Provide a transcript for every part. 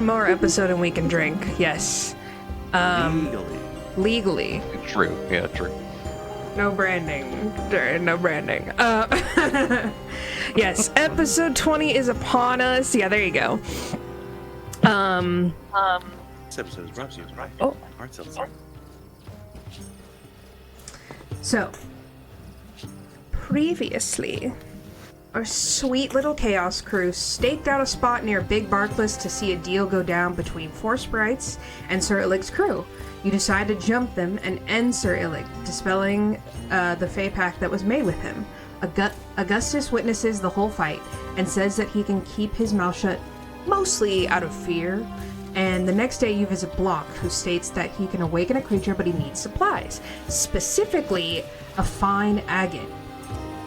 more episode and we can drink. Yes. Legally. True. Yeah, true. No branding. No branding. Yes, episode 20 is upon us. Yeah, there you go. This episode is brought to you by Hard Seltzer. So, previously, our sweet little chaos crew staked out a spot near Big Barkless to see a deal go down between 4 sprites and Sir Illig's crew. You decide to jump them and end Sir Illig, dispelling the Fey pact that was made with him. Augustus witnesses the whole fight and says that he can keep his mouth shut mostly out of fear. And the next day you visit Blanc, who states that he can awaken a creature but he needs supplies, specifically a fine agate.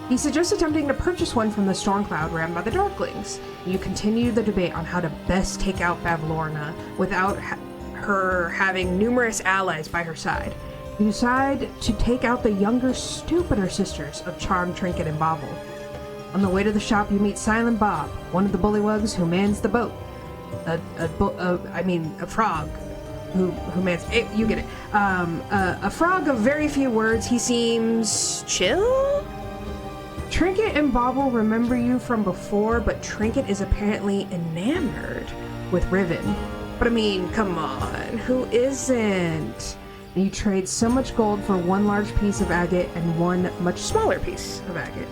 He suggests attempting to purchase one from the storm cloud ran by the darklings. You continue the debate on how to best take out Bavlorna without her having numerous allies by her side. You decide to take out the younger, stupider sisters of Charm, Trinket, and Bauble. On the way to the shop, you meet Silent Bob, one of the bullywugs who mans the boat. A frog who mans it, you get it. A frog of very few words. He seems chill. Trinket and Bauble remember you from before, but Trinket is apparently enamored with Riven. But I mean, come on, who isn't? You trade so much gold for one large piece of agate and one much smaller piece of agate.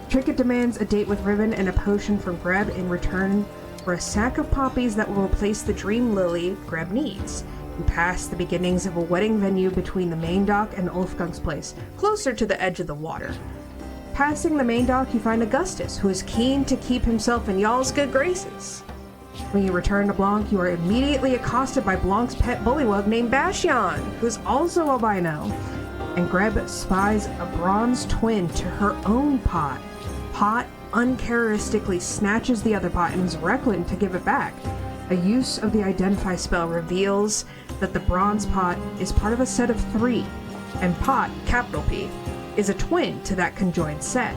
Trinket demands a date with Riven and a potion from Greb in return for a sack of poppies that will replace the dream lily Greb needs. You pass the beginnings of a wedding venue between the main dock and Ulfgunk's place, closer to the edge of the water. Passing the main dock, you find Augustus, who is keen to keep himself in y'all's good graces. When you return to Blanc, you are immediately accosted by Blanc's pet bullywug named Bastion, who's also albino. And Greb spies a bronze twin to her own pot. Pot uncharacteristically snatches the other pot and is reluctant to give it back. A use of the identify spell reveals that the bronze pot is part of a set of 3, and pot, capital P, is a twin to that conjoined set.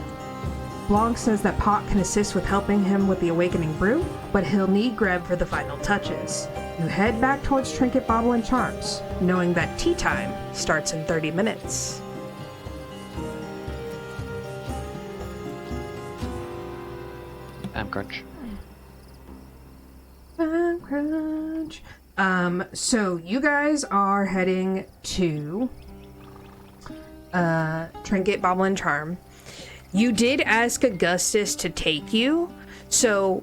Blanc says that Pot can assist with helping him with the awakening brew, but he'll need Greb for the final touches. You head back towards Trinket, Bauble and Charms, knowing that tea time starts in 30 minutes. I'm crunch. I'm crunch. So you guys are heading to Trinket, Bauble and Charm. You did ask Augustus to take you, so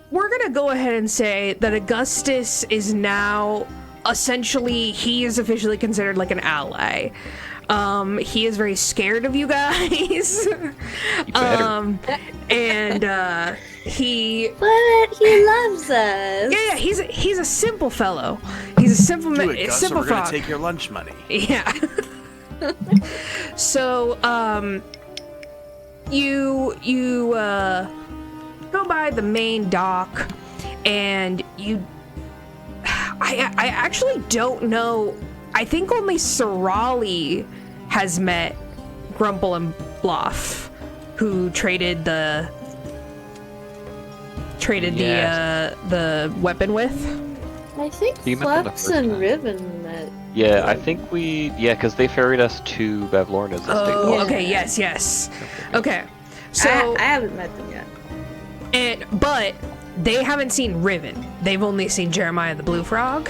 we're gonna go ahead and say that Augustus is now he is officially considered like an ally. He is very scared of you guys. He But he loves us. Yeah, he's a simple fellow. He's a simple Do it, Gus, simple or we're gonna frog. take your lunch money. Yeah. So, you go by the main dock, and I actually don't know. I think only Sir Illig has met Grumble and Bluff, who traded the weapon with. I think You met them the Flux first and time. Riven met. Yeah, I think because they ferried us to Bavlorna's estate. Oh, Yeah. okay, yes. Okay, so I haven't met them yet. but they haven't seen Riven. They've only seen Jeremiah the Blue Frog,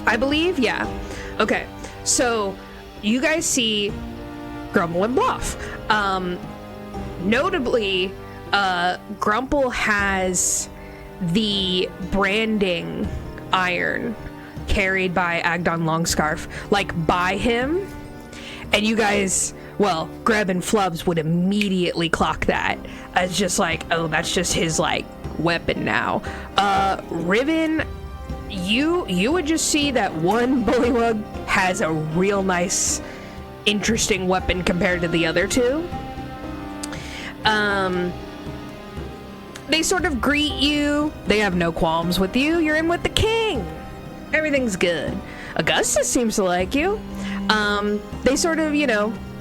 I believe. Yeah. Okay, so you guys see Grumble and Bluff. Notably, Grumble has the branding iron carried by Agdon Longscarf, by him, and you guys, Greb and Flubs would immediately clock that as just oh, that's just his weapon now. Riven, you would just see that one bullywug has a real nice, interesting weapon compared to the other two. They sort of greet you. They have no qualms with you. You're in with the king. Everything's good. Augustus seems to like you. They sort of,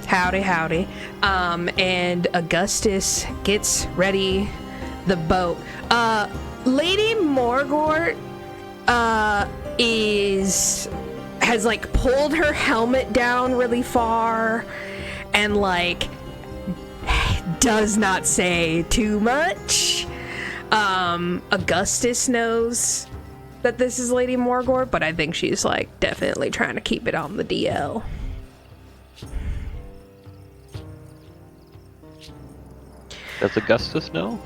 howdy. And Augustus gets ready the boat. Lady Morgort has like pulled her helmet down really far and like does not say too much. Augustus knows that this is Lady Morgort, but I think she's like definitely trying to keep it on the DL. Does Augustus know?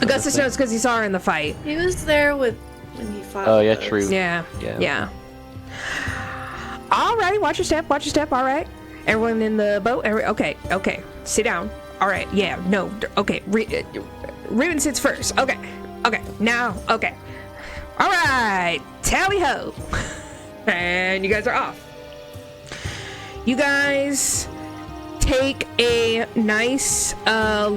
Augustus knows because he saw her in the fight. He was there when he fought. Oh, yeah, us. true. Yeah. All right, watch your step. All right. Everyone in the boat. Okay. Sit down. All right. Yeah. No. Okay. Riven sits first. Okay. Now. Okay. All right. Tally ho. And you guys are off. You guys take a nice, a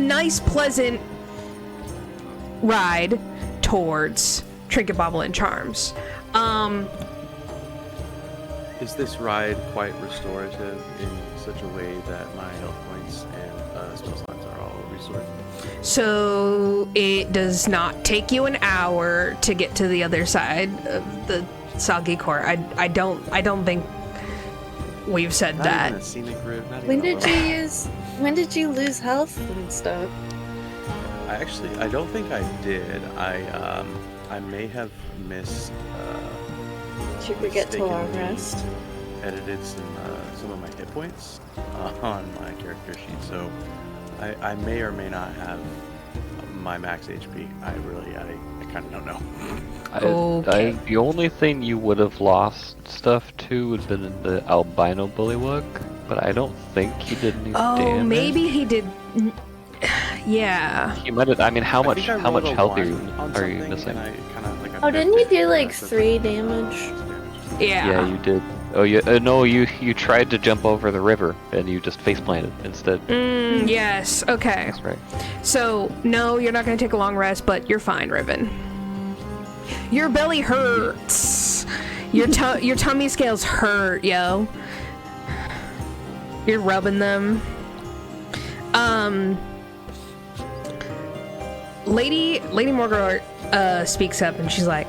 nice, pleasant ride towards Trinket, Bauble and Charms. Is this ride quite restorative in such a way that my health points and spell slots are all restored? So it does not take you an hour to get to the other side of the soggy core. I don't think we've said Not that. even a scenic route, not When even a did little- when did you lose health and stuff? I don't think I did. I may have missed. Did you forget to long mistakenly rest? Edited some of my hit points on my character sheet, so I may or may not have my max HP. I kind of don't know. Okay. The only thing you would have lost stuff to would have been in the albino bullywug, but I don't think he did any damage. Oh, maybe he did. Yeah. He might have. I mean, how I much think I rolled a health one are you on something, missing? and I kinda, like, Oh, didn't you do affected, like so 3 that's- damage? Yeah. Yeah, you did. Oh, no, you tried to jump over the river and you just face planted instead. Yes. Okay. That's right. So, no, you're not going to take a long rest, but you're fine, Riven. Your belly hurts. Your tummy scales hurt, yo. You're rubbing them. Lady Morgort speaks up and she's like,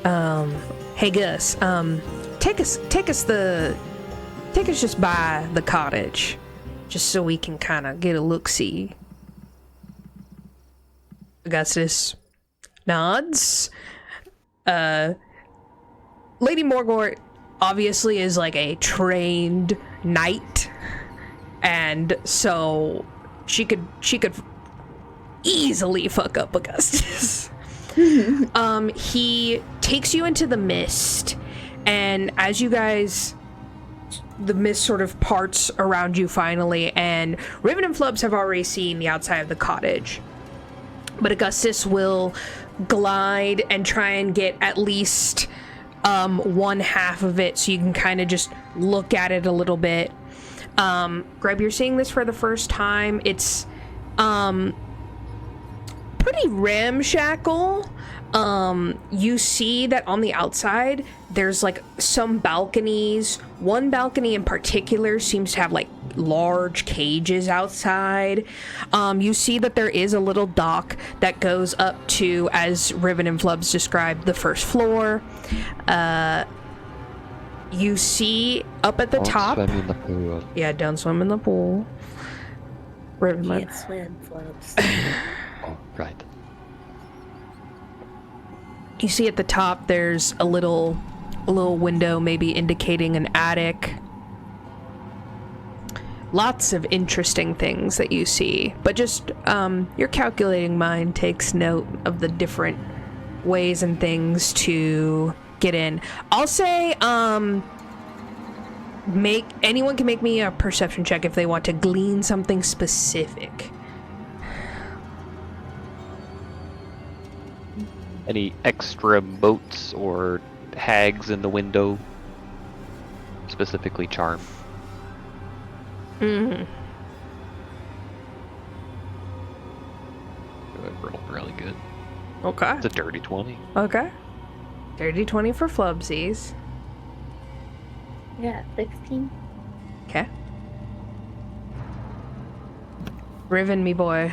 hey Gus, take us just by the cottage, just so we can kind of get a look-see. Augustus nods. Lady Morgort obviously is like a trained knight, and so she could easily fuck up Augustus. He takes you into the mist, and as you guys, the mist sort of parts around you finally, and Riven and Flubs have already seen the outside of the cottage. But Augustus will glide and try and get at least one half of it, so you can kind of just look at it a little bit. Greb, you're seeing this for the first time. It's pretty ramshackle. You see that on the outside there's like some balconies. One balcony in particular seems to have like large cages outside. You see that there is a little dock that goes up to, as Riven and Flubs described, the first floor. You see up at the top. Swim in the pool. Yeah, don't swim in the pool. Riven, Can't swim, Flubs. Oh, right. You see at the top there's a little window, maybe indicating an attic. Lots of interesting things that you see, but just your calculating mind takes note of the different ways and things to get in. I'll say anyone can make me a perception check if they want to glean something specific. Any extra boats or hags in the window? Specifically charm. Mm-hmm. I rolled really good. Okay. It's a dirty 20. Okay. Dirty 20 for Flubsies. Yeah, 16. Okay. Riven, me boy.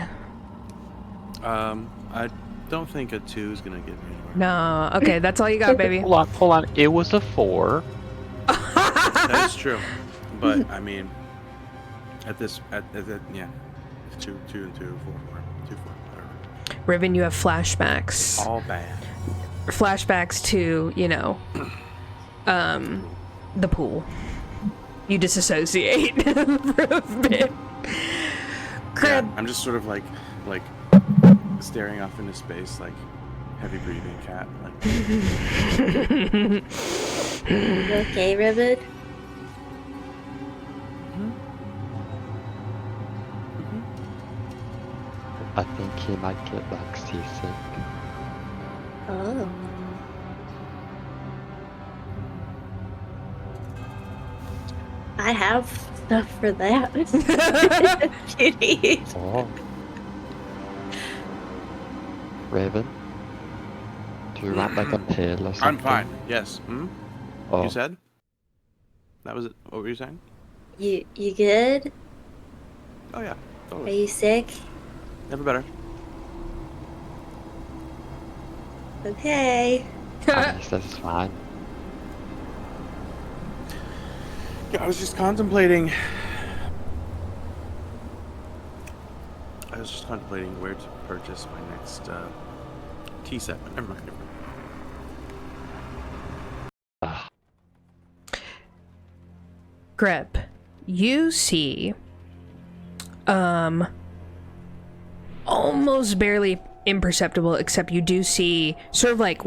I don't think a 2 is gonna get me anywhere. No. Okay, that's all you got, baby. Hold on. It was a 4. That's true, but I mean, yeah, 2 and 2, 4, 2, 4, whatever. Riven, you have flashbacks. All bad. Flashbacks to, the pool. You disassociate for a bit. Greb. Yeah, I'm just sort of like staring off into space, like heavy breathing cat. Like. You okay, Riven? I think he might get back seasick. Oh. I have stuff for that. If you need. Oh. Raven? Do you want like a pill or something? I'm fine. Yes. Oh. You said? That was it. What were you saying? You good? Oh yeah. Are Totally. you sick? Never better. Okay. Yes, that's fine. Yeah, I was just contemplating. Where to purchase my next tea set. But never mind. Ah. Greb, you see, almost barely imperceptible, except you do see sort of like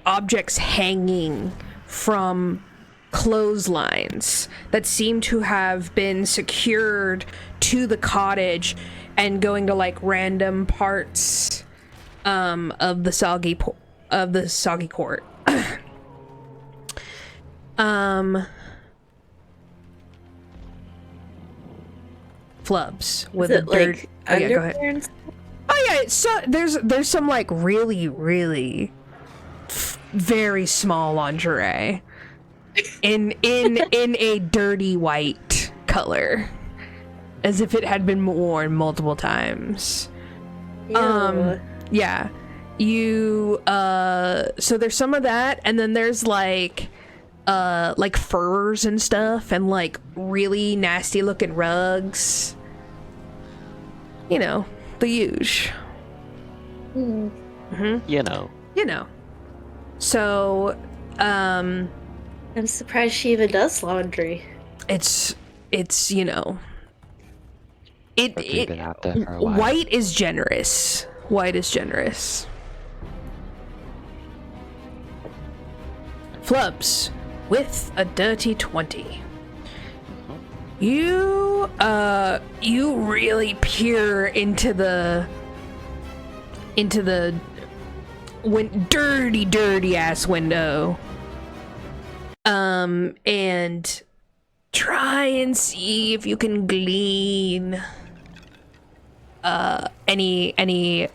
objects hanging from clotheslines that seem to have been secured to the cottage and going to like random parts of the soggy court. Flubs with Is a it dirt. like Oh yeah, go ahead. underwear and stuff? Oh yeah, so there's some like really very small lingerie in a dirty white color, as if it had been worn multiple times. Ew. Yeah, you so there's some of that, and then there's like furs and stuff, and like really nasty looking rugs. You know, the huge. You know. So, I'm surprised she even does laundry. it's But we've been out there for a while. white is generous. Flubs with a dirty 20. You really peer into the dirty ass window, and try and see if you can glean any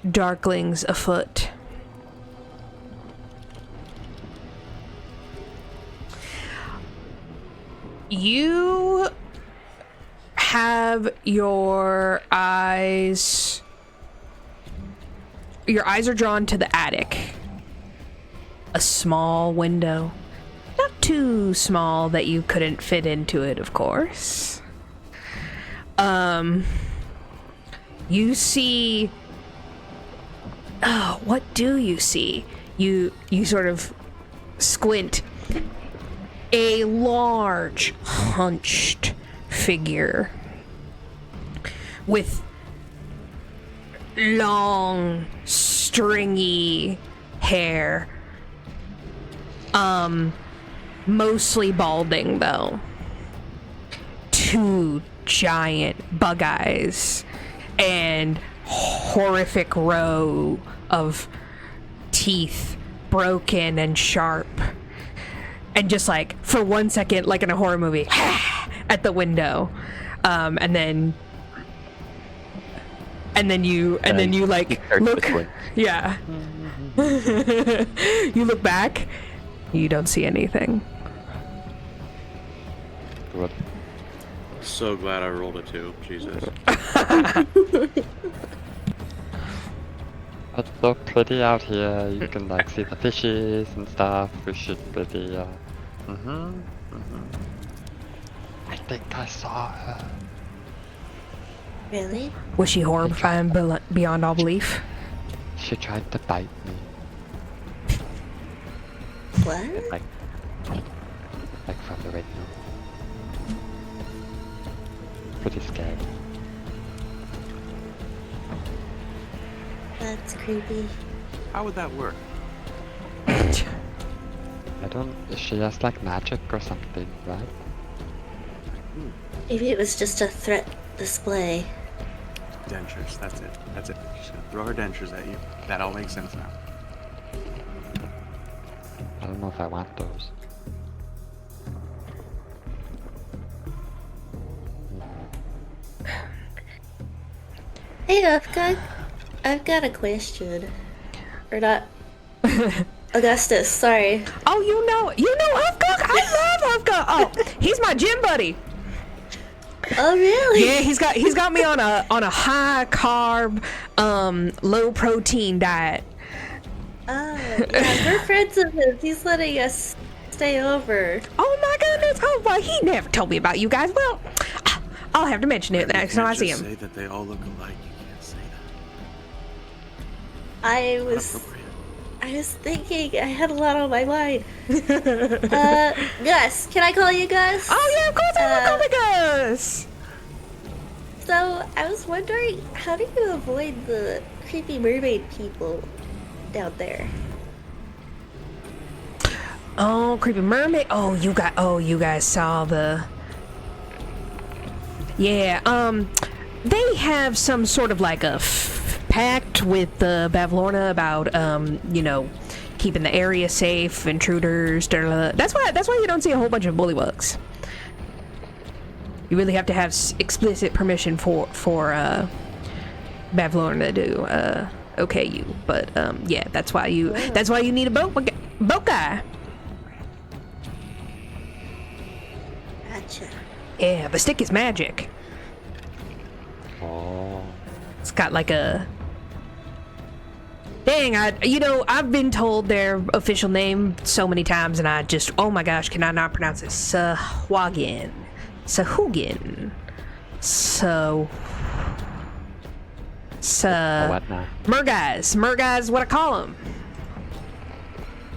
darklings afoot. You have your eyes are drawn to the attic. A small window. Not too small that you couldn't fit into it, of course. You see... Oh, what do you see? You sort of squint. A large, hunched figure with long, stringy hair. Mostly balding, though. 2 giant bug eyes and horrific row of teeth, broken and sharp. And just like for 1 second, like in a horror movie, at the window, and then you like look, yeah. You look back, you don't see anything. What? So glad I rolled a 2. Jesus. It's so pretty out here. You can like see the fishes and stuff. We should really. I think I saw her. Really? Was she horrifying beyond all belief? She tried to bite me. What? Like from the radio. Pretty scary. That's creepy. How would that work? I don't. She has like magic or something, right? Maybe it was just a threat display. Dentures, that's it. That's it. She's gonna throw her dentures at you. That all makes sense now. I don't know if I want those. Hey, Ulfgunk. I've got a question. Or not. Augustus, sorry. Oh, you know Ulfgunk? I love Ulfgunk. Oh, he's my gym buddy. Oh, really? Yeah, he's got me on a high carb, low protein diet. Yeah, we're friends of his. He's letting us stay over. Oh my goodness! Oh, well, he never told me about you guys. Well, I'll have to mention it next time I see him. Say that they all look alike. You can't say that. I was thinking, I had a lot on my mind. Gus, can I call you Gus? Oh yeah, of course I will call me Gus. So, I was wondering, how do you avoid the creepy mermaid people down there? Oh, creepy mermaid. Oh, you guys saw the. Yeah. They have some sort of like a pact with the Bavlorna about keeping the area safe, intruders. That's why you don't see a whole bunch of bullywugs. You really have to have explicit permission for Bavlorna to okay you. But yeah, that's why you need a boat guy. Gotcha. Yeah, the stick is magic. Oh. It's got like a. Dang, I've been told their official name so many times, and I just, oh my gosh, can I not pronounce it? Sahugin. What now? Merguys, what I call them.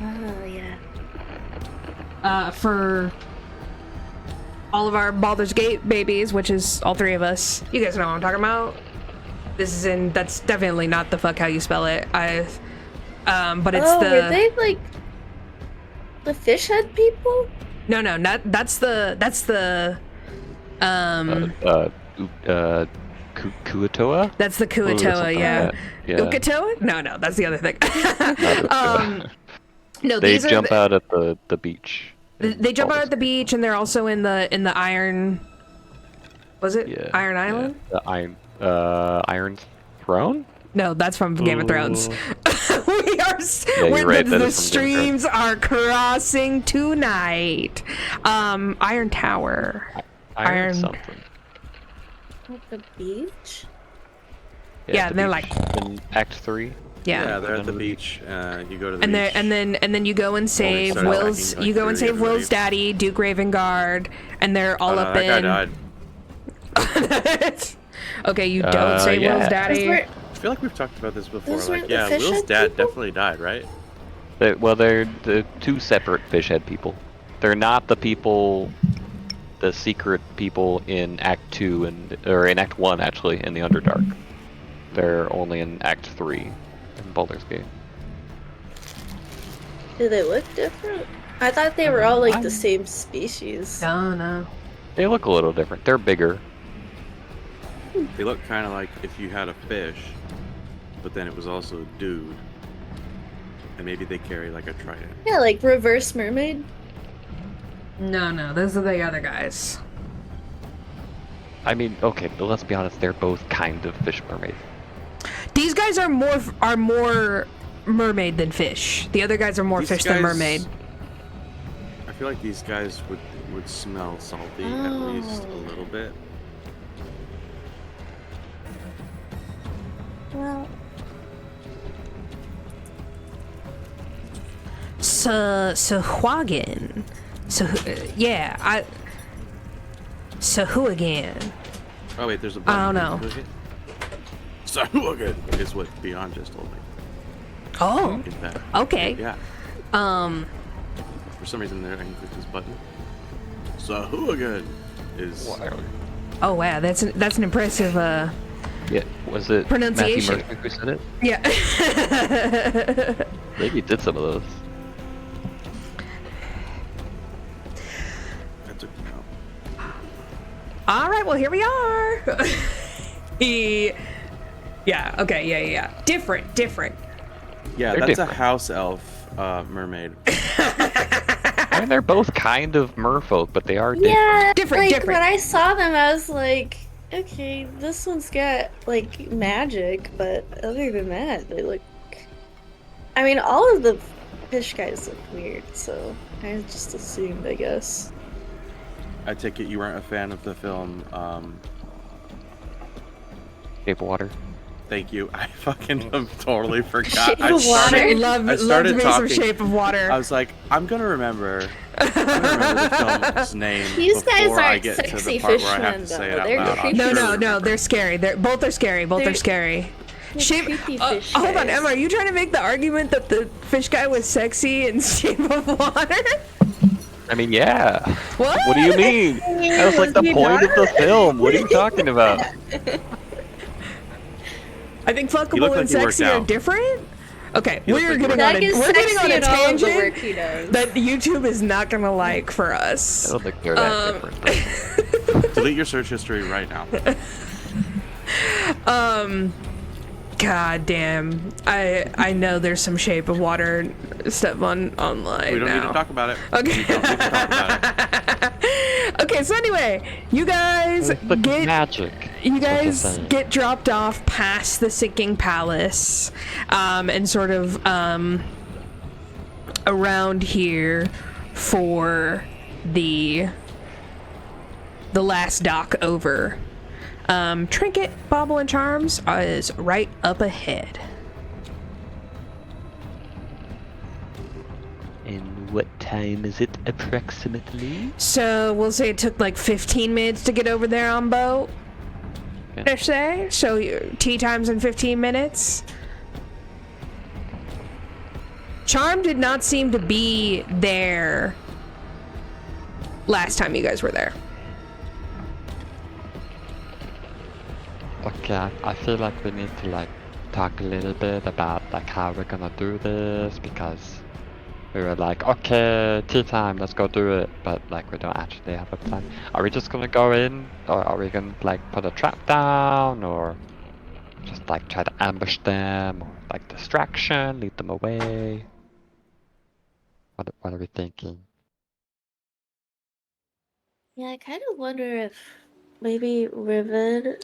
Oh, yeah. For all of our Baldur's Gate babies, which is all three of us. You guys know what I'm talking about. That's definitely not the fuck how you spell it. But it's were the. they like the fish head people? No, that's the. Kuatoa? That's the Kuatoa, yeah. Ukatoa? No, that's the other thing. No, they these jump out at the beach. They jump out at the beach, and they're also in the Iron. Was it Iron Island? Yeah. The Iron Throne? No, that's from Game of Thrones. The streams are crossing tonight. Iron Tower. Iron something. Like the beach? Yeah, the they're beach like in Act 3. Yeah, they're at the beach. You go to the and beach. And then you go and save started Will's. attacking, like, You go and save everybody. Will's daddy, Duke Ravengard, and they're all up that in. guy died. Okay, you don't save Will's daddy. I feel like we've talked about this before. Those Like, weren't the yeah, fish Will's head dad people? definitely died, right? They're the two separate fish head people. They're not the people, the secret people in Act 2 or in Act 1 actually in the Underdark. They're only in Act 3 in Baldur's Gate. Do they look different? I thought they were all like the same species. No. They look a little different. They're bigger. They look kind of like if you had a fish, but then it was also a dude. And maybe they carry like a trident. Yeah, like reverse mermaid. No, those are the other guys. I mean, okay, but let's be honest, they're both kind of fish mermaids. These guys are more mermaid than fish. The other guys are more These fish than mermaid. I feel like these guys would smell salty at least a little bit. Well, Sahwagan. So, yeah, So who again? Oh wait, there's a I don't button. know. So who again is what Beyond just told me. Oh, Get that. okay. Yeah. For some reason there I can click this button. So who again is Oh wow, that's an impressive Yeah, was it pronunciation. Matthew Murphy who said it? Yeah. Maybe he did some of those. that took me out. All right, well here we are. Yeah. Okay. Yeah. Different. Yeah, They're that's a different. house elf mermaid. I mean, they're both kind of merfolk, but they are different. Yeah, Different. When I saw them, I was like, okay, this one's got like magic, but other than that, they look. I mean, all of the fish guys look weird, so I just assumed, I guess. I take it you weren't a fan of the film. Shape of Water. Thank you. I fucking totally forgot. Shape I of Water. started, Love I to started me some talking. Shape of Water. I was like, I'm gonna remember the film's name These guys before I aren't get to sexy the part where I have fishmen, to say it though. out They're loud. creepy. I'm sure No, remember. they're scary. Both are scary. Both are scary. Shape. creepy fish Hold on, guys. Emma. Are you trying to make the argument that the fish guy was sexy in Shape of Water? I mean, yeah. What? What do you mean? That was like the You point of the film. What are you talking about? I think You fuckable look and like you worked sexy are out. different. Okay, You look we're like you getting worked on out. a Doug is we're getting sexy on a in all of the work tangent he does. that YouTube is not gonna like for I us. don't think they're that different. Delete your search history right now. God damn. I know there's some Shape of Water stuff online We don't now. need to talk about it. Okay. We don't need to talk about it. Okay, so anyway, you guys But get magic. you is what they're guys saying. get dropped off past the sinking palace, and sort of around here for the last dock over. Trinket, Bauble and Charms is right up ahead. And what time is it approximately? So we'll say it took like 15 minutes to get over there on boat. Yeah. Let's say. So tea times in 15 minutes. Charm did not seem to be there last time you guys were there. Okay, I feel like we need to like talk a little bit about like how we're gonna do this, because we were like, okay, tea time, let's go do it, but like we don't actually have a plan. Are we just gonna go in, or are we gonna like put a trap down, or just like try to ambush them, or like distraction, lead them away? What are we thinking? Yeah, I kind of wonder if maybe Riven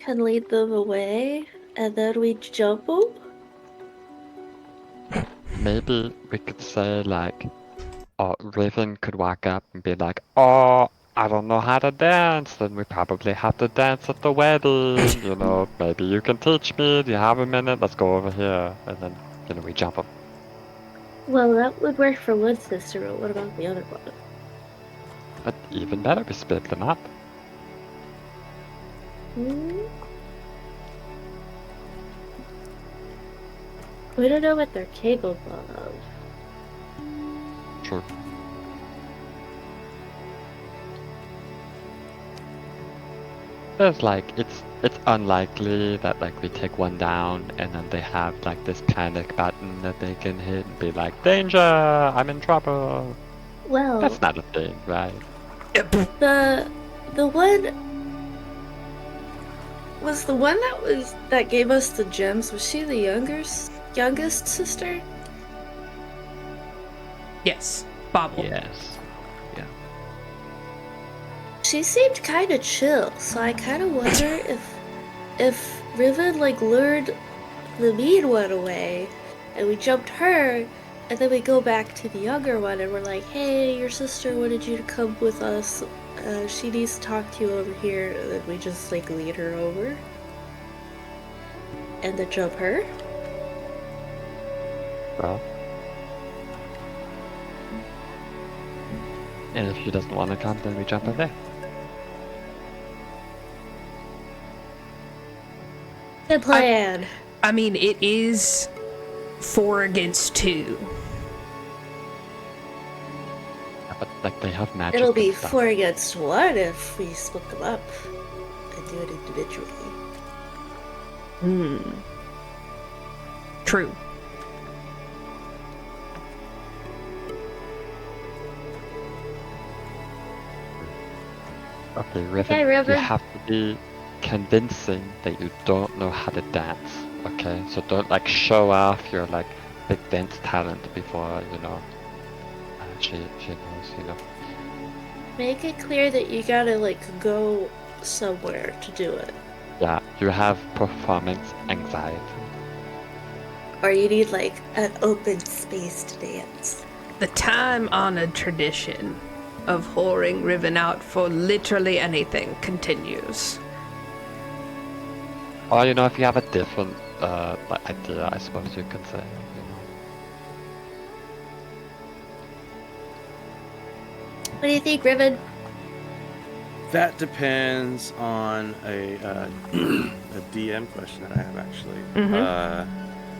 can lead them away, and then we jump them. Maybe we could say like, oh, Riven could walk up and be like, oh, I don't know how to dance, then we probably have to dance at the wedding, you know, maybe you can teach me, do you have a minute, let's go over here, and then, you know, we jump them. Well, that would work for one sister, but what about the other one? But even better, we split them up. We don't know what they're capable of. True. There's like, it's unlikely that like we take one down and then they have like this panic button that they can hit and be like, danger, I'm in trouble. Well, That's not a thing, right? the one was the one that gave us the gems. Was she the youngest sister? Yes, Bauble. Yes. She seemed kind of chill, so I kind of wonder if Riven like lured the mean one away, and we jumped her, and then we go back to the younger one, and we're like, "Hey, your sister wanted you to come with us. She needs to talk to you over here," and then we just like lead her over, and then jump her. Well, And if she doesn't want to come, then we jump in there. Good plan. I mean, it is 4 against 2. Yeah, but like they have magic. It'll be and stuff. 4 against 1 if we split them up and do it individually. True. Okay, Riven, Okay, Riven. you have to be convincing that you don't know how to dance. Okay, so don't like show off your like big dance talent before she knows, Make it clear that you gotta like go somewhere to do it. Yeah, you have performance anxiety. Or you need like an open space to dance. The time-honored tradition of whoring Riven out for literally anything continues. Or if you have a different like idea, I suppose you could say. What do you think, Riven? That depends on a DM question that I have actually.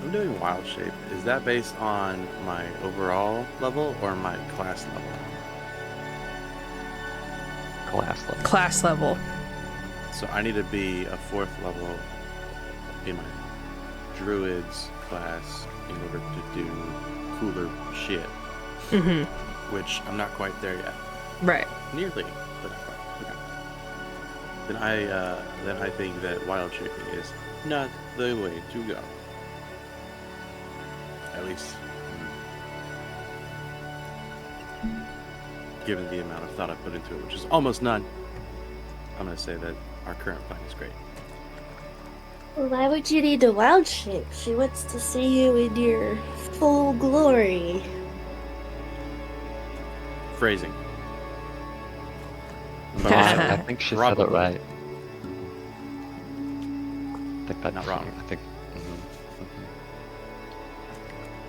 I'm doing wild shape. Is that based on my overall level or my class level? Class level. So I need to be a 4th level in my druids class in order to do cooler shit. Which I'm not quite there yet. Right. Nearly, but not quite. Okay. Then I think that wild shaping is not the way to go. At least, given the amount of thought I put into it, which is almost none, I'm going to say that our current plan is great. Well, why would you need a wild shape? She wants to see you in your full glory. Phrasing. I think she said it Probably. right. I think that's Not wrong. I think.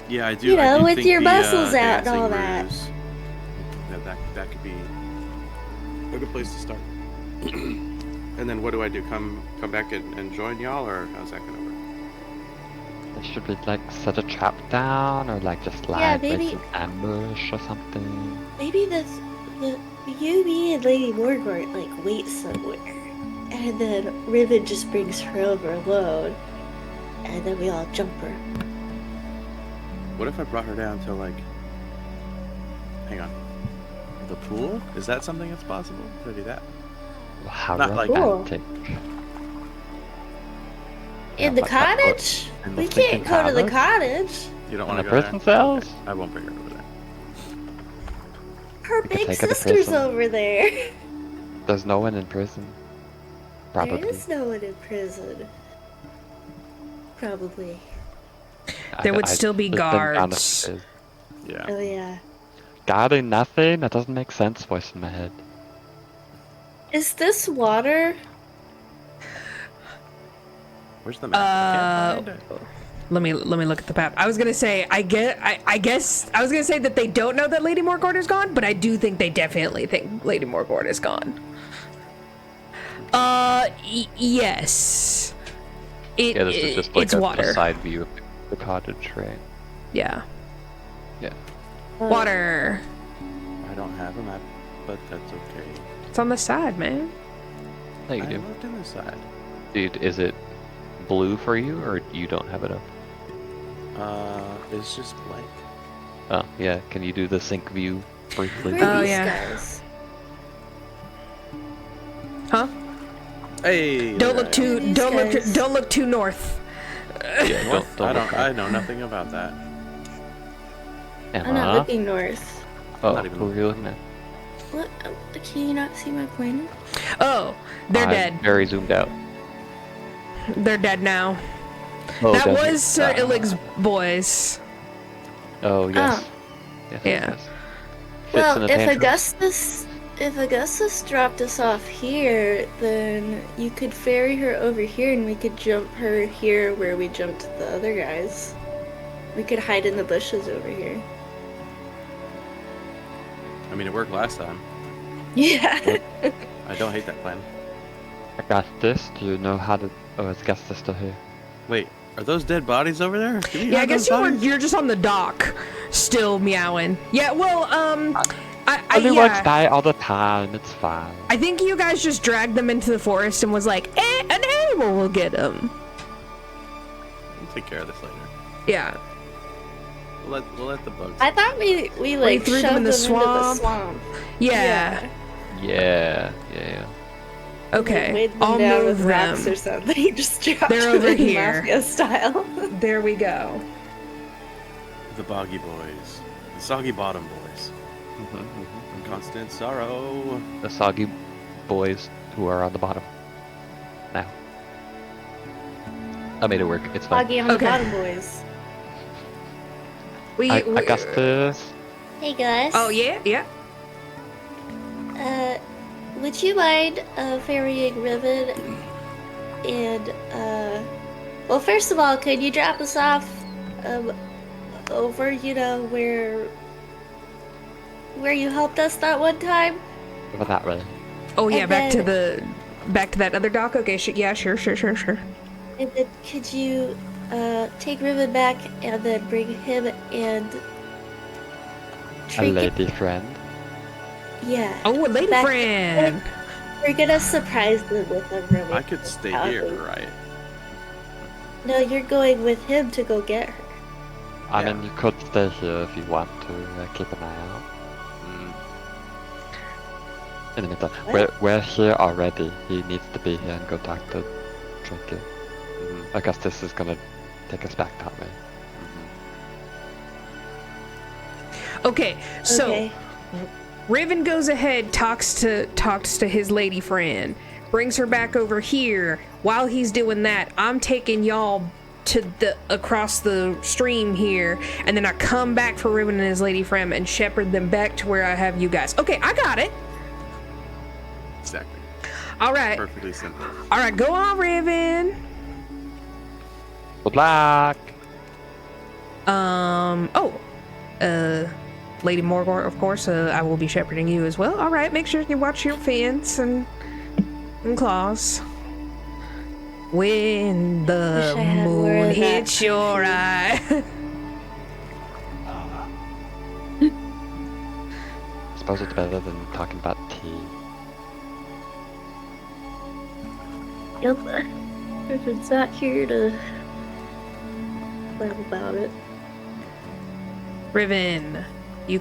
Yeah, I do. You I know, do with think your the, muscles out and all dancing ruse, that could be a good place to start. And then what do I do? Come back and join y'all, or how's that gonna work? Should we like set a trap down, or like just lie maybe- like an ambush or something? Maybe you, me, and Lady Morgort like wait somewhere, and then Riven just brings her over alone, and then we all jump her. What if I brought her down to like, hang on, the pool? Is that something that's possible? Could I do that? How Not like- romantic. In the but that would- cottage? in We the can't freaking go to the cottage? cottage. You don't In want to the go prison there? cells? Okay, I won't bring her over there. Her We could big take her to sister's prison. over there. There's no one in prison. Probably. There is no one in prison. Probably. There would still be just think guards. honestly, Yeah. Oh yeah. guarding nothing? That doesn't make sense. Voice in my head. Is this water? Where's the map? I can't find it. Let me look at the map. I was gonna say I guess I was gonna say that they don't know that Lady Morgort is gone, but I do think they definitely think Lady Morgort is gone. Yes. Yeah, this is just like it's a water. side view of the cottage, right? Yeah. Yeah. Water. I don't have a map, but that's okay. It's on the side, man. No, you I do. looked in the side. Dude, is it blue for you, or you don't have it up? It's just blank. Oh, yeah. Can you do the sync view briefly? Where are Oh, these yeah. guys? Huh? Hey. Don't there look I too These guys. don't look too north. Yeah, am. don't look I right. know nothing about that. I'm not looking north. Oh, Not even who are you looking at? What? Can you not see my pointer? Oh, they're I'm dead. Very zoomed out. They're dead now. Oh, That does it? was Sir Illig's boys. Oh, yes. Oh. Yes, Yeah. yes. Fits Well, in a if tantrum. Augustus dropped us off here, then you could ferry her over here, and we could jump her here where we jumped the other guys. We could hide in the bushes over here. I mean, it worked last time. Yeah. I don't hate that plan. Augustus, do you know how to... Oh, is Augustus still here? Wait, are those dead bodies over there? Yeah, I guess you're just on the dock, still meowing. Yeah, well, Bullywugs die all the time, it's fine. I think you guys just dragged them into the forest and was like, an animal will get them. We'll take care of this later. Yeah. We'll let the bugs. I thought we like threw shoved them in the into the swamp. swamp. Yeah. Yeah. Okay, Weighed them I'll down move with rocks them. or something. Just dropped They're them over in here. Mafia style. There we go. The boggy boys. The soggy bottom boys. In constant sorrow. The soggy boys who are on the bottom. Now. I made it work. It's fine. Foggy on Okay. the bottom, boys. Augustus. Hey guys. Oh yeah. Would you mind ferrying Riven and well, first of all, could you drop us off over, you know, where you helped us that one time? Over that way. Oh yeah, And back to then- that other dock. Okay, yeah, sure. And then could you take Riven back and then bring him and A Trinket? lady friend. Yeah. Oh, a lady Back- friend. We're gonna surprise them with a really. I could stay here, right? No, you're going with him to go get her. I Yeah. mean, you could stay here if you want to keep an eye out. In the meantime, we're here already. He needs to be here and go talk to Trinket. Augustus is gonna take us back that way. Okay, so Okay. Riven goes ahead, talks to his lady friend, brings her back over here. While he's doing that, I'm taking y'all to across the stream here, and then I come back for Riven and his lady friend and shepherd them back to where I have you guys. Okay, I got it. Exactly. All right, Perfectly simple. all right, go on, Riven. Good luck! Lady Morgor, of course, I will be shepherding you as well. All right, make sure you watch your fins and claws. When the Wish I had more moon of that hits your eye. I suppose it's better than talking about tea. Yep. If it's not here to blab about it. Riven, you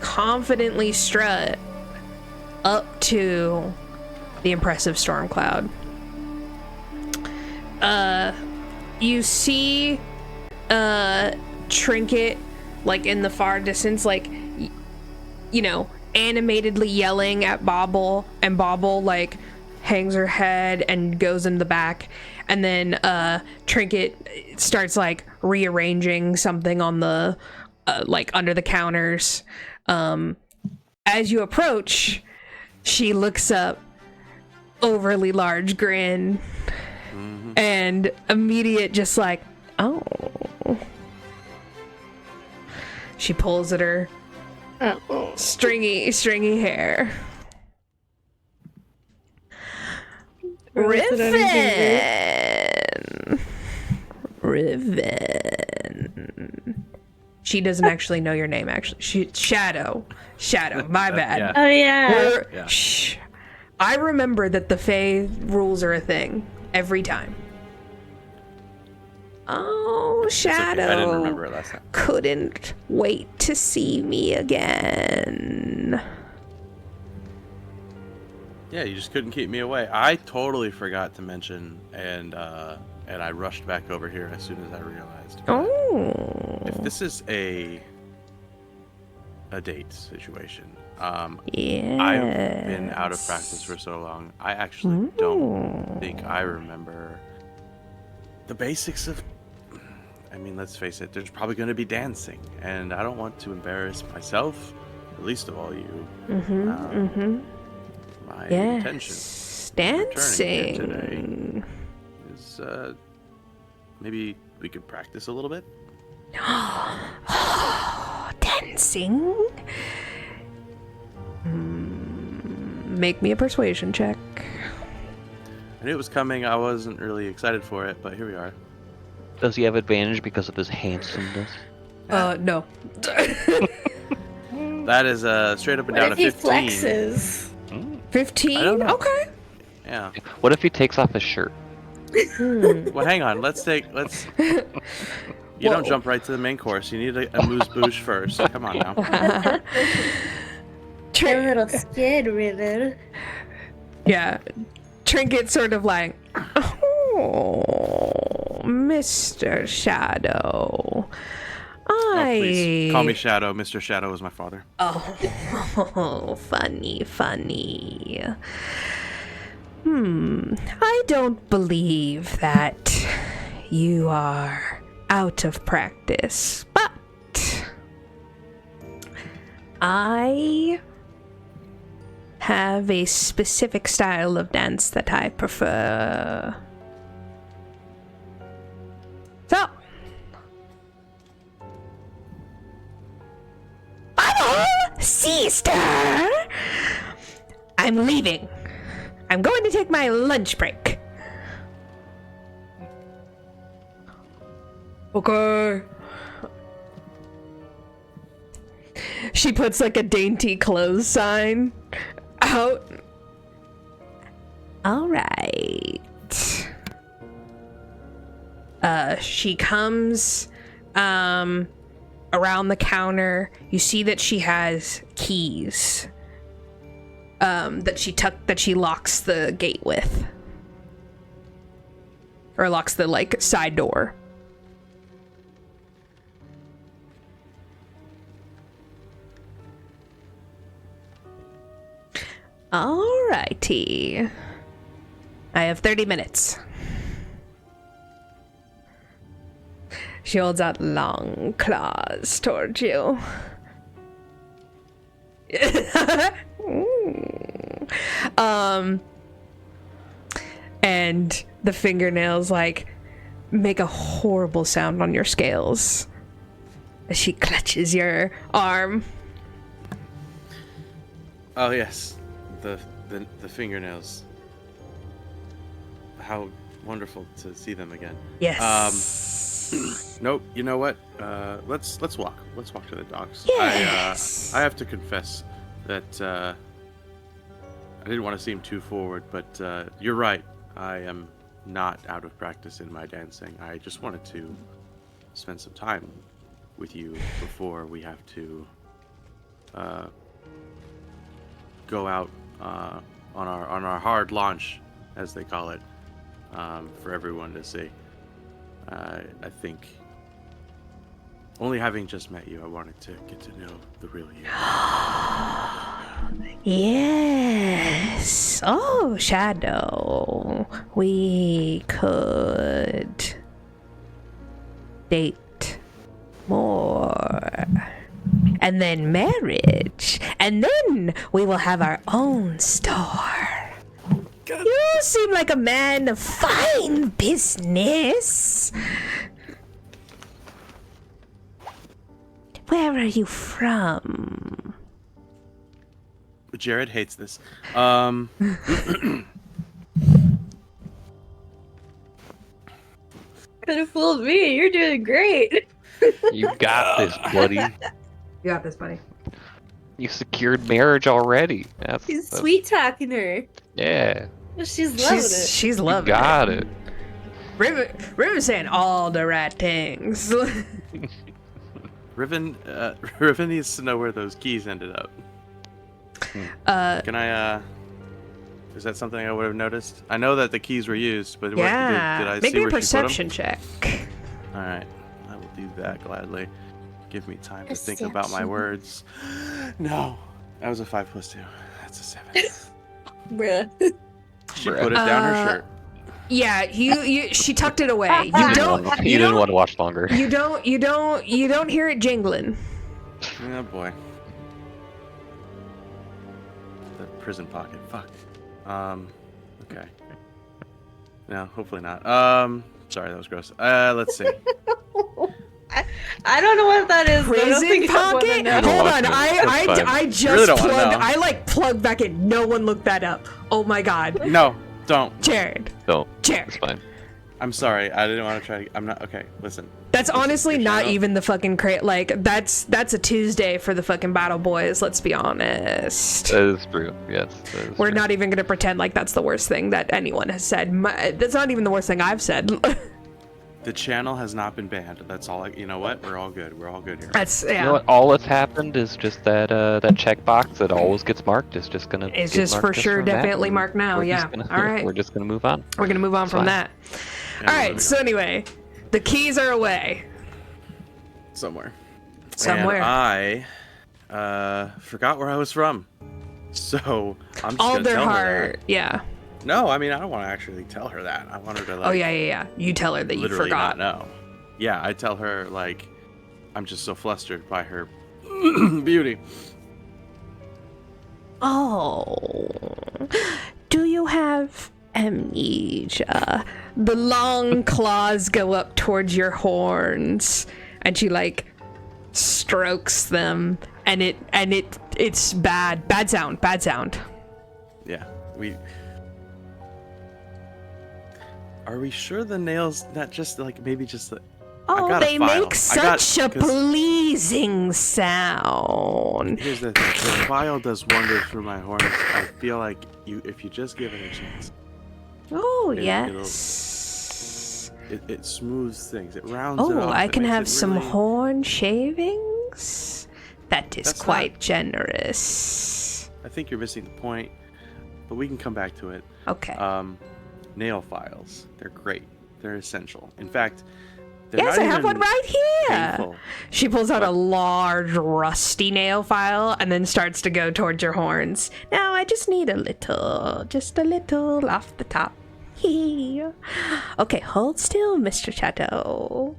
confidently strut up to the impressive storm cloud. You see Trinket, like, in the far distance, like, you know, animatedly yelling at Bauble, and Bauble, like, hangs her head and goes in the back, and then Trinket starts, like, rearranging something on the like under the counters. As you approach, she looks up, overly large grin, and immediate just like, oh. She pulls at her stringy hair. Riven. She doesn't actually know your name, actually. Shadow, my bad. Yeah. Oh yeah. Yeah. Shh. I remember that the Fae rules are a thing every time. Oh, Shadow. Okay. I didn't remember it last time. Couldn't wait to see me again. Yeah, you just couldn't keep me away. I totally forgot to mention, and I rushed back over here as soon as I realized. Oh. If this is a date situation, Yeah. I've been out of practice for so long. I actually don't think I remember the basics of. I mean, let's face it. There's probably going to be dancing, and I don't want to embarrass myself, least of all you. My intention Dancing. returning here today is maybe we could practice a little bit. Dancing? Make me a persuasion check. I knew it was coming. I wasn't really excited for it, but here we are. Does he have advantage because of his handsomeness? No. That is straight up and down What a if he 15. flexes? 15? I don't know. Okay. Yeah. What if he takes off his shirt? Well, hang on. Let's. You don't jump right to the main course. You need a moose boosh first. Come on now. A little skin ribbon. Yeah. Trinket sort of like, oh, Mr. Shadow. Oh, please call me Shadow. Mr. Shadow is my father. Oh, funny. I don't believe that you are out of practice, but I have a specific style of dance that I prefer. So, sister, I'm leaving. I'm going to take my lunch break. Okay. She puts like a dainty clothes sign out. All right. She comes around the counter. You see that she has keys that she locks the gate with, or locks the like side door. Alrighty. I have 30 minutes. She holds out long claws towards you. And the fingernails like make a horrible sound on your scales as she clutches your arm. Oh yes, the fingernails. How wonderful to see them again. Yes. Nope. You know what? Let's walk. Let's walk to the docks. Yes. I have to confess that I didn't want to seem too forward, but you're right. I am not out of practice in my dancing. I just wanted to spend some time with you before we have to go out on our hard launch, as they call it, for everyone to see. I think only having just met you, I wanted to get to know the real you. Yes. Oh, Shadow. We could date more. And then marriage. And then we will have our own store. You seem like a man of fine business. Where are you from? Jared hates this. Could have fooled me. You're doing great. You got this, buddy. You got this, buddy. You secured marriage already. He's sweet talking her. Yeah. She's loving it. She's You loving got it. it. Riven's saying all the right things. Riven needs to know where those keys ended up. Can I? Is that something I would have noticed? I know that the keys were used, but Yeah. did I Make see me a where perception she put them? check. All right, I will do that gladly. Give me time to think about my Perception. words. No, that was a 5 + 2. That's a 7. Bruh. She put it down her shirt. Yeah, you she tucked it away. You You don't didn't want to watch longer. you don't hear it jingling. Oh boy. The prison pocket. Fuck. Okay. No, hopefully not. Sorry, that was gross. Let's see. I don't know what that is. I don't Prison think I wanna pocket? know. Hold on, That's fine. I Really just don't wanna plugged, know. I like plugged back in. No one looked that up. Oh my god. No, don't. Jared. So it's Jared. fine. I'm sorry. I didn't want to try. I'm not. Okay, listen. That's honestly your not channel. even the fucking like, that's a Tuesday for the fucking Battle Boys, let's be honest. That is true. Yes. that is We're true. not even gonna pretend like that's the worst thing that anyone has said. That's not even the worst thing I've said. The channel has not been banned. That's all. You know what? We're all good. We're all good here. That's, yeah. You know what? All that's happened is just that that checkbox that always gets marked is just gonna. It's get just marked for sure from that, definitely and marked now, we're just yeah. gonna- All right. We're just gonna move on. We're gonna move on from fine. that. Yeah, All we're right, moving so on. anyway, the keys are away. Somewhere. Somewhere. And I forgot where I was from. So I'm just All gonna their tell her heart, yeah. that. No, I mean I don't want to actually tell her that. I want her to like Oh, yeah. You tell her that you literally forgot. not know. Yeah, I tell her like I'm just so flustered by her beauty. Oh, do you have amnesia? The long claws go up towards your horns, and she like strokes them, and it's bad sound. Yeah, Are we sure the nails not just like maybe just the Oh, got a they file. make such a 'cause pleasing sound. here's the thing. The file does wonders for my horns. I feel like if you just give it a chance, Oh, It'll- yes. it smooths things. It rounds it Oh, off. I It can makes have it some really- horn shavings? That is That's quite not- generous. I think you're missing the point, but we can come back to it. Okay. Nail files. They're great. They're essential. In fact, they're Yes, not I have even one right here. painful. She pulls out a large rusty nail file and then starts to go towards your horns. Now I just need just a little off the top. Okay, hold still, Mr. Chateau.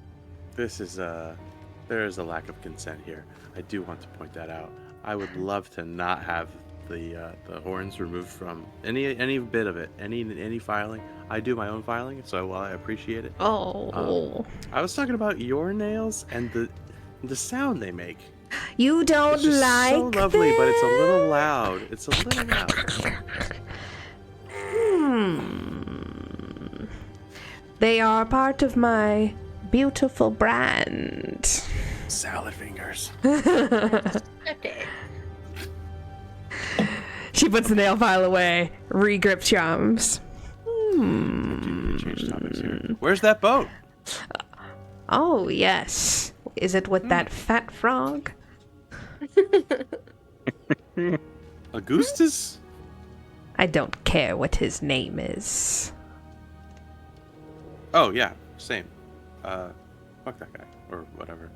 This is there is a lack of consent here. I do want to point that out. I would love to not have the horns removed from any bit of it, any filing. I do my own filing, so while I appreciate it, Oh. I was talking about your nails and the sound they make. You don't It's just like so lovely, but it's a them? little loud. It's a little loud. They are part of my beautiful brand. Salad fingers. Okay. She puts the nail file away, re-grip charms. Change topics here. Where's that boat? Oh, yes. Is it with that fat frog? Augustus? I don't care what his name is. Oh yeah, same. Fuck that guy or whatever.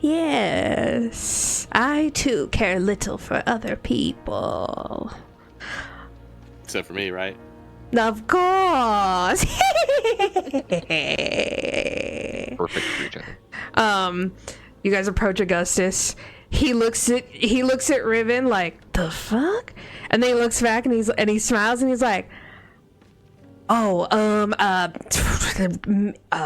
Yes, I too care little for other people. Except for me, right? Of course. Perfect for each other. You guys approach Augustus. He looks at Riven like, the fuck? And then he looks back and he smiles and he's like, oh,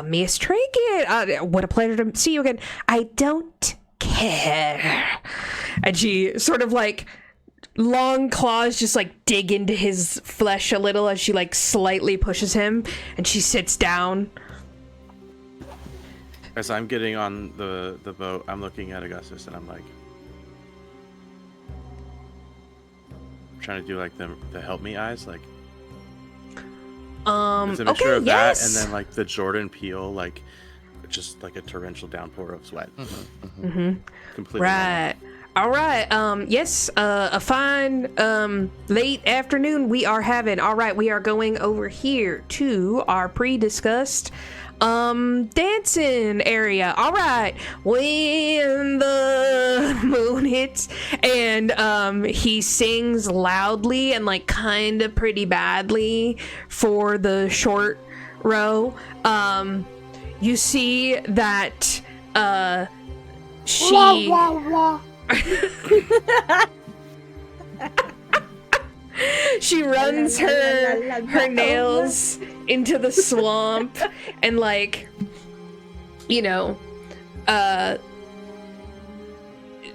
Miss Trinket, what a pleasure to see you again. I don't care. And she sort of like long claws just like dig into his flesh a little as she like slightly pushes him, and she sits down. As I'm getting on the boat, I'm looking at Augustus and I'm like, I'm trying to do like the help me eyes, like. It's a mixture Okay, of yes. that and then like the Jordan Peele, like just like a torrential downpour of sweat. Completely. Right. All right. Yes. A fine late afternoon we are having. All right. We are going over here to our pre-discussed dancing area. All right. When the moon hits and he sings loudly and like kind of pretty badly for the short row. You see that she She runs her nails into the swamp and like, you know,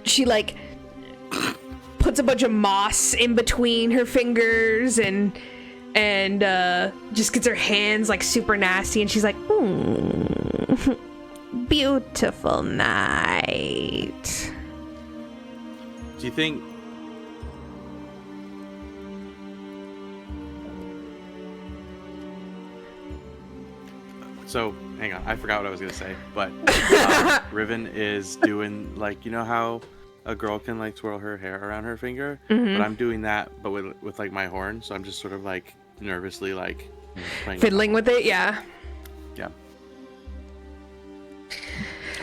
she like puts a bunch of moss in between her fingers and just gets her hands like super nasty, and she's like, beautiful night. Do you think? So, hang on, I forgot what I was gonna say, but Riven is doing, like, you know how a girl can like twirl her hair around her finger, but I'm doing that, but with like my horn, so I'm just sort of like nervously like playing Fiddling with it, yeah. Yeah.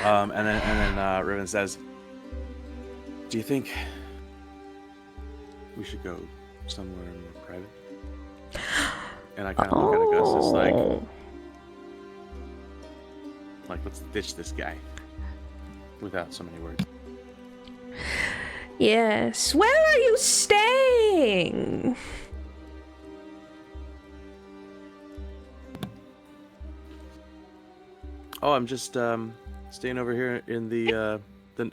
And then Riven says, "Do you think we should go somewhere more private?" And I kind of look at Augustus like, let's ditch this guy without so many words. Yes. Where are you staying? Oh, I'm just staying over here in the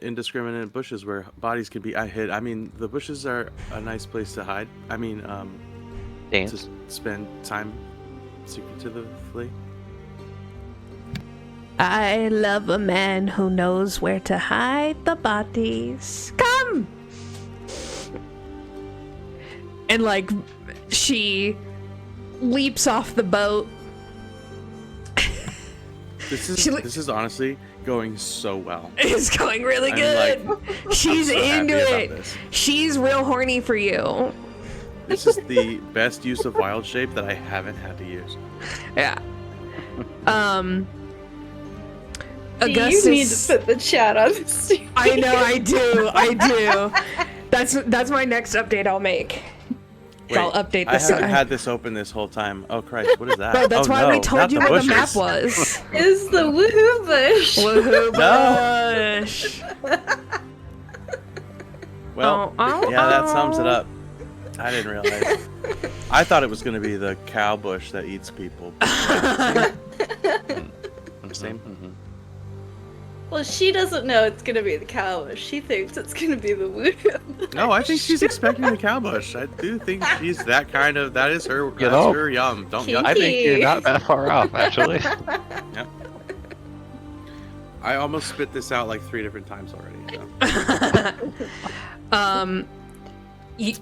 indiscriminate bushes where bodies can be hid. I mean, the bushes are a nice place to hide. I mean, Dance. to spend time secretively. I love a man who knows where to hide the bodies. Come! And like, she leaps off the boat. This is honestly going so well. It's going really good. She's I'm so into happy it. about this. She's real horny for you. This is the best use of wild shape that I haven't had to use. Yeah. You Augustus, need to put the chat on this. I know, I do. That's my next update I'll make. I'll update I this. haven't had this open this whole time. Oh Christ, what is that? Bro, that's oh, why no, we told not you the where the bushes. map was. Is the woohoo bush? Woohoo bush. Well, yeah, that sums it up. I didn't realize. I thought it was going to be the cow bush that eats people. Same. Well, she doesn't know it's gonna be the cow bush. She thinks it's gonna be the woohoo. No, I think she's expecting the cow bush. I do think she's that kind of. That is her. That's know, her yum. Don't yuck. I think you're not that far off, actually. Yep. I almost spit this out like 3 different times already. So.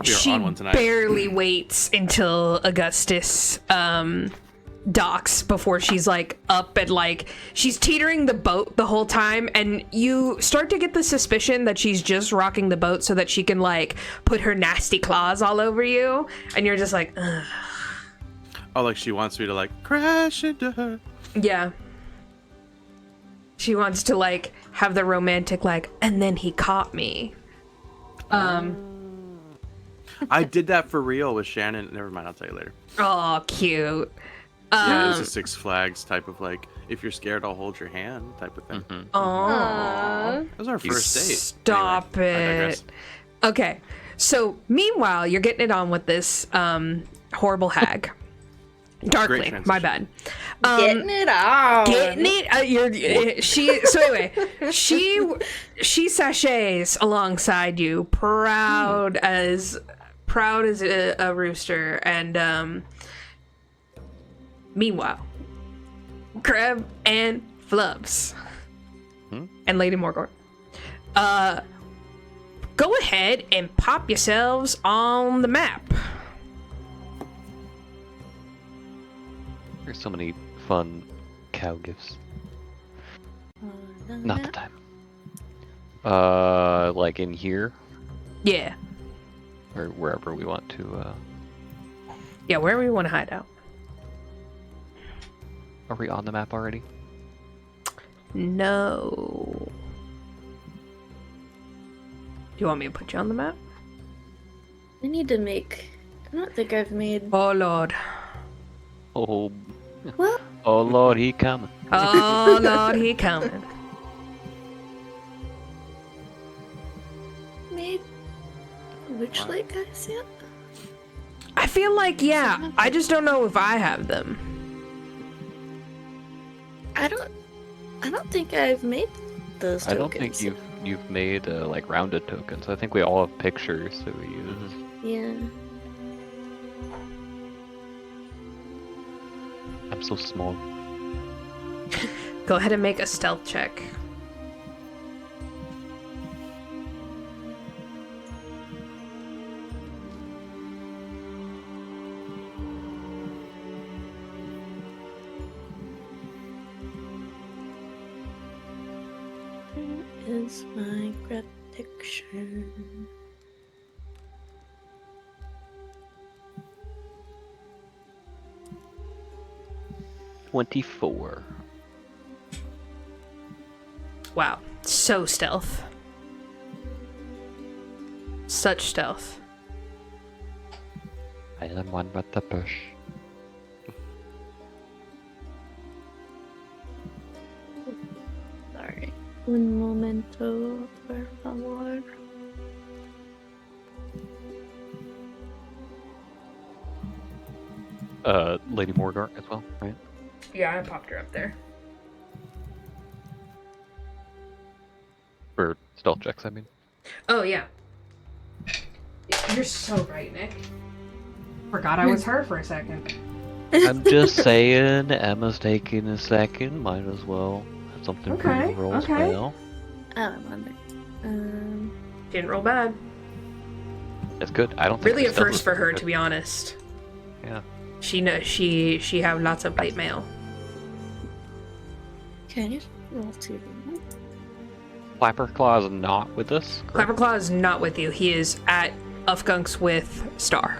She on one tonight. barely waits until Augustus docks before she's like up and like she's teetering the boat the whole time, and you start to get the suspicion that she's just rocking the boat so that she can like put her nasty claws all over you, and you're just like, ugh. Oh, like she wants me to like crash into her. Yeah. She wants to like have the romantic like, and then he caught me. I did that for real with Shannon. Never mind, I'll tell you later. Oh, cute. Yeah, it was a Six Flags type of like, if you're scared, I'll hold your hand type of thing. Oh. That was our first date. Stop Anyway, I it. digress. Okay. So, meanwhile, you're getting it on with this horrible hag. Darkling, transition. my bad. Getting it on. Getting it. So anyway, she sachets alongside you, proud as a rooster, and meanwhile, Greb and Flubs and Lady Morgor, go ahead and pop yourselves on the map. There's so many fun cow gifts. Not the time. Like in here, Yeah. or wherever we want to. Yeah, wherever you want to hide out. Are we on the map already? No. Do you want me to put you on the map? I need to make. I don't think I've made. Oh, Lord. Oh, Well, oh Lord, he coming. Oh, Lord, he coming. made. Witchlight guys yet? I feel like, yeah. I just don't know if I have them. I don't think I've made those tokens. I don't think you've made like rounded tokens. I think we all have pictures that we use. Yeah. I'm so small. Go ahead and make a stealth check. Where is my Greb picture? $24. Wow. So stealth. Such stealth. I am one with the bush. Sorry. Un momento, por favor. Lady Morgart as well, right? Yeah, I popped her up there. For stealth checks, I mean. Oh, yeah. You're so right, Nick. Forgot I was her for a second. I'm just saying, Emma's taking a second. Might as well have something for Okay, you to roll as okay. well. Oh, I'm on there. Didn't roll bad. That's good. I don't think Really the a stealth first is for her, good. to be honest. Yeah. She knows she have lots of plate mail. Can you roll 2? Flapper Claw is not with us. correct? Clapperclaw is not with you. He is at Ulfgunk's with Star.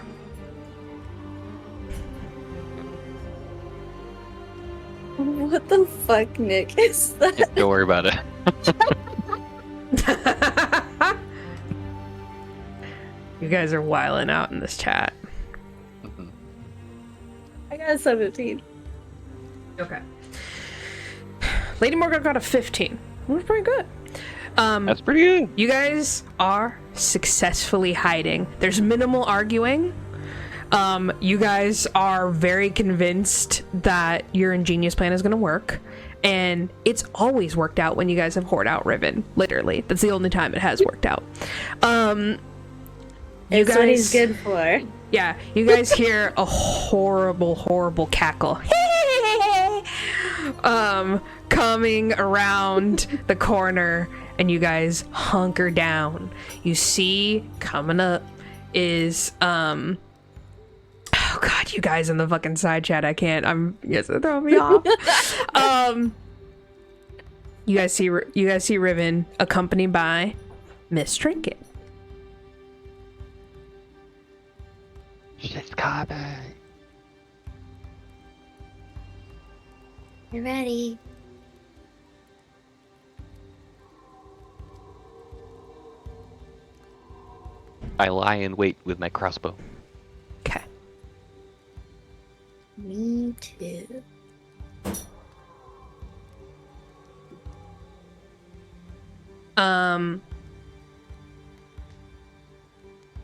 What the fuck, Nick, is that? Yeah, don't worry about it. You guys are wilding out in this chat. I got a 17. Okay. Lady Morgan got a 15. That was pretty good. That's pretty good. You guys are successfully hiding. There's minimal arguing. You guys are very convinced that your ingenious plan is going to work. And it's always worked out when you guys have hoard out Riven. Literally. That's the only time it has worked out. It's what he's good for. Yeah, you guys hear a horrible, horrible cackle. Coming around the corner, and you guys hunker down. You see coming up is oh god, you guys in the fucking side chat, I can't. You guys are throwing me off. You guys see Riven accompanied by Miss Trinket. She's coming. You ready? I lie in wait with my crossbow. Okay. Me too.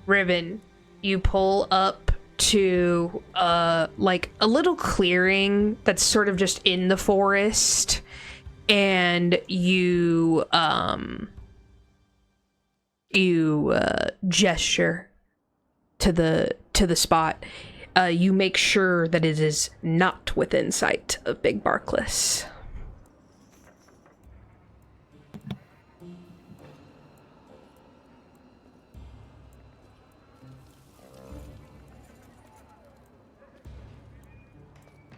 Riven, you pull up to like a little clearing that's sort of just in the forest, and you gesture to the spot. You make sure that it is not within sight of Big Barkless.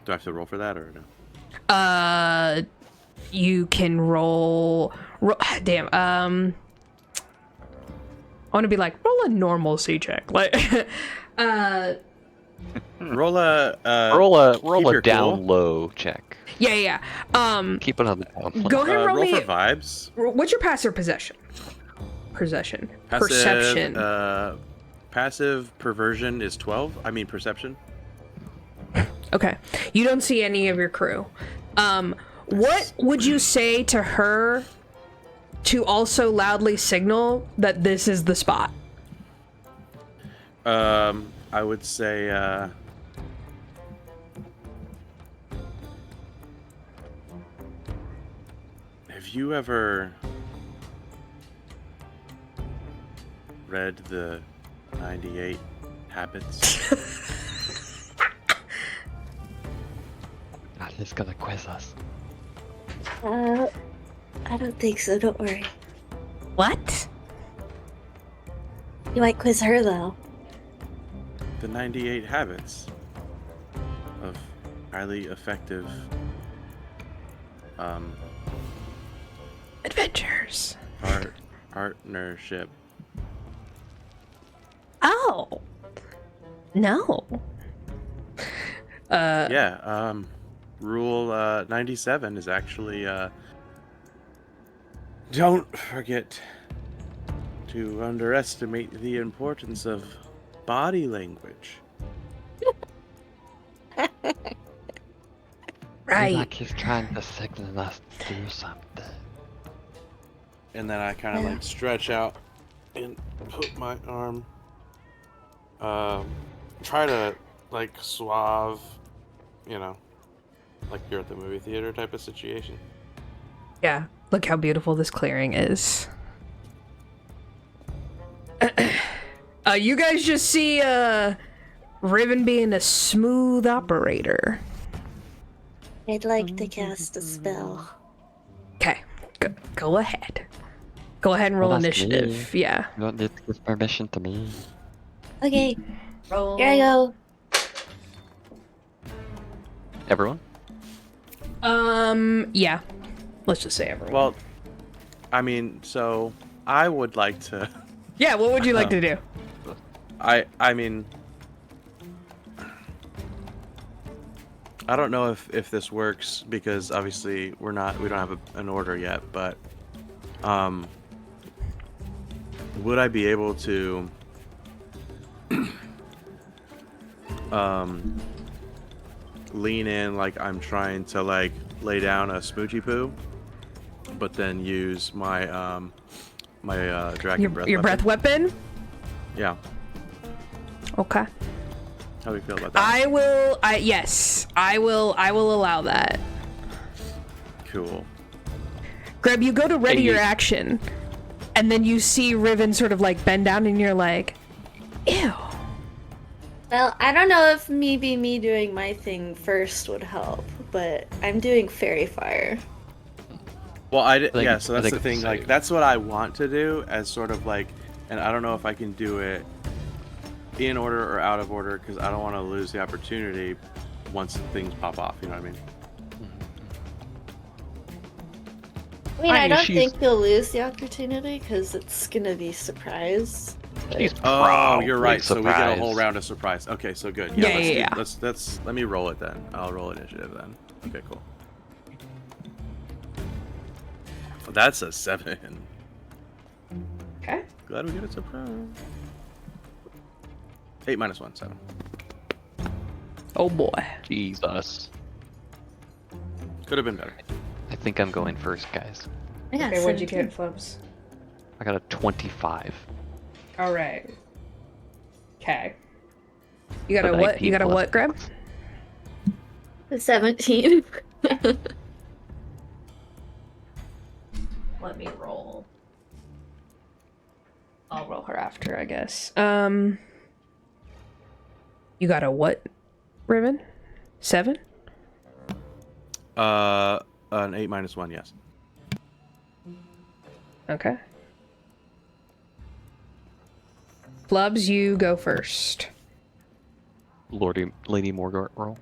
Do I have to roll for that or no? You can roll damn, I want to be like, roll a normalcy check. Like, Roll a Roll keep a your down cool. low check. yeah. Keep another down low. Go ahead and roll roll me. for vibes. What's your passive perception? Perception. Passive perversion is 12. I mean perception. Okay. You don't see any of your crew. What would you say to her to also loudly signal that this is the spot? I would say have you ever read the 98 Habits? God, he's gonna quiz us. I don't think so. Don't worry. What? You might quiz her though. The 98 Habits of highly effective Adventures. partnership. Oh. No. Yeah, rule 97 is actually don't forget to underestimate the importance of body language. Right. Like he's trying to signal us to do something. And then I kind of like stretch out and put my arm, try to like suave, you know, like you're at the movie theater type of situation. Yeah. Look how beautiful this clearing is. You guys just see Riven being a smooth operator. I'd like to cast a spell. Okay, go ahead. Go ahead and roll Well, that's initiative. me. Yeah. You don't need to give permission to me. Okay, Roll. here I go. Everyone? Yeah. Let's just say everyone. Well, I mean, so I would like to. Yeah, what would you like to do? I mean, I don't know if this works we don't have an order yet, but would I be able to lean in like I'm trying to like lay down a smoochy poo, but then use my my dragon breath Your breath weapon? Yeah. Okay. How do you feel about that? Yes. I will allow that. Cool. Greb, you go to ready Hey, your action, and then you see Riven sort of like bend down, and you're like, ew. Well, I don't know if me doing my thing first would help, but I'm doing fairy fire. Well, think- yeah, so I that's think the it's thing. Like, safe. that's what I want to do as sort of like, and I don't know if I can do it in order or out of order because I don't want to lose the opportunity once things pop off. You know what I mean? I mean, I don't she's- think you'll lose the opportunity because it's gonna be surprise. She's Oh, probably you're right. So we get a surprised. whole round of surprise. Okay, so good. Yeah. Let's let me roll it then. I'll roll initiative then. Okay, cool. That's a 7. Okay. Glad we get a surprise. 8 minus 1, 7. Oh boy. Jesus. Could have been better. I think I'm going first, guys. I got Okay, what'd you 17. get, Flubs? I got a 25. All right. Okay. You got But a what? 19 You got a plus what, Greb? 17. Let me roll. I'll roll her after, I guess. You got a what, Riven? 7? An 8 minus 1, yes. Okay. Flubs, you go first. Lady Morgort roll.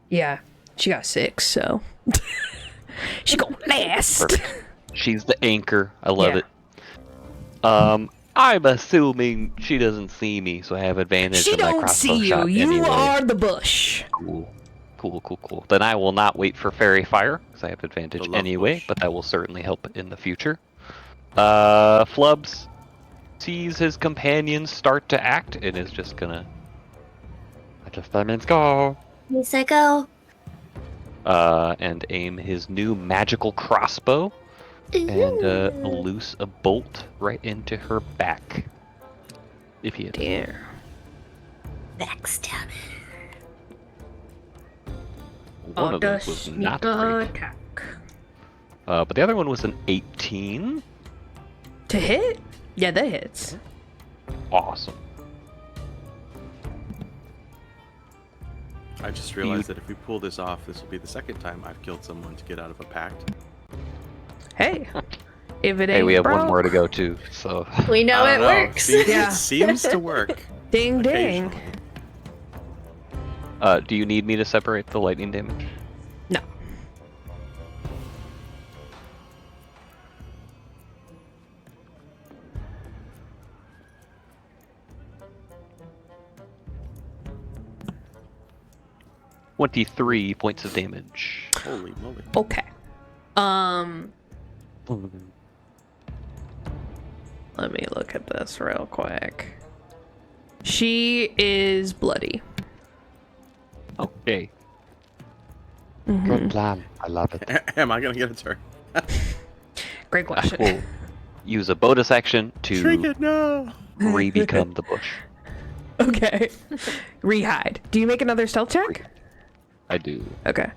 Yeah, she got 6, so she go last. Perfect. She's the anchor. I love Yeah. it. I'm assuming she doesn't see me, so I have advantage She of my don't crossbow see you. shot You anyway. are the bush. Cool. Then I will not wait for fairy fire, because I have advantage The love anyway, bush. but that will certainly help in the future. Flubs sees his companions start to act and is just gonna I guess that means go. Yes, I go. and aim his new magical crossbow and loose a bolt right into her back. If he hits. Dear. Backstab. One of those was not great. attack. But the other one was an 18. To hit? Yeah, that hits. Awesome. I just realized that if we pull this off, this will be the second time I've killed someone to get out of a pact. Hey, if it ain't Hey, we have broke, one more to go too, so. We know I it don't know. works. Yeah. It seems to work. Ding ding. occasionally. Do you need me to separate the lightning damage? No. $23 points of damage. Holy moly. Okay. Let me look at this real quick. She is bloody. Okay. Good plan. I love it. Am I gonna get a turn? Great I question. will use a bonus action to Trinket, no! re-become the bush. Okay. Rehide. Do you make another stealth check? I do. Okay.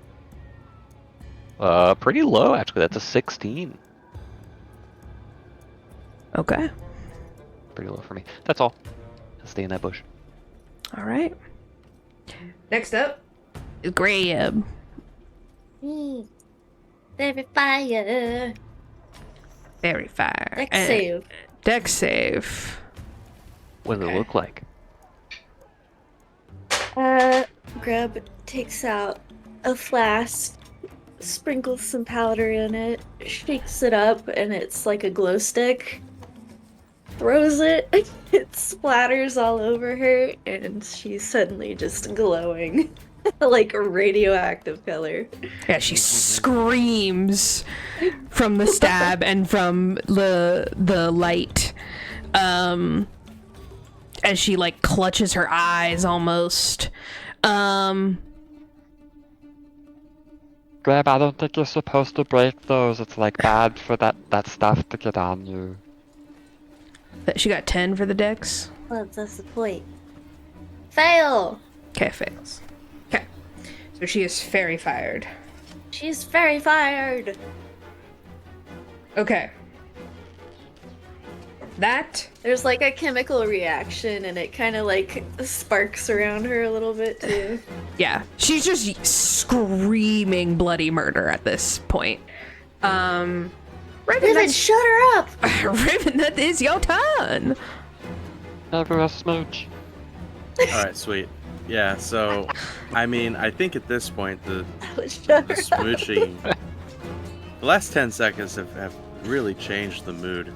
Pretty low actually. That's a 16. Okay. Pretty low for me. That's all. I'll stay in that bush. All right. Next up is Greb. Very fire. Very fire. Dex save. Dex save. What does it look like? Greb takes out a flask, sprinkles some powder in it, shakes it up, and it's like a glow stick. Throws it, it splatters all over her, and she's suddenly just glowing. Like a radioactive color. Yeah, she screams from the stab and from the light. As she like clutches her eyes almost. Greb, I don't think you're supposed to break those. It's like bad for that stuff to get on you. She got 10 for the dex. Well, that's the point. Fail! Okay, fails. Okay. So she is fairy fired. She's very fired! Okay. That There's like a chemical reaction, and it kind of like sparks around her a little bit too. yeah, she's just screaming bloody murder at this point. Riven, Riven, shut her up! Riven, that is your turn. Never a smooch. Alright, sweet. Yeah, so, I mean, I think at this point, the Shut her up. smooching, the last 10 seconds have really changed the mood.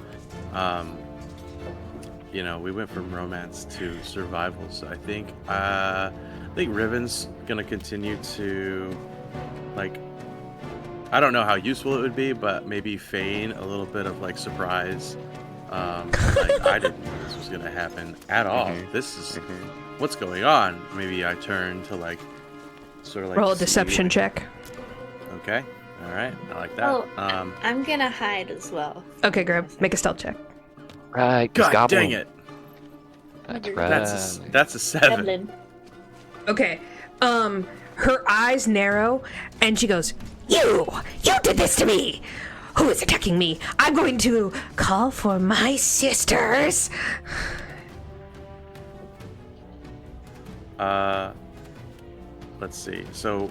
You know, we went from romance to survival, so I think Riven's gonna continue to, like, I don't know how useful it would be, but maybe feign a little bit of, like, surprise. Like, I didn't know this was gonna happen at all. This is what's going on. Maybe I turn to, like, sort of like Roll a see, deception like- check. Okay, all right, I like that. Oh, I'm gonna hide as well. Okay, Greb, make a stealth check. Right. God goblin. dang it! That's That's right. that's a 7. Evelyn. Okay. Her eyes narrow, and she goes, You did this to me! Who is attacking me? I'm going to call for my sisters. Let's see. So,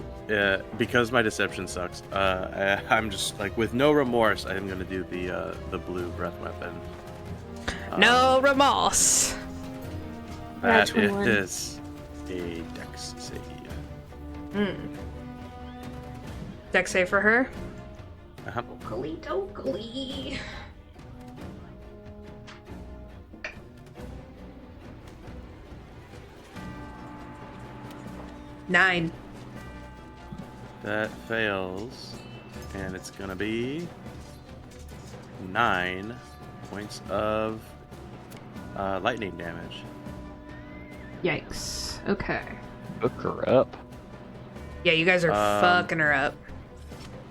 because my deception sucks, I'm just like with no remorse. I'm gonna do the blue breath weapon. No remorse. That Natural one. is a dex save. Dex save for her. Uh-huh. Dokely. 9. That fails, and it's gonna be 9 points of lightning damage. Yikes. Okay. Hook her up. Yeah, you guys are Um, fucking her up.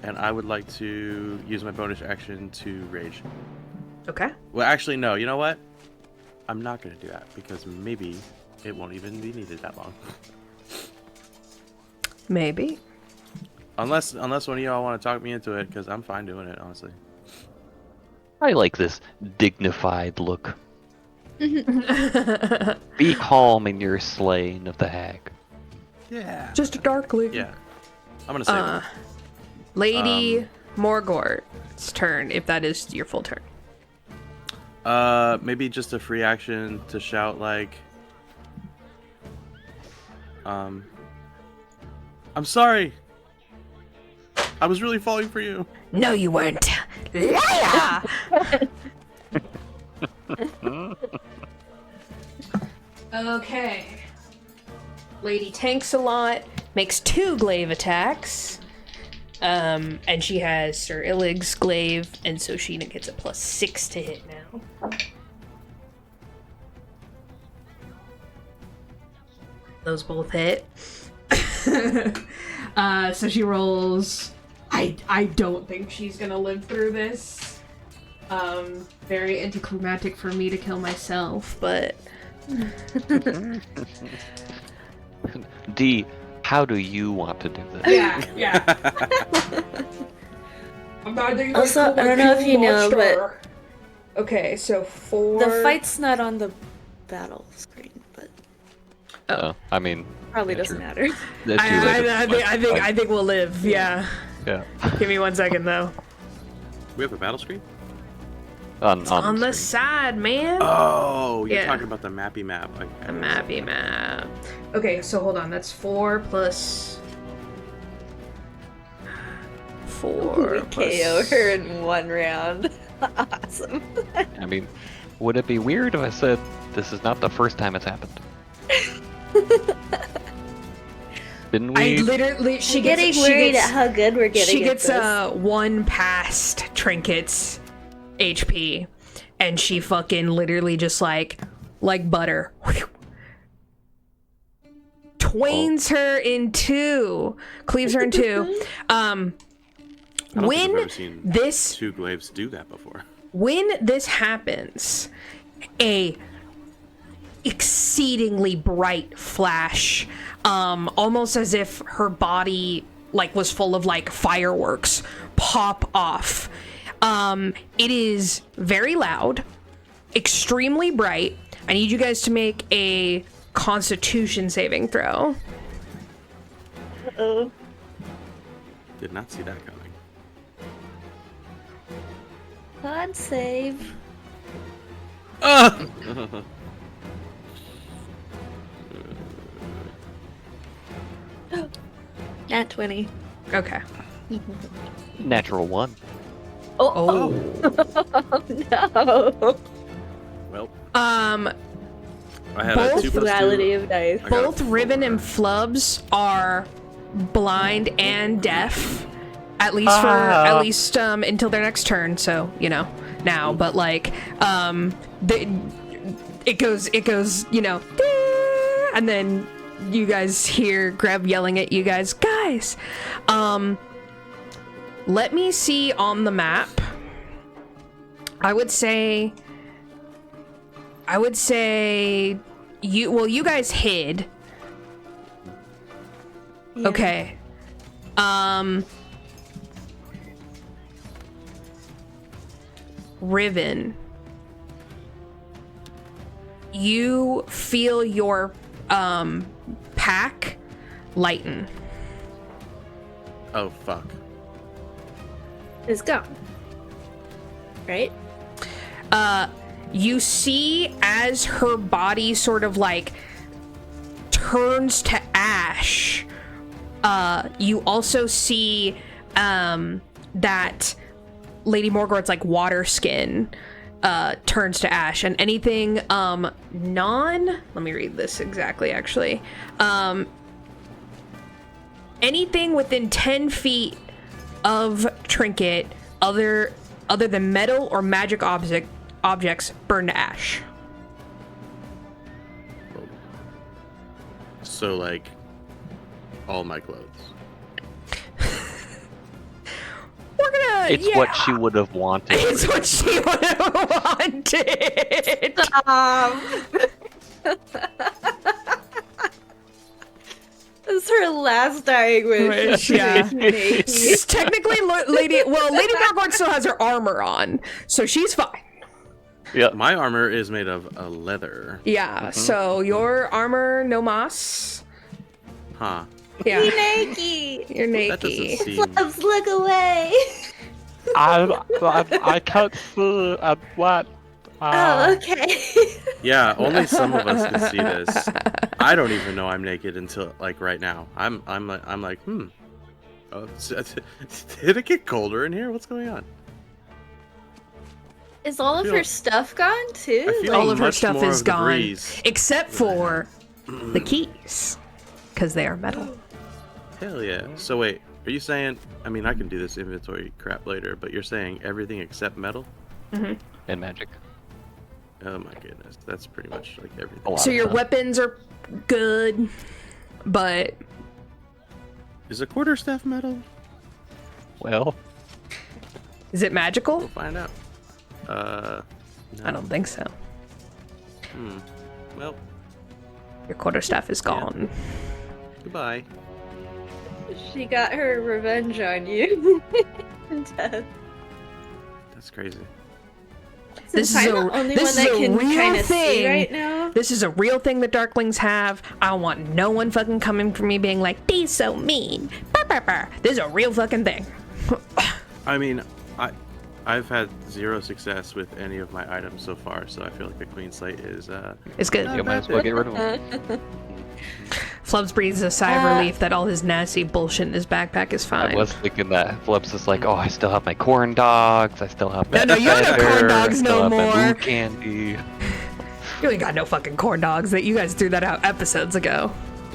And I would like to use my bonus action to rage. Okay. Well, actually, no. You know what? I'm not gonna do that because maybe it won't even be needed that long. Maybe. Unless one of y'all want to talk me into it, because I'm fine doing it, honestly. I like this dignified look. Be calm in your slaying of the hag. Yeah. Just a darkling. Yeah. I'm gonna say Lady Morgort's turn, if that is your full turn. maybe just a free action to shout like, I'm sorry. I was really falling for you. No, you weren't. Liar! Okay. Lady tanks a lot, makes 2 glaive attacks. And she has Sir Illig's glaive, and so she gets a +6 to hit now. Those both hit. So she rolls. I don't think she's gonna live through this. Very anticlimactic for me to kill myself, but D, how do you want to do this? yeah. I'm not doing Also, I don't know if you know, but okay, so 4. the fight's not on the battle screen, but I mean, probably yeah, doesn't true. matter. That's too late. I think we'll live. Yeah. Yeah. Give me 1 second though. We have a battle screen? On On the screen. side, man. Oh, you're Yeah. talking about the mappy map. The mappy map. Okay, so hold on. That's 4 plus 4 KO her in 1 round. Awesome. I mean, would it be weird if I said this is not the first time it's happened? Didn't we? I literally. She I'm getting gets. worried at how good we're getting She at gets this. 1 past Trinket's HP, and she fucking literally just like butter. Twains her in 2, cleaves her in 2. I don't think I've When ever seen this 2 glaives do that before. when this happens, a exceedingly bright flash, almost as if her body like was full of like fireworks, pop off. It is very loud, extremely bright. I need you guys to make a Constitution saving throw. Oh, Did not see that coming. God save. Nat 20. Okay. Natural 1. Oh. No. Well, Um, I had Both a 2 plus 2. Duality of dice. I got a both Riven and Flubs are blind and deaf, at least until their next turn. So now, but like it goes, and then you guys hear Greb yelling at you guys. Let me see on the map. I would say you guys hid. Yeah. Okay. Riven. You feel your pack lighten. Oh, fuck. It's gone. Right? You see as her body sort of like turns to ash, you also see that Lady Morgort's like water skin turns to ash, and anything let me read this exactly actually. Anything within 10 feet of Trinket other than metal or magic objects burn to ash. So, like, all my clothes. We're gonna. It's what she would have wanted. It's what she would have wanted. her last dying wish. Yeah. Naked. Technically, Lady Margot still has her armor on, so she's fine. Yeah. My armor is made of leather. Yeah, so your armor, no moss. Huh. Yeah, Be naked. you're That doesn't naked. seem... Flubbs, look away. I can't see at what. Oh, okay. Yeah, only some of us can see this. I don't even know I'm naked until like right now. I'm like, Oh, did it get colder in here? What's going on? Is all of feel- her stuff gone too? I feel All of her much stuff more is of the gone, breeze. except for the keys, because they are metal. Hell yeah. So wait, are you saying, I mean, I can do this inventory crap later, but you're saying everything except metal? And magic. Oh my goodness. That's pretty much like A everything. lot So of your stuff. weapons are good, but Is a quarterstaff metal? Well, is it magical? We'll find out. No. I don't think so. Well, Your quarterstaff is gone. goodbye. She got her revenge on you. Death. That's crazy. This Since is I'm a- the only this one is that a can real kind of see thing. right now. This is a real thing that darklings have. I don't want no one fucking coming for me being like, "They's so mean." Burr, burr, burr. This is a real fucking thing. I mean, I've had 0 success with any of my items so far, so I feel like a clean slate is It's good. you might as well get rid of them. Flubs breathes a sigh of relief that all his nasty bullshit in his backpack is fine. I was thinking that Phillips is like, oh, I still have my corn dogs. I still have my No, you don't have feather, corn dogs I still no have my more. blue candy. You ain't got no fucking corn dogs. That you guys threw that out episodes ago.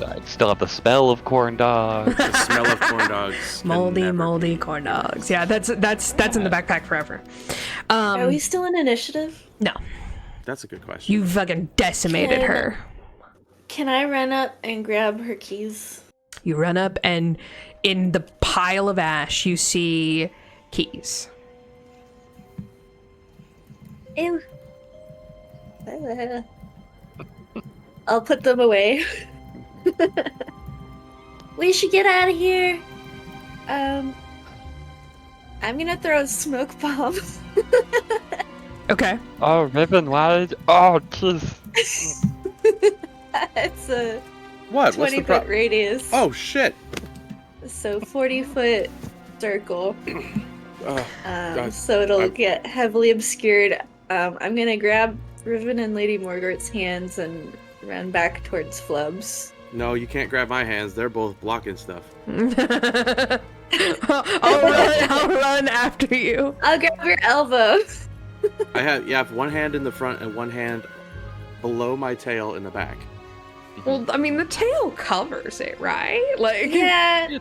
I still have the smell of corn dogs. the smell of corn dogs. can Moldy, never moldy be- corn dogs. Yeah, that's in the backpack forever. Are we still in initiative? No, That's a good question. you fucking decimated Can- her. Can I run up and grab her keys? You run up, and in the pile of ash, you see keys. Ew. I'll put them away. We should get out of here. I'm gonna throw a smoke bomb. Okay. Oh, Riven, why? Oh, jeez. It's a What? What's the 20-foot problem? radius. Oh shit! So 40-foot circle. Oh, So it'll I'm- get heavily obscured. I'm gonna grab Riven and Lady Morgart's hands and run back towards Flubs. no, you can't grab my hands. They're both blocking stuff. I'll run after you. I'll grab your elbow. I have one hand in the front and one hand below my tail in the back. Well, I mean, the tail covers it, right? Like, Yeah.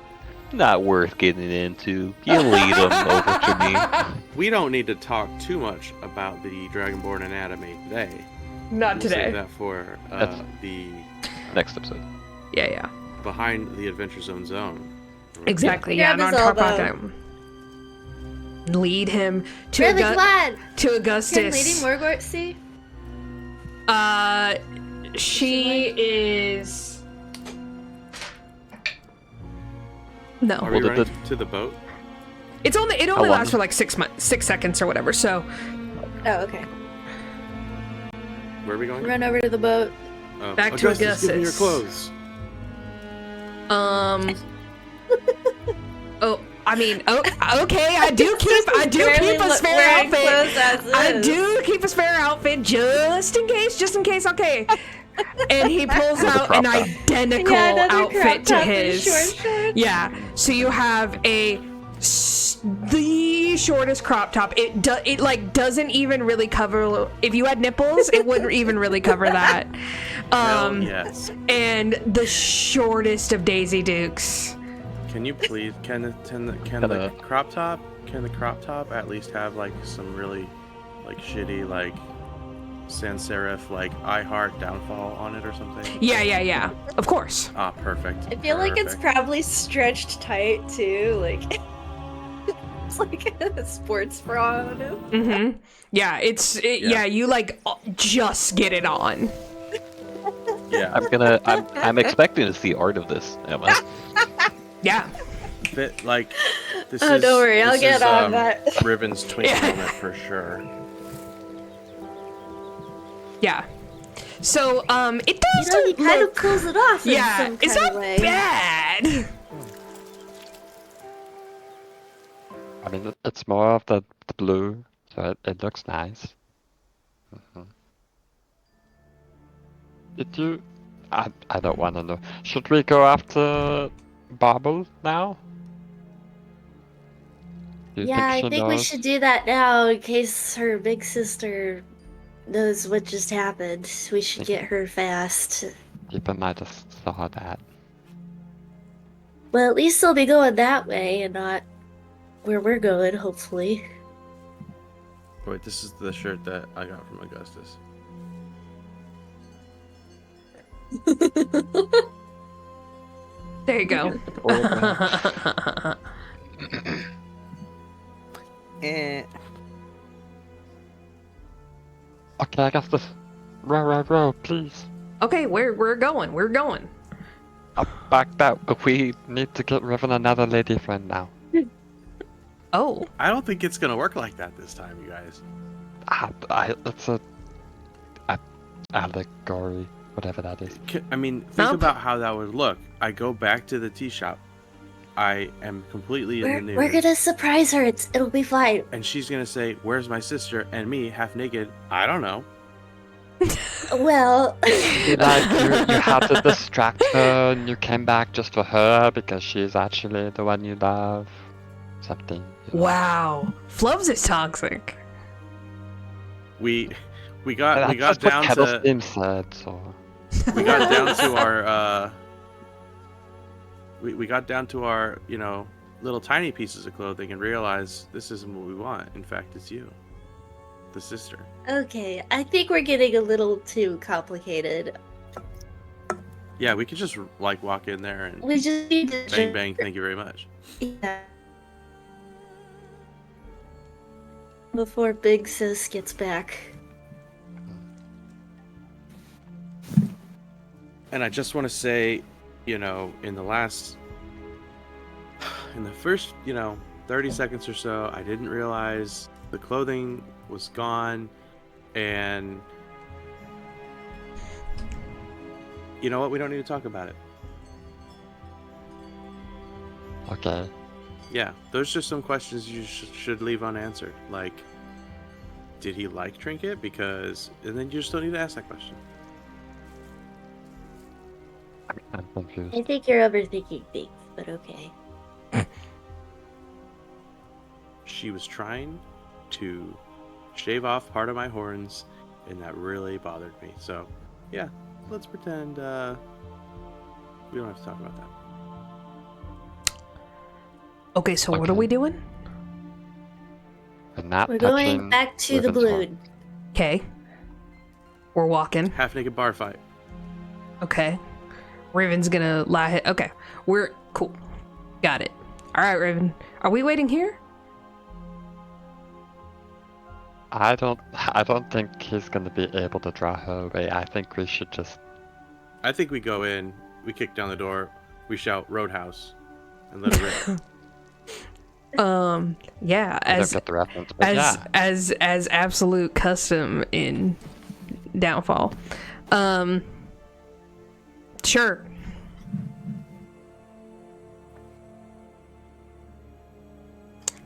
Not worth getting into. You lead them over to me. We don't need to talk too much about the Dragonborn anatomy today. Not We'll today. Save that for That's- the Next episode. Yeah. behind the Adventure Zone. Exactly. Yeah, Grab and his on top elbow. of him. Lead him to Really glad. to Augustus. Can Lady Morgart see? She is. No, Are Well, we did running to the boat? it only long? lasts for like 6 seconds or whatever. So Oh, okay. Where are we going? Run over to the boat. Oh, Back to Augustus, give me your Augustus. clothes. Oh, I mean, okay. I do keep Barely a spare wearing outfit. clothes as I is. do keep a spare outfit just in case. Okay. And he pulls out an crop top. identical Yeah, another crop outfit to top and his. short shorts. Yeah. So you have the shortest crop top. It doesn't even really cover. If you had nipples, it wouldn't even really cover that. Hell yes. And the shortest of Daisy Dukes. Can you please? Can the crop top? Can the crop top at least have like some really like shitty like sans serif like I heart downfall on it or something? Yeah. Of course. Ah, perfect. I feel like it's Perfect. probably stretched tight too. Like it's like a sports bra on him. Mm-hmm. Yeah, yeah, you like just get it on. Yeah. I'm expecting to see art of this, Emma. Yeah. But, like, this Oh, is. don't worry, I'll this get is, on that. Riven's twink moment for sure. Yeah. So, it You does know, he kind look... of pulls it off in Yeah, some it's kind not of way. bad. I mean, it's more of the blue, so it looks nice. Did you? I don't want to know. Should we go after Bauble now? Do you Yeah, I she think we knows? should do that now in case her big sister knows what just happened. We should get her fast. People might have saw that. Well, at least they'll be going that way and not where we're going, hopefully. Wait, this is the shirt that I got from Augustus. There you go. Eh. Okay, I guess this. Row, please. Okay, we're going. We're going. Back that. We need to get Riven another lady friend now. Oh. I don't think it's gonna work like that this time, you guys. It's a allegory, whatever that is. I mean, think Nope. about how that would look. I go back to the tea shop. I am completely in the news. We're gonna surprise her. It'll be fine. And she's gonna say, "Where's my sister?" And me, half naked. I don't know. Well, Like you had to distract her, and you came back just for her because she's actually the one you love. Something. You know. Wow. Flubs is toxic. We That's got just down what to Kettlestein said, so. we got down to our we got down to our little tiny pieces of clothing and realized this isn't what we want. In fact, it's you, the sister. okay. I think we're getting a little too complicated. Yeah, we could just like walk in there and We just need to bang bang. Thank you very much. Yeah. Before Big Sis gets back. And I just want to say, in the first 30 seconds or so, I didn't realize the clothing was gone, and you know what? We don't need to talk about it. Okay. Yeah, those are some questions you should leave unanswered. Like, did he like Trinket? And then you just don't need to ask that question. I'm confused. I think you're overthinking things, but okay. She was trying to shave off part of my horns, and that really bothered me. So, yeah, let's pretend we don't have to talk about that. Okay, so what are Okay. we doing? We're not We're touching going back to the Riven's horn. balloon. Okay. We're walking. Half naked bar fight. Okay. Raven's gonna lie. Okay. We're cool. Got it. Alright, Raven. Are we waiting here? I don't think he's gonna be able to draw her away. I think we should just. I think we go in, we kick down the door, we shout Roadhouse, and let it rip. Yeah, I don't as get the reference, but yeah. as absolute custom in Downfall. Sure.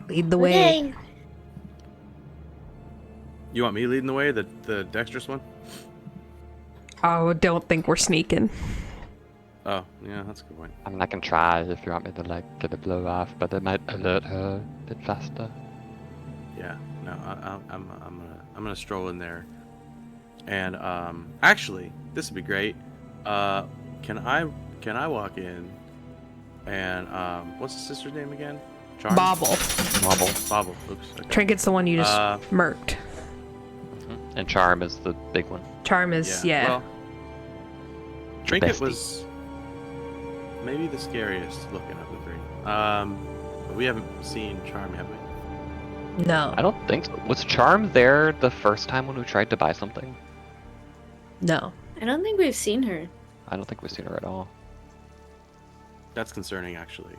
Lead the way. Okay. You want me leading the way, the dexterous one? Oh, don't think we're sneaking. Oh, yeah, that's a good point. I mean, I can try if you want me to like get a blow off, but it might alert her a bit faster. Yeah, no, I'm gonna stroll in there, and actually, this would be great. Can I walk in, and what's the sister's name again? Charm? Bauble. Bauble. Oops. Okay. Trinket's the one you just murked. And Charm is the big one. Charm is, yeah. Well, Trinket bestie. was maybe the scariest looking of the three. But we haven't seen Charm, have we? No. I don't think so. Was Charm there the first time when we tried to buy something? No. I don't think we've seen her. I don't think we've seen her at all. That's concerning, actually.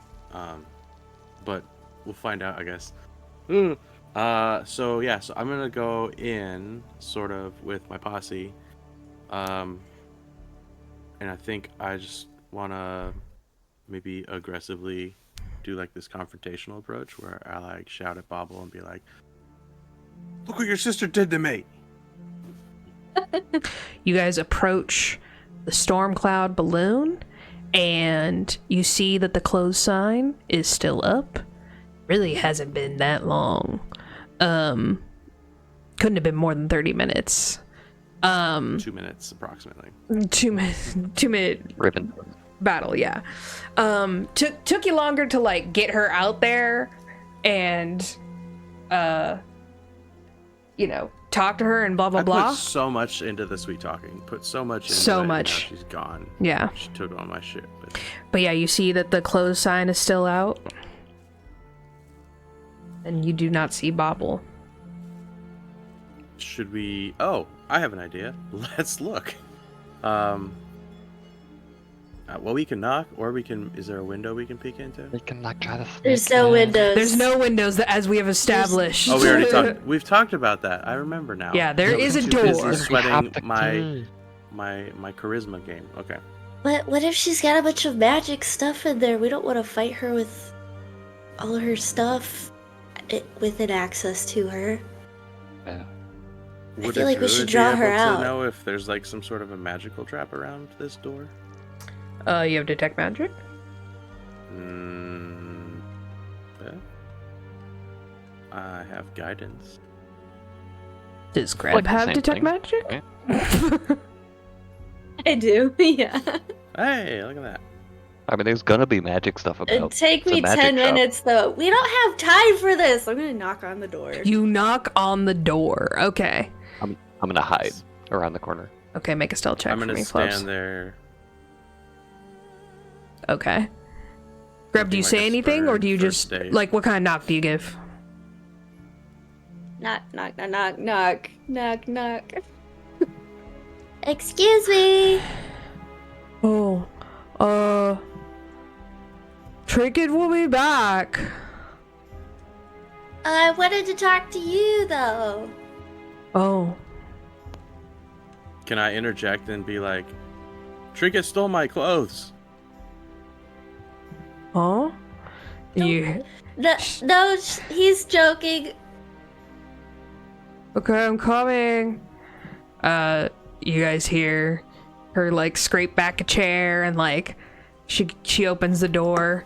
But we'll find out, I guess. So I'm gonna go in sort of with my posse. And I think I just wanna maybe aggressively do like this confrontational approach where I like shout at Bauble and be like, "Look what your sister did to me!" You guys approach the storm cloud balloon, and you see that the closed sign is still up. Really hasn't been that long. Couldn't have been more than 30 minutes. 2 minutes approximately. 2-minute Riven. battle, yeah. Took you longer to like get her out there and talk to her and blah blah blah. Put so much into the sweet talking. Put so much into So it, and much. now she's gone. Yeah. She took all my shit. But yeah, you see that the closed sign is still out. And you do not see Bauble. Should we... Oh, I have an idea. Let's look. Well, we can knock, or we can... Is there a window we can peek into? We can like try to. There's no windows. There's no windows as we have established. Oh, we already talked... We've talked about that. I remember now. Yeah, there is a Too busy door. sweating my charisma game. Okay. What if she's got a bunch of magic stuff in there? We don't want to fight her with all her stuff within access to her. Yeah. Would feel a like we should druid draw be her able out. to know if there's like some sort of a magical trap around this door? You have detect magic? Yeah. I have guidance. Does Greb Like the have same detect thing, magic? right? I do, yeah. Hey, look at that. I mean, there's gonna be magic stuff about. It'd take It's a me magic 10 shop. minutes, though. We don't have time for this. I'm gonna knock on the door. You knock on the door. Okay. I'm gonna hide around the corner. Okay, make a stealth check I'm for gonna me, stand Flops. there. Okay. Greb, do you Something say like a anything, or do you first just date. like what kind of knock do you give? Knock, knock, knock, knock, knock, knock, knock. Excuse me. Oh, Trinket will be back. I wanted to talk to you though. Oh, Can I interject and be like, Trinket stole my clothes? huh? You No, he's joking. okay? I'm coming. You guys hear her like scrape back a chair and like she opens the door.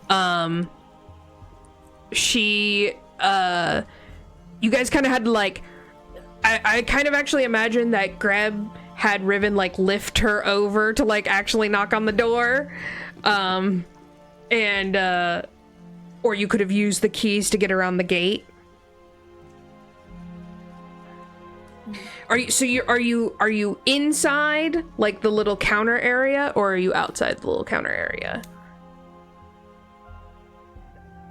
You guys kind of had to like. I kind of actually imagine that Greb had Riven like lift her over to like actually knock on the door. Or you could have used the keys to get around the gate. Are you inside like the little counter area, or are you outside the little counter area?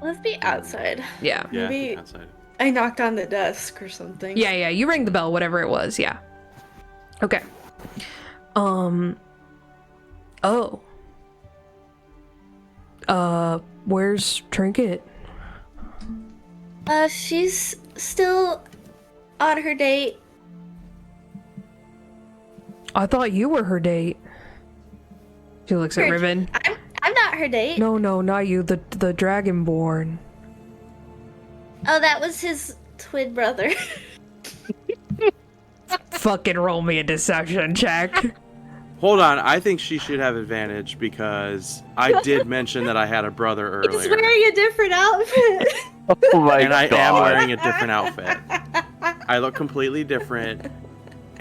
Let's be outside. Yeah. Yeah, Maybe- outside. I knocked on the desk or something. Yeah, you rang the bell, whatever it was, yeah. Okay. Where's Trinket? She's still on her date. I thought you were her date. She looks at Riven. I'm not her date. No, not you, the Dragonborn. Oh, that was his twin brother. Fucking roll me a deception check. Hold on, I think she should have advantage because I did mention that I had a brother He's earlier. wearing a different outfit. Oh my And I am god! wearing a different outfit. I look completely different.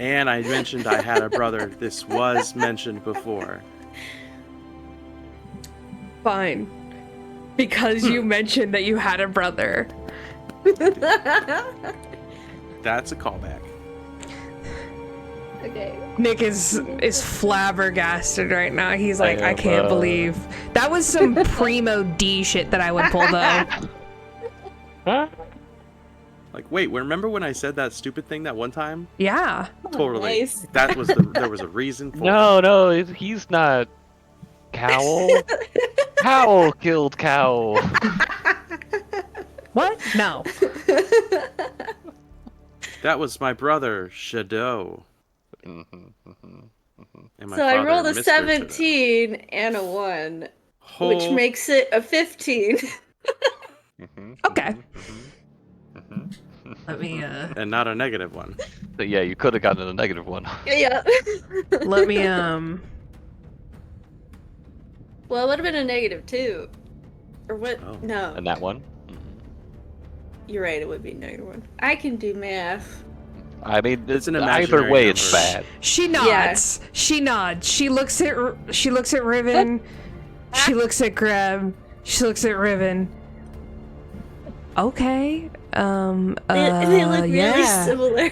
And I mentioned I had a brother. This was mentioned before. Fine. Because you mentioned that you had a brother. That's a callback. Okay. Nick is flabbergasted right now. He's like, I am, can't believe. That was some primo D shit that I would pull though. Like, wait, remember when I said that stupid thing that one time? Yeah. Totally. Nice. That was there was a reason for it. No, he's not. Cowl. Cowl killed Cowl. What? No. That was my brother, Shadow. Mhm, mhm, And my So I father, rolled a Mr. 17 and a 1, which Shadow. makes it a 15. mhm, Okay. mhm. Let me And not a negative one. So yeah, you could have gotten a negative one. Yeah. let me Well, it would have been a negative 2. Or what? Oh. No. And that one. You're right, it would be negative 1. I can do math. I mean, It's an either imaginary way, it's number. bad. She nods. She nods. She looks at Riven. She looks at Greb. She looks at Riven. Okay. They look really yeah. similar.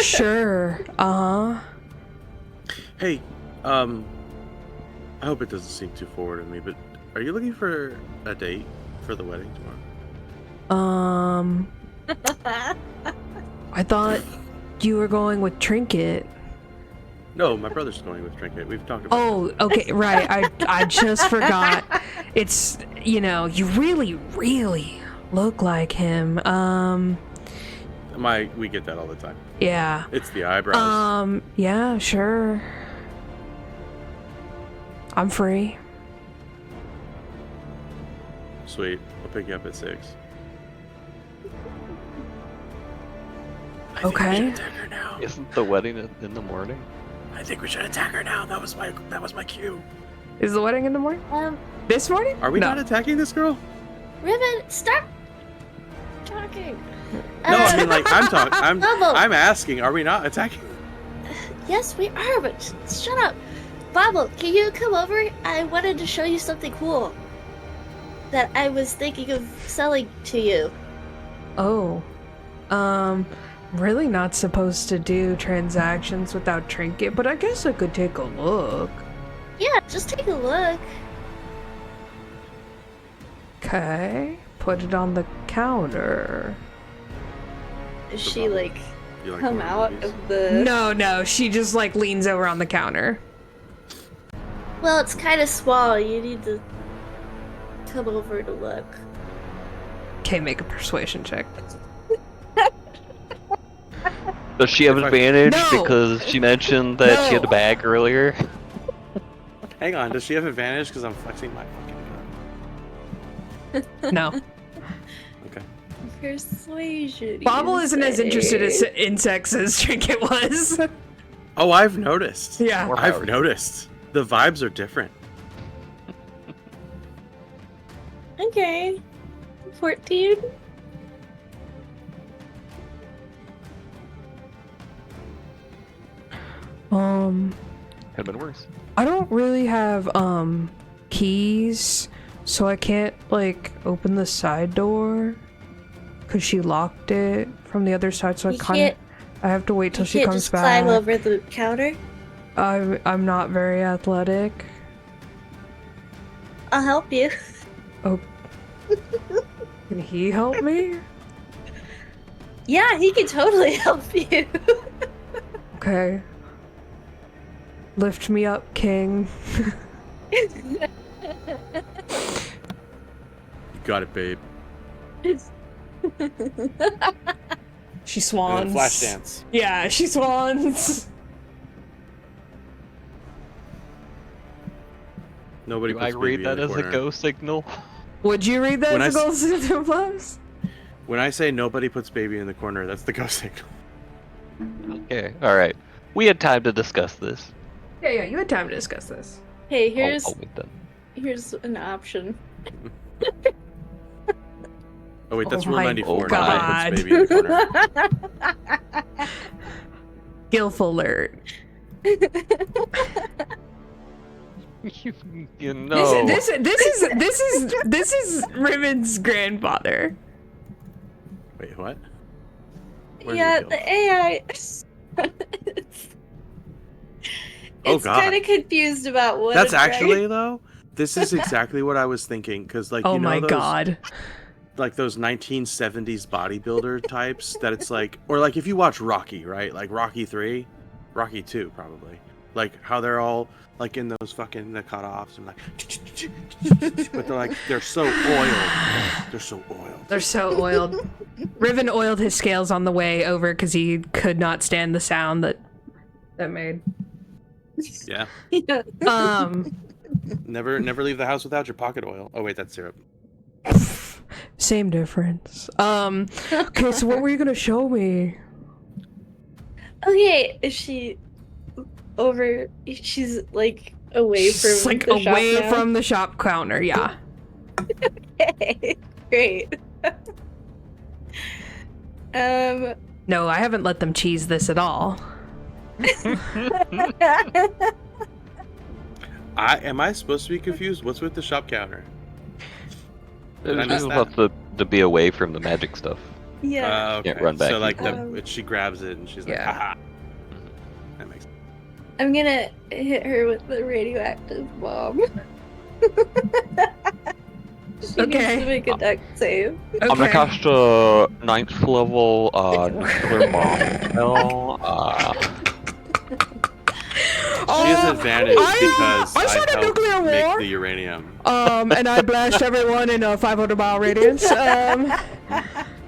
Sure. Uh-huh. Hey, I hope it doesn't seem too forward of me, but are you looking for a date for the wedding tomorrow? I thought you were going with Trinket. No, my brother's going with Trinket. We've talked about Oh, okay, right. I just forgot. It's, you really, really look like him. we get that all the time. Yeah. It's the eyebrows. Yeah, sure. I'm free. Sweet. I'll pick you up at 6. I Okay. think we should attack her now. Isn't the wedding in the morning? I think we should attack her now. That was my cue. Is the wedding in the morning? This morning? Are we No. not attacking this girl? Riven, stop talking. No, I mean like I'm Bauble. I'm asking, are we not attacking? Yes, we are, but shut up. Bauble, can you come over? I wanted to show you something cool that I was thinking of selling to you. Oh. Really not supposed to do transactions without Trinket, but I guess I could take a look. Yeah, just take a look. Okay. Put it on the counter. Does she like You like come horror out movies? of the? No, she just like leans over on the counter. Well, it's kind of small. You need to come over to look. Okay, make a persuasion check. Does she have If I- advantage No! because she mentioned that she had a No. bag earlier? Hang on, does she have advantage because I'm flexing my fucking gun? No. Okay. Persuasion. Bauble you isn't as say. interested in insects as Trinket was. Oh, I've noticed. Yeah. More I've power. noticed. The vibes are different. Okay. 14. Could have been worse. I don't really have keys, so I can't like open the side door because she locked it from the other side. So You I have to wait till You she can't comes just back. climb over the counter. I'm not very athletic. I'll help you. Oh, can he help me? Yeah, he can totally help you. Okay. Lift me up, King. You got it, babe. She And swans. then flash dance. Yeah, she swans. Nobody Do puts I read baby in that the as a corner. go signal? Would you read that When as I a gold signal plus? When I say nobody puts baby in the corner, that's the ghost signal. Okay, alright. We had time to discuss this. Yeah, you had time to discuss this. Hey, here's I'll wait then. here's an option. Oh wait, that's Oh rule my 94. God. Nobody puts baby in the corner. Gilf alert. You know. This is Riven's grandfather. Wait, what? Where's Yeah, the the AI. Oh, It's God. kind of confused about what. That's a dragon- actually though. This is exactly what I was thinking, because like Oh you know my those, god. like those 1970s bodybuilder types that it's like, or like if you watch Rocky, right? Like Rocky 3, Rocky 2 probably. Like how they're all like in those fucking the cutoffs and like, but they're so oiled. They're so oiled. They're so oiled. Riven oiled his scales on the way over because he could not stand the sound that made. Yeah. Yeah. Never leave the house without your pocket oil. Oh wait, that's syrup. Same difference. Okay, so what were you gonna show me? Okay, is she's like away from She's, like the away shop now? from the shop counter, yeah. Okay, great. No, I haven't let them cheese this at all. Am I supposed to be confused? What's with the shop counter? Did I It's miss just that? to be away from the magic stuff. Yeah. Okay. Can't run back. So like Um, she grabs it and she's like, Yeah. haha. That makes sense. I'm gonna hit her with the radioactive bomb. She needs Okay. to make a dex save. I'm gonna Okay. cast a 9th level nuclear bomb spell. She has advantage because I started helped nuclear make war. the uranium. And I blast everyone in a 500 mile radius.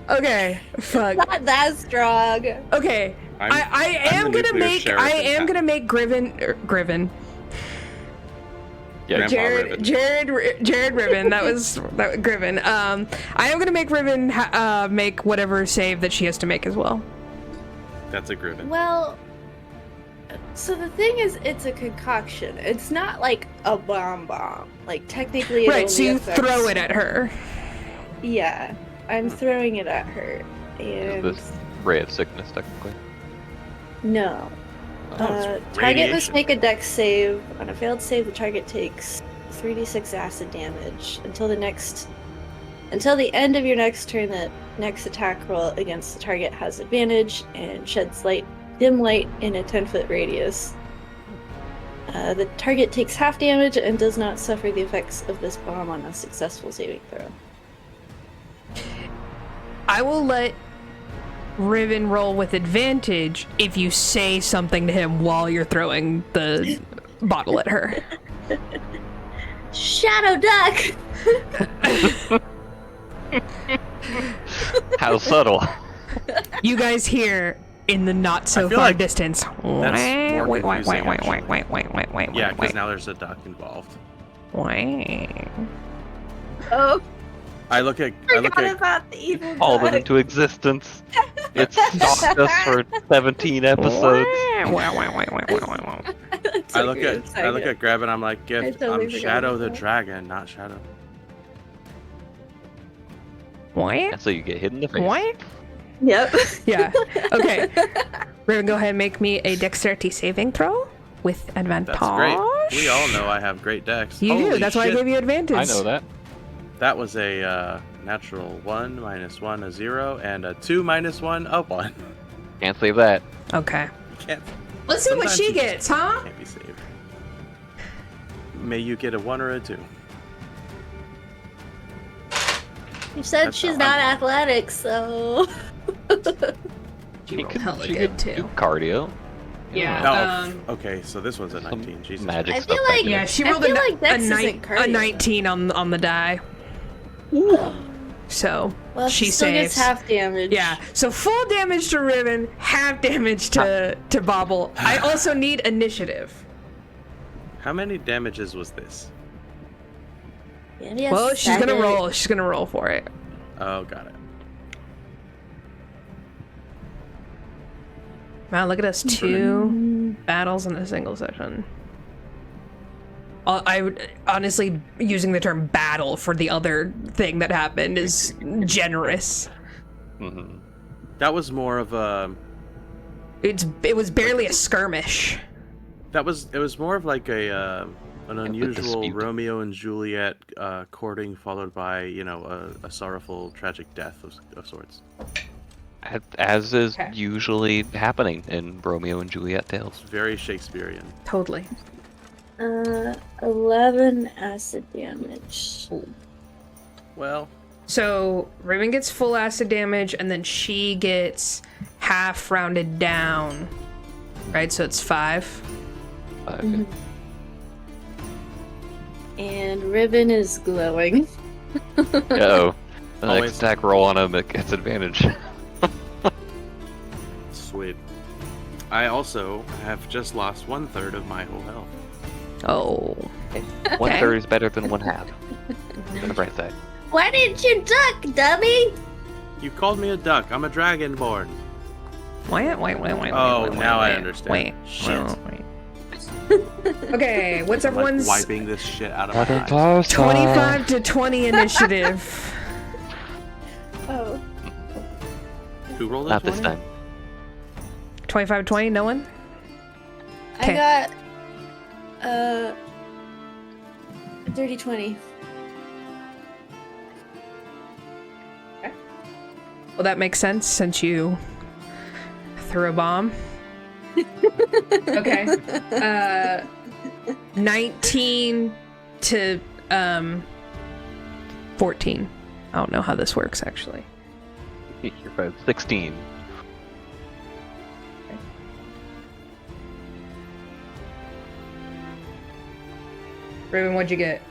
Okay, fuck. Not that strong. Okay, I'm I am the gonna nuclear make sheriff in town. Griven. Yeah, Grandpa Riven. Jared Riven. That was Griven. I am gonna make Riven make whatever save that she has to make as well. That's a Griven. Well, so the thing is, it's a concoction. It's not like a bomb. Like technically, it Right, only so you affects- throw it at her. Yeah, I'm throwing it at her, and This ray of sickness, technically. no. it's Target must radiation. make a dex save. On a failed save, the target takes 3d6 acid damage until the end of your next turn. The next attack roll against the target has advantage and sheds dim light in a 10-foot radius. The target takes half damage and does not suffer the effects of this bomb on a successful saving throw. I will let Riven roll with advantage if you say something to him while you're throwing the bottle at her. Shadow duck! How subtle. You guys hear in the not so I feel far like distance. more Wait, confusing, actually. wait. Yeah, because now there's a duck involved. Oh, I look at about the evil Called it into existence. It's stalked us for 17 episodes. I look at Greb and I'm like, I Gift, totally I'm forgot Shadow about the that. Dragon, not Shadow. And so you get hit in the face. What? Yep. Yeah. Okay. Riven, go ahead and make me a dexterity saving throw with advantage. That's great. We all know I have great decks. You do. Holy That's why I shit. gave you advantage. I know that. That was a natural 1, -1, a 0, and a 2, -1, a 1. Can't save that. Okay. You can't, Let's see what Sometimes she you just gets, huh? can't be saved. May you get a 1 or a 2. You said That's she's how not I'm- athletic, so. She You rolled could, hella you good could do too. cardio. Yeah. Oh, okay, so this one's a 19. Jesus. Magic I stuff. feel back like- in Yeah, it. she I rolled feel a, like Dex isn't a cardio. 19 on the die. So Well, she she still saves. gets half damage. Yeah, so full damage to Riven, half damage to Bauble. I also need initiative. How many damages was this? And he has Well, she's gonna 7. roll. She's gonna roll for it. Oh, got it. Wow, look at us, 2 battles in a single session. I would honestly, using the term battle for the other thing that happened is generous. Mhm. That was more of a. It was barely a skirmish. It was more of like an unusual dispute. Romeo and Juliet courting, followed by a sorrowful, tragic death of sorts. As is Okay. usually happening in Romeo and Juliet tales. Very Shakespearean. Totally. 11 acid damage. Well, So Riven gets full acid damage, and then she gets half rounded down. Right, so it's 5. Okay. And Riven is glowing. Uh-oh. The Always. next attack roll on him, it gets advantage. Sweet. I also have just lost 1/3 of my whole health. Oh. 1/3 is better than 1/2. On the bright side. Why didn't you duck, dummy? You called me a duck. I'm a dragonborn. Wait. Oh, now I understand. Wait. Shit. Wait. Okay, what's I'm like everyone's wiping this shit out of Getting my eyes. closer. 25 to 20 initiative? Oh. Who rolled a Not 20? this time. 25 to 20, no one? I got dirty 20. Well, that makes sense since you threw a bomb. Okay. 19 to 14. I don't know how this works actually. You're about 16. Raven, what'd you get?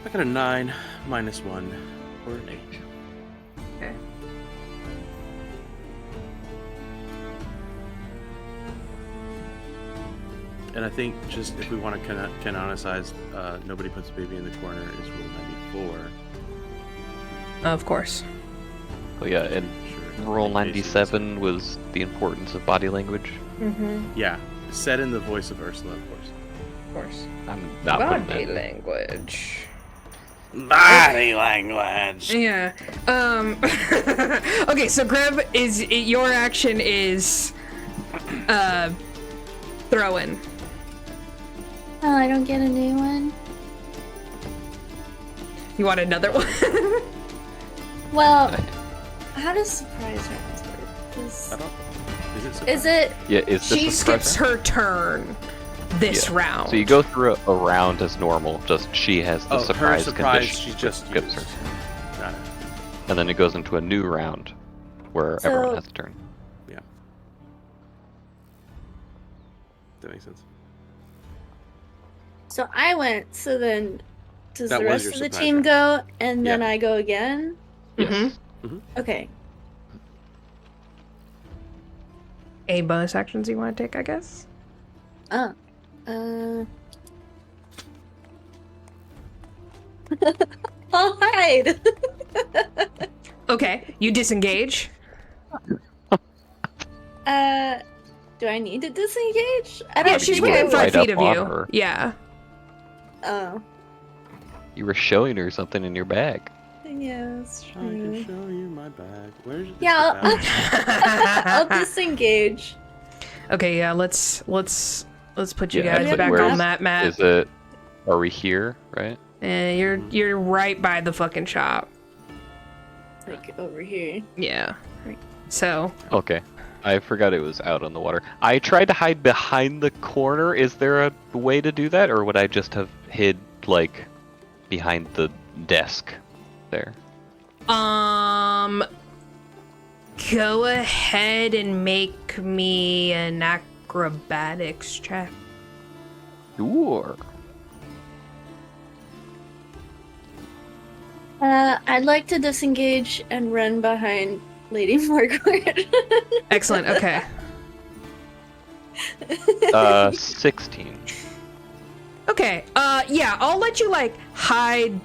I got a 9 minus 1 or an 8. Okay. And I think just if we want to canonicize, nobody puts a baby in the corner is rule 94. Of course. Oh yeah, and Sure. roll In case it's- 97 was the importance of body language. Mm-hmm. Yeah, said in the voice of Ursula, of course. Of course. I'm not putting Body that. language. Body language. Yeah. Okay, so Greb is your action is throwing. Oh, I don't get a new one? You want another one? Well, how does surprise rounds work? I don't. Is it? Yeah, is this She a skips surprise? her turn this Yeah. round. So you go through a round as normal, just she has the Oh, her surprise surprise, condition. she just skips used. her. Got it. And then it goes into a new round where everyone So- has a turn. That makes sense. So I went, so then does That the was rest your of the surprise team round. go, and then Yeah. I go again? Mhm. Okay. Any bonus actions you want to take, I guess? Oh. I'll hide! Okay, you disengage. Do I need to disengage? I Yeah, don't she's think I within would. 5 right feet up of on you. her. Yeah. Oh. You were showing her something in your bag. Yeah, that's I can true. show you my bag. Where's this Yeah, bag? I'll disengage. Okay, yeah, let's put you Yeah, guys but back where's- on that map. Is it? Are we here? Right? You're right by the fucking shop. Like, over here. Yeah. So, Okay. I forgot it was out on the water. I tried to hide behind the corner. Is there a way to do that, or would I just have hid like behind the desk there? go ahead and make me an acrobatics check. Sure. I'd like to disengage and run behind Lady Margaret. Excellent. Okay. 16. Okay. Yeah, I'll let you like hide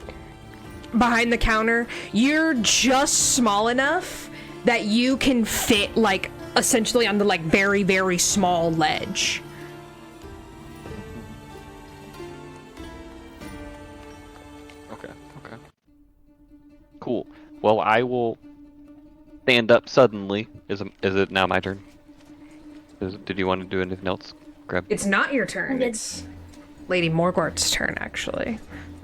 behind the counter. You're just small enough that you can fit like essentially on the like very, very small ledge. Okay. Okay. Cool. Well, I will stand up suddenly. Is it now my turn? Did you want to do anything else, Greb? It's not your turn. Okay. It's Lady Morgwart's turn, actually.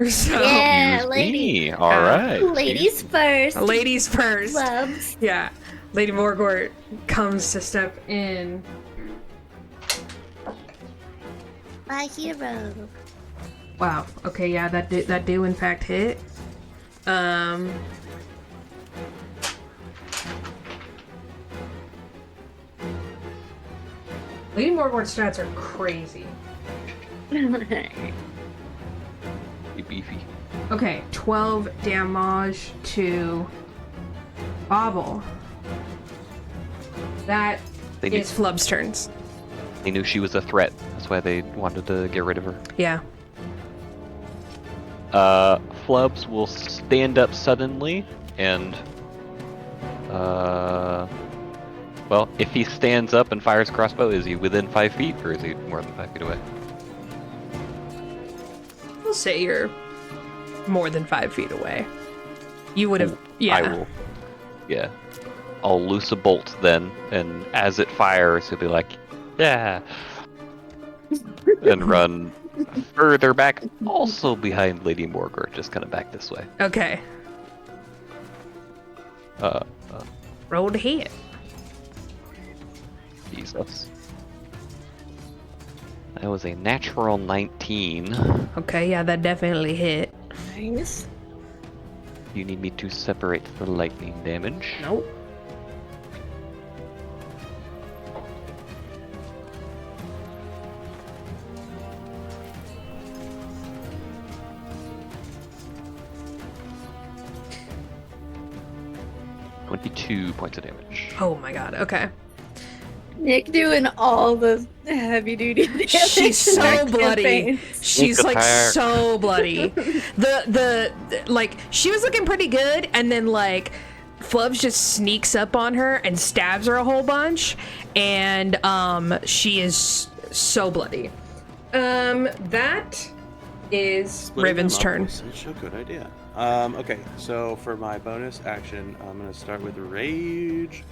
So, Yeah, Excuse lady. me. All right. Ladies first. ladies first. Loves. Yeah. Lady Morgwart comes to step in. My hero. Wow. Okay, yeah, that do in fact hit. Lady Morgor's stats are crazy. Be beefy. Okay, 12 damage to Bauble. That They knew, is Flub's turns. they knew she was a threat. That's why they wanted to get rid of her. Yeah. Flubs will stand up suddenly and, well, if he stands up and fires crossbow, is he within 5 feet or is he more than 5 feet away? We'll say you're more than 5 feet away. You would have, yeah. I will. Yeah. I'll loose a bolt then, and as it fires, he'll be like, yeah, and run further back, also behind Lady Morgor, just kind of back this way. Okay. Roll to hit. Jesus. That was a natural 19. Okay, yeah, that definitely hit. Nice. You need me to separate the lightning damage. Nope. $22 points of damage. Oh my god, okay. Nick doing all the heavy duty damage. She's in so our bloody. campaign. She's Look like at her. so bloody. The like she was looking pretty good, and then like Flubs just sneaks up on her and stabs her a whole bunch, and she is so bloody. That is Splitting Riven's them up turn. was such a good idea. Okay, so for my bonus action, I'm gonna start with rage.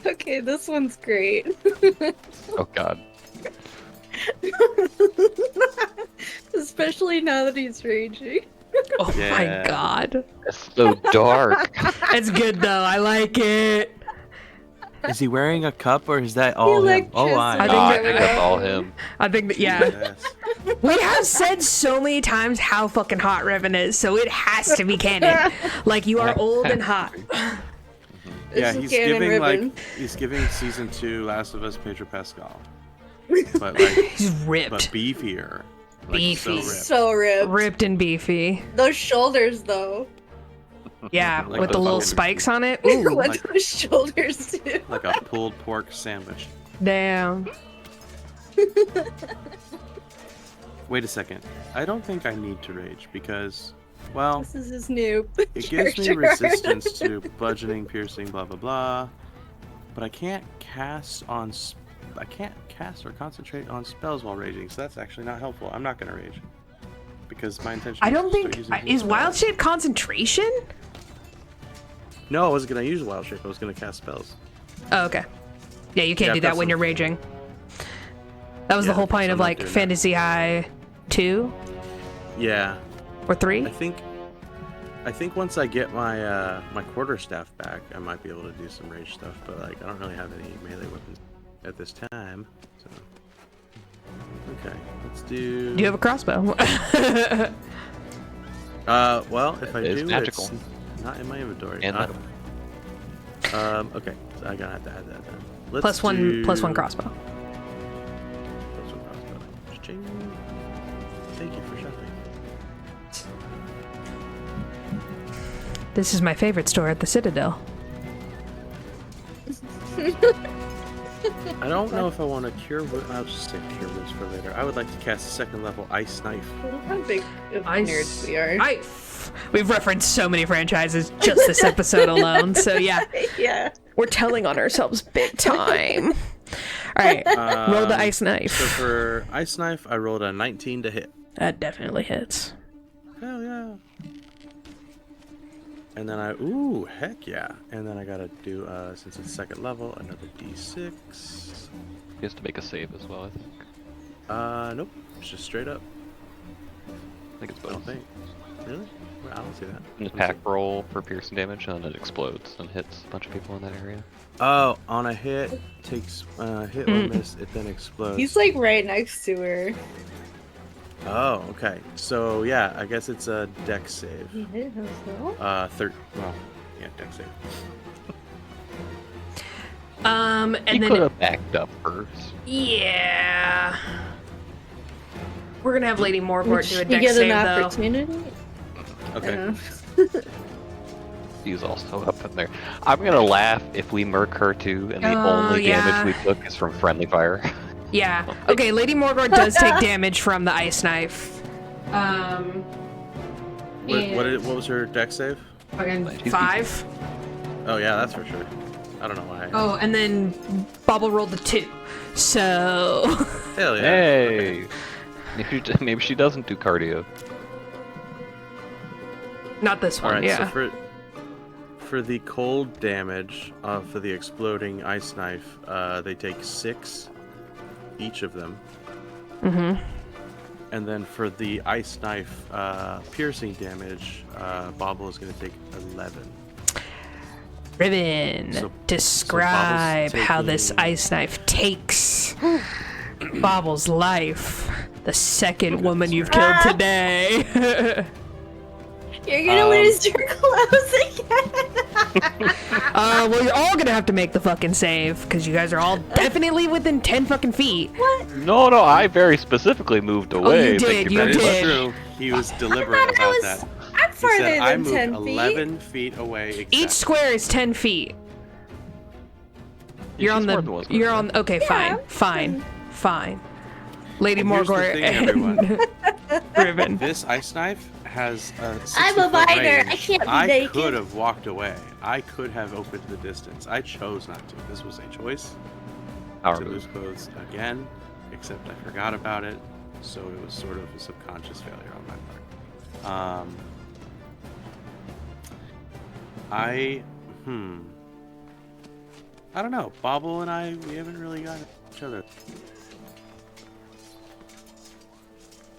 Okay, this one's great. Oh god. Especially now that he's raging. Oh Yeah. my god. It's so dark. It's good though. I like it. Is he wearing a cup or is that all him? like Oh, kissing I I. think I that- think that's all him. I think that yeah. Yes. We have said so many times how fucking hot Riven is, so it has to be canon. Like you are old and hot. Yeah, This is he's canon giving Riven. he's giving season 2 Last of Us Pedro Pascal, but like He's ripped. but beefier. Like, Beefy. So ripped. So ripped. Ripped and beefy. Those shoulders, though. Yeah, Like with the those little shoulders. spikes on it. Ooh, What like- those shoulders do. Like a pulled pork sandwich. damn. Wait a second. I don't think I need to rage because, well, This is his new it gives me character. resistance to bludgeoning, piercing, blah blah blah. But I can't cast or concentrate on spells while raging, so that's actually not helpful. I'm not gonna rage because my intention. I is don't to start think using is spells. wild shape concentration. No, I wasn't gonna use wild shape. I was gonna cast spells. Oh, okay. Yeah, you can't Yeah, do that that's when you're raging. That was the Yeah, whole point so of I'm not like doing that. Fantasy High 2 Yeah, or 3. I think once I get my my quarterstaff back, I might be able to do some rage stuff. But like, I don't really have any melee weapons at this time. So okay, let's do. Do you have a crossbow? Well, if I It is do, magical. it's not in my inventory. And Ah. Okay, so I gotta have to add that then. Let's plus one do... crossbow. Plus one crossbow. Cha-ching. Thank you for shopping. This is my favorite store at the Citadel. I don't know if I want to cure wounds. I'll just save cure wounds for later. I would like to cast a second level ice knife. How big of nerds we are. We've referenced so many franchises just this episode alone. So yeah, Yeah. we're telling on ourselves big time. All right, roll the ice So knife. for ice knife, I rolled a 19 to hit. That definitely hits. Hell yeah. And then ooh, heck yeah. And then I gotta do, since it's second level, another d6. He has to make a save as well, I think. Nope. It's just straight up. I think it's I don't both. think. Really? Well, I don't see that. And the pact roll for piercing damage, and then it explodes and hits a bunch of people in that area. Oh, on a hit, takes hit or miss, it then explodes. He's like right next to her. Oh, okay. So yeah, I guess it's a dex save. Well, Well, yeah, dex save. And You then could have backed up first. yeah, we're gonna have Lady Morgort do a you dex get save an though. opportunity. Okay. He's also up in there. I'm gonna laugh if we murk her too, and the Oh, only yeah. damage we took is from friendly fire. Yeah. Okay, Lady Morgort does take damage from the ice knife. What was her dex save? Fucking She's 5. Oh yeah, that's for sure. I don't know why. Oh, and then Bauble rolled a 2. So Hell yeah. Hey, maybe she doesn't do cardio. not this one. All right. Yeah. So for the cold damage for the exploding ice knife, they take 6, each of them. Mm-hmm. And then for the ice knife piercing damage, Bauble is going to take 11. Riven, So describe Bauble's how this taking- ice knife takes Bauble's life. The second woman you've killed today. You're gonna lose your clothes again. Well, you're all gonna have to make the fucking save because you guys are all definitely within 10 fucking feet. No, I very specifically moved away. you did, Thank you That is very did. much. true. He was deliberate I about was- that. I'm He farther said, I than moved 10 feet. 11 feet away. Exactly. Each square is 10 feet. You're on She's more than one the. square. You're on. Okay, Yeah, fine. Lady And here's the Morgort thing, and everyone. Riven. This ice knife has a 60 I'm a foot minor. range. I can't be I naked. could have walked away. I could have opened the distance. I chose not to. This was a choice Power to move. lose clothes again, except I forgot about it, so it was sort of a subconscious failure on my part. I don't know. Bauble and I, we haven't really gotten each other.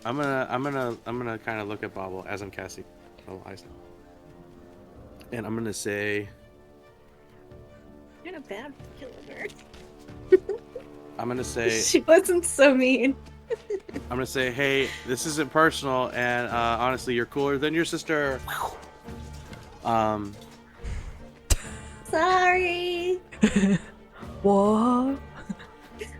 I'm gonna kind of look at Bauble as I'm casting. Oh, I see. And I'm gonna say, You're a bad killer. I'm gonna say, She wasn't so mean. I'm gonna say, hey, this isn't personal, and honestly, you're cooler than your sister. Sorry. What?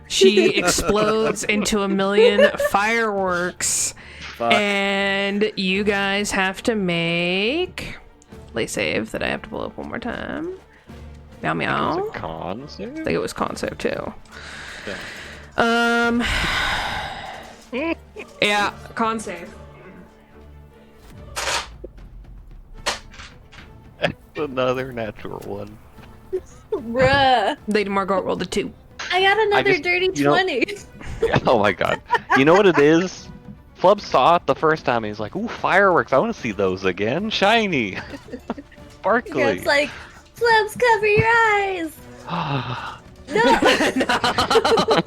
She explodes into a million fireworks, Fuck. and you guys have to make play save that I have to pull up one more time. Meow meow. Was it con save? I think it was con save too. Yeah. Yeah, con save. Another natural one. Bruh. Lady Margot rolled a 2. I got another just- dirty you know- 20. Oh my god. You know what it is? Flub saw it the first time. He's like, ooh, fireworks. I want to see those again. Shiny. Sparkly. It's like, Flubs, cover your eyes. No.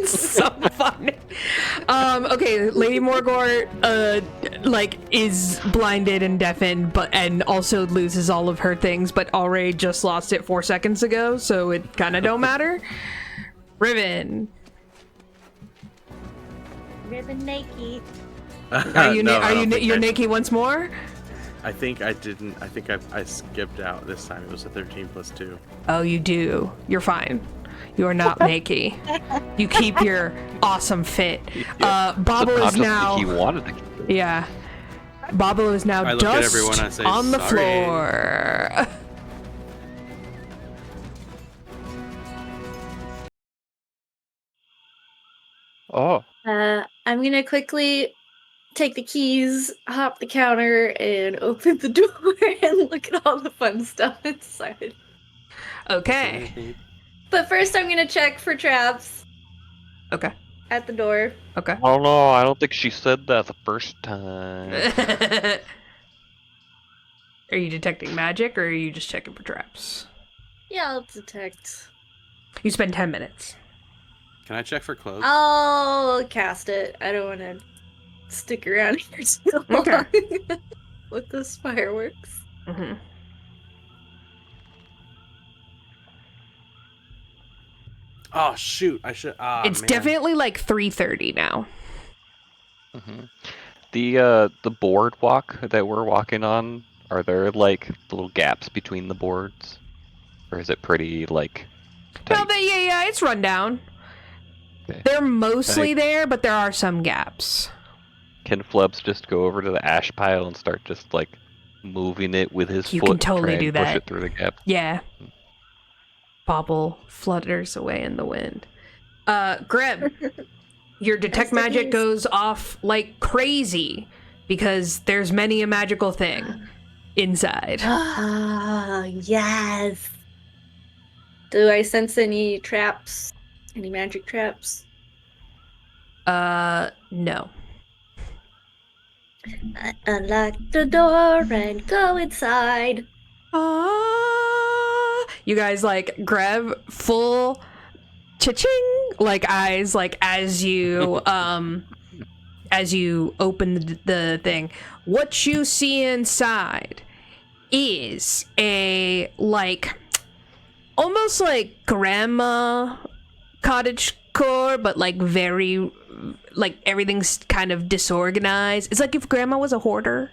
So funny. Okay, Lady Morgort, is blinded and deafened, and also loses all of her things, but already just lost it 4 seconds ago, so it kind of don't matter. Riven, Riven naked. are you No, I don't think you're I- naked once more? I think I didn't. I think I skipped out this time. It was a 13 plus 2. Oh, you do. You're fine. You are not naked. You keep your awesome fit. Bauble is Subconsciously, now. he wanted to. Yeah. Bauble is now I look at dust everyone, I say, on the "Sorry." floor. Oh. I'm gonna quickly take the keys, hop the counter, and open the door and look at all the fun stuff inside. Okay. But first, I'm gonna check for traps Okay. at the door. Okay. Oh no, I don't think she said that the first time. Are you detecting magic or are you just checking for traps? Yeah, I'll detect. You spend 10 minutes. Can I check for clothes? I'll cast it. I don't want to stick around here too long. Okay. with those fireworks. Mm-hmm. Oh shoot! I should. It's man. definitely like 3:30 now. The boardwalk that we're walking on, are there like little gaps between the boards, or is it pretty like No, tight? but yeah, it's run down. Okay. They're mostly there, but there are some gaps. Can Flubs just go over to the ash pile and start just like moving it with his You foot? can totally try and do push that. it through the gap. Yeah. Bauble flutters away in the wind. Greb, your detect magic goes off like crazy because there's many a magical thing inside. Ah, yes. Do I sense any traps? Any magic traps? No. Unlock the door and go inside. You guys like Greb full cha-ching like eyes like as you open the thing. What you see inside is a like almost like grandma cottage core, but like very like everything's kind of disorganized. It's like if grandma was a hoarder.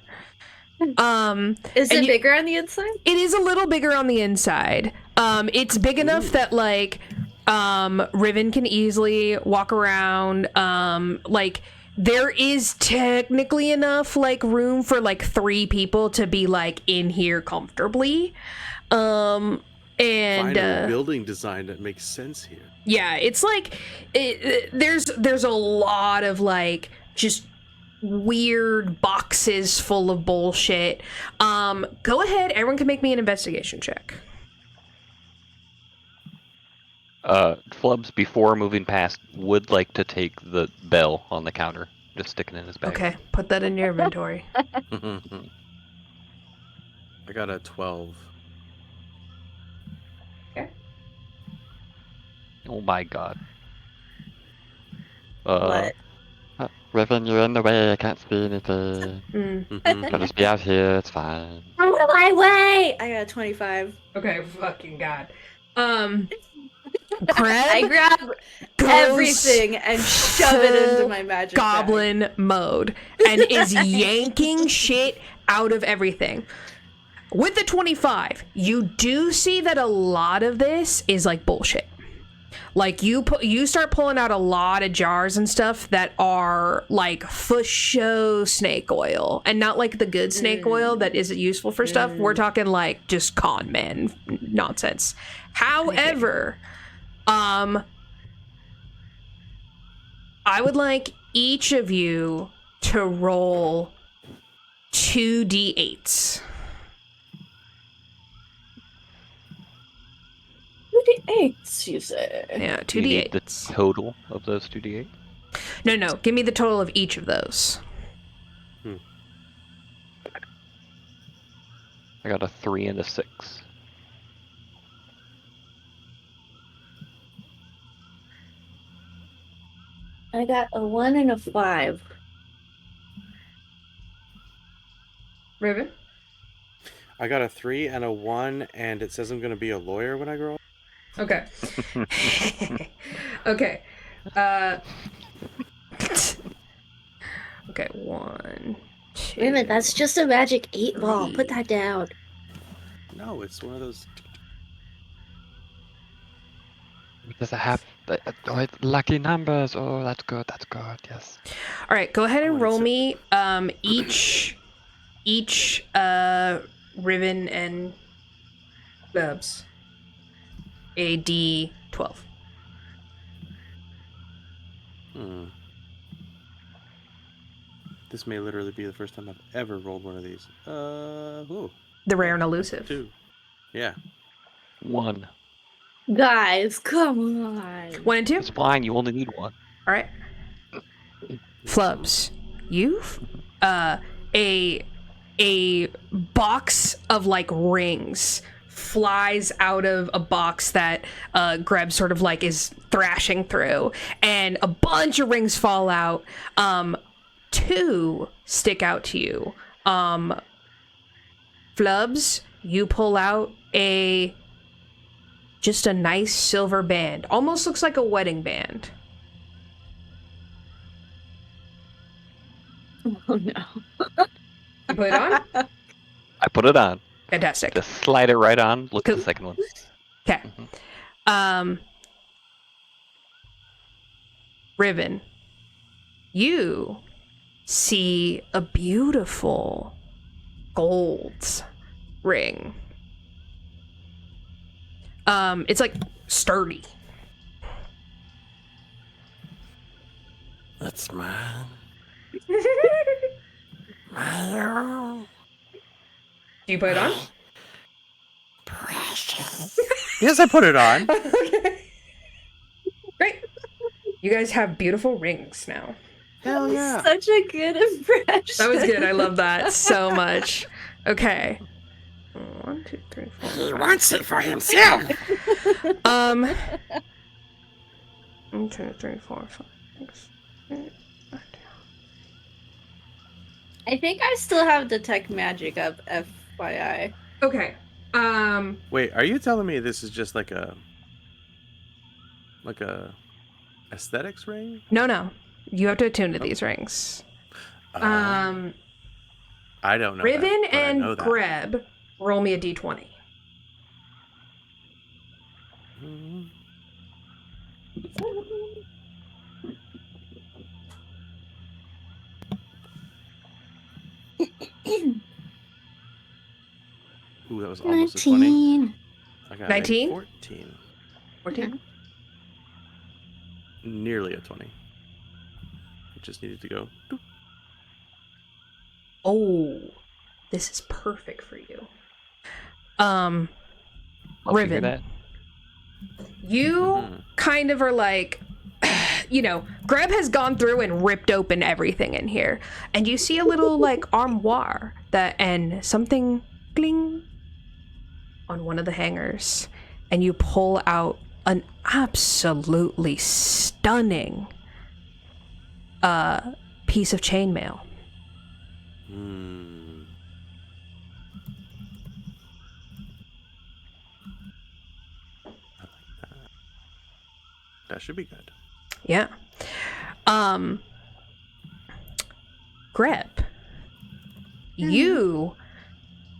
Is it bigger on the inside? It is a little bigger on the inside. It's big enough that like Riven can easily walk around. Like there is technically enough like room for like 3 people to be like in here comfortably. And Find a building design that makes sense here. yeah, it's like there's a lot of like just weird boxes full of bullshit. Go ahead, everyone can make me an investigation check. Flubs, before moving past, would like to take the bell on the counter, just sticking in his bag. Okay, put that in your inventory. I got a 12. Oh my god. What? Riven, you're in the way, I can't see anything. I'll just be out here, it's fine. Out of my way! I got a 25. Okay, fucking god. I Greb grab goes everything and shove it into full my magic goblin mode and is yanking shit out of everything. With the 25, you do see that a lot of this is like bullshit. Like you start pulling out a lot of jars and stuff that are like for show snake oil, and not like the good snake oil that isn't useful for stuff. We're talking like just con man nonsense. However, I would like each of you to roll 2d8s. 2d8s, you say? Yeah, Do you need 2d8s. the total of those 2d8? No, give me the total of each of those. I got a 3 and a 6. I got a 1 and a 5. Riven? I got a 3 and a 1, and it says I'm gonna be a lawyer when I grow up. Okay. Okay. Okay, 1, 2. Wait a minute, that's just a magic 8-ball. Put that down. No, it's one of those. Does it have lucky numbers? Oh, that's good, yes. All right, go ahead and roll me each Riven and Bubs a d12. This may literally be the first time I've ever rolled one of these. Ooh, The rare and elusive. 2. Yeah. 1. Guys, come on. 1 and 2. It's fine, you only need 1. All right. Flubs, you've a box of like rings flies out of a box that Greb sort of like is thrashing through, and a bunch of rings fall out. 2 stick out to you. Flubs, you pull out just a nice silver band. Almost looks like a wedding band. Oh no. You put it on? I put it on. Fantastic. Just slide it right on. Look at Cool. the second one. Okay. Riven, you see a beautiful gold ring. It's like sturdy. That's mine. Do you put it on? Yes, I put it on. Okay. Great. You guys have beautiful rings now. Hell yeah. Such a good impression. That was good. I love that so much. Okay. 1, 2, 3, 4. He wants it for himself. 1, 2, 3, 4, 5, 6, 8, 9, 10. I think I still have detect magic up, FYI. Okay. Wait, are you telling me this is just like a aesthetics ring? No. You have to attune to these rings. I don't know. Riven that, but I and know that. Greb, roll me a d20. Mhm. Ooh, that was almost a 20. I got 19? 14. 14? Nearly a 20. It just needed to go. Doop. Oh, this is perfect for you. Love to hear Riven, that. you kind of are like, Greb has gone through and ripped open everything in here, and you see a little like armoire and something gling on one of the hangers, and you pull out an absolutely stunning piece of chainmail. That should be good. Yeah. Greb, you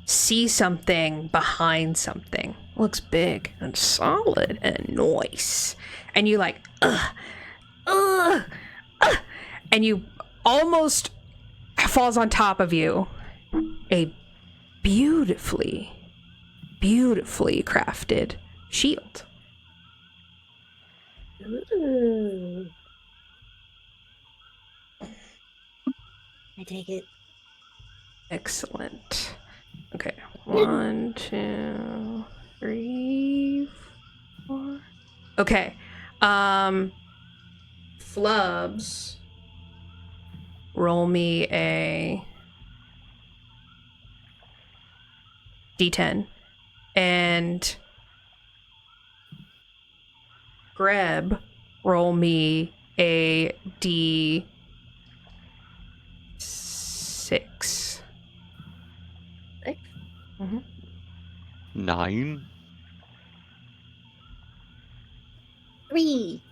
see something behind something. Looks big and solid and nice. And you like, and you almost falls on top of you. A beautifully crafted shield. Ooh. I take it. Excellent. Okay. 1, 2, 3, 4. Okay. Flubs. Roll me a D10. And Greb, roll me a D6. 6? 9. 3.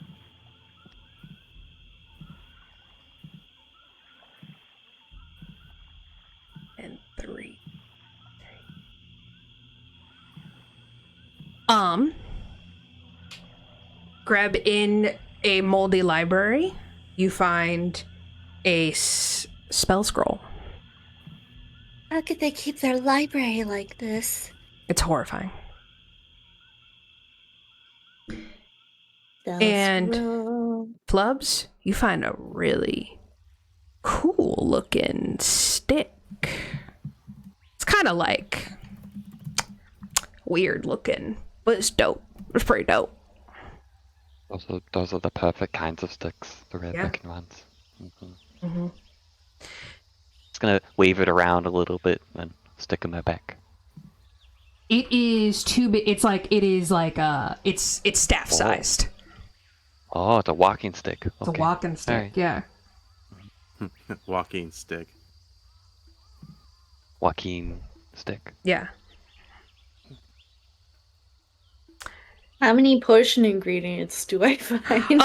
And 3. Grab in a moldy library. You find a spell scroll. How could they keep their library like this? It's horrifying. Spell And- scroll. Flubs, you find a really cool looking stick. It's kind of like weird looking, but it's dope. It's pretty dope. Those are the perfect kinds of sticks, the red Yeah. looking ones. Just gonna wave it around a little bit and stick in my back. It is too big. It's staff sized. Oh, it's a walking stick. It's a walking stick. Alright. Yeah. Walking stick. Walking stick. Yeah. How many potion ingredients do I find?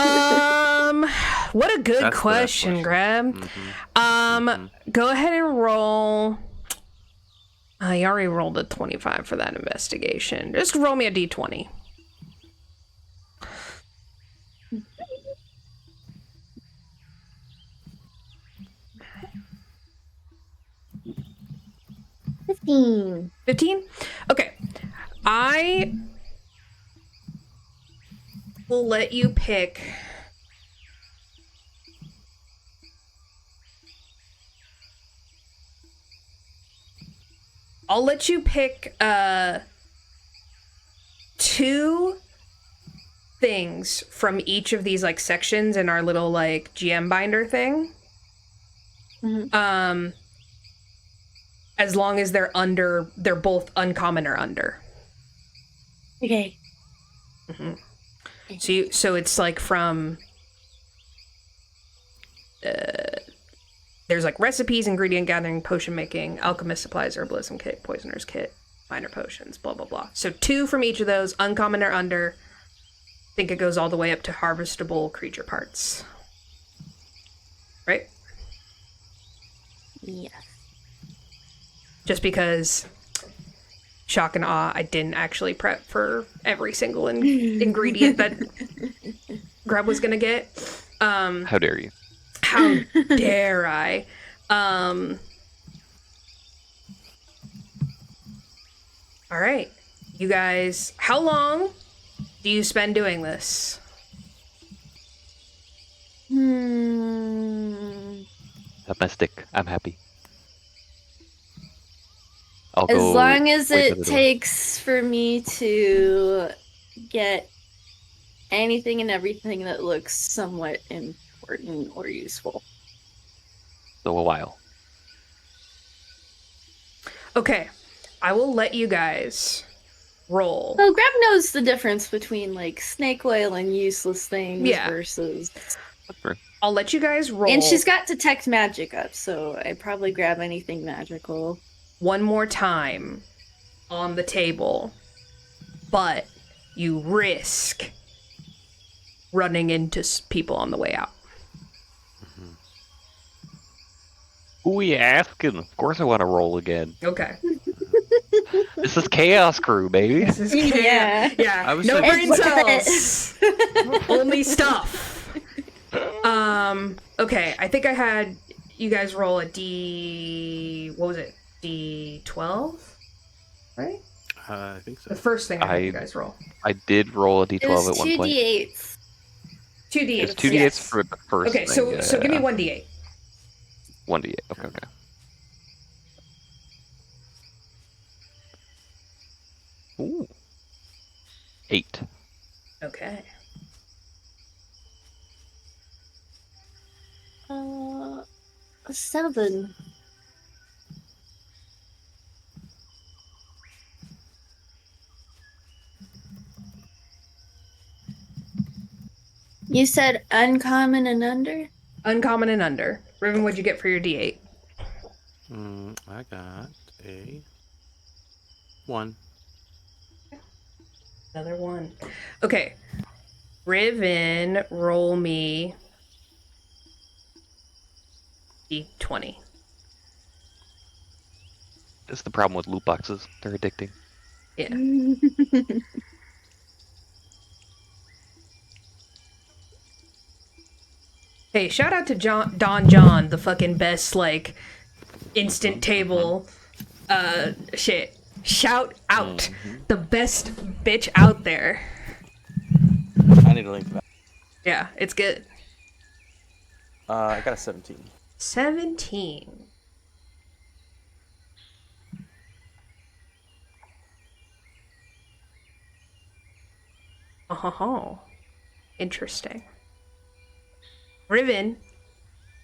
What a good That's the best question, Greb. Go ahead and roll. You already rolled a 25 for that investigation. Just roll me a d20. $15. 15? Okay. I will let you pick. I'll let you pick 2 things from each of these like sections in our little like GM binder thing. Mhm. As long as they're both uncommon or under. Okay. So it's like from there's like recipes, ingredient gathering, potion making, alchemist supplies, herbalism kit, poisoner's kit, minor potions, blah blah blah. So 2 from each of those, uncommon or under. I think it goes all the way up to harvestable creature parts. Right? Yes. Just because, shock and awe, I didn't actually prep for every single ingredient that Greb was gonna get. How dare you? How dare I? All right, you guys. How long do you spend doing this? Have my stick. I'm happy. I'll As go long as wait for it the door. takes for me to get anything and everything that looks somewhat important or useful. So a while. Okay, I will let you guys roll. Well, Greb knows the difference between like snake oil and useless things Yeah. versus. I'll let you guys roll. And she's got detect magic up, so I'd probably grab anything magical. one more time on the table, but you risk running into people on the way out. Who you asking? Of course I want to roll again. Okay. This is Chaos Crew, baby. This is Yeah. Yeah. I was No like- brain cells. Only stuff. Okay, I think I had you guys roll a what was it? D12? Right? I think so. The first thing I had you I- guys roll. I did roll a It d12 was at one two point. d8s. 2d8. It's 2d8s yes. for the first Okay, thing. so give me 1d8. 1d8. Okay. Ooh. 8. Okay. A 7. You said uncommon and under? Uncommon and under. Riven, what'd you get for your d8? I got a 1. Another 1. Okay. Riven, roll me d20. That's the problem with loot boxes. They're addicting. Yeah. Hey, shout out to Don John, the fucking best, like, instant table, shit. Shout out. The best bitch out there. I need a link to that. Yeah, it's good. I got a 17. 17. Oh, interesting. Riven,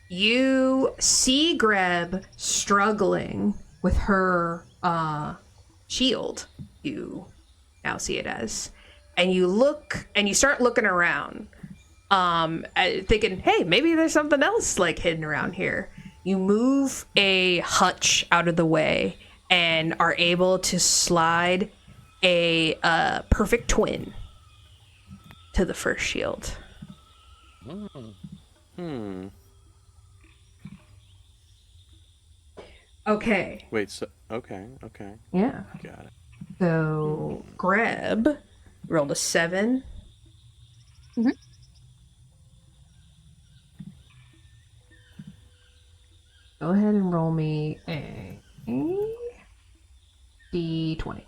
you see Greb struggling with her shield. You now see it as, and you look and you start looking around, thinking, hey, maybe there's something else like hidden around here. You move a hutch out of the way, and are able to slide a perfect twin to the first shield. Okay. Wait, so okay. Yeah. Got it. So Greb rolled a 7. Mhm. Go ahead and roll me a D20.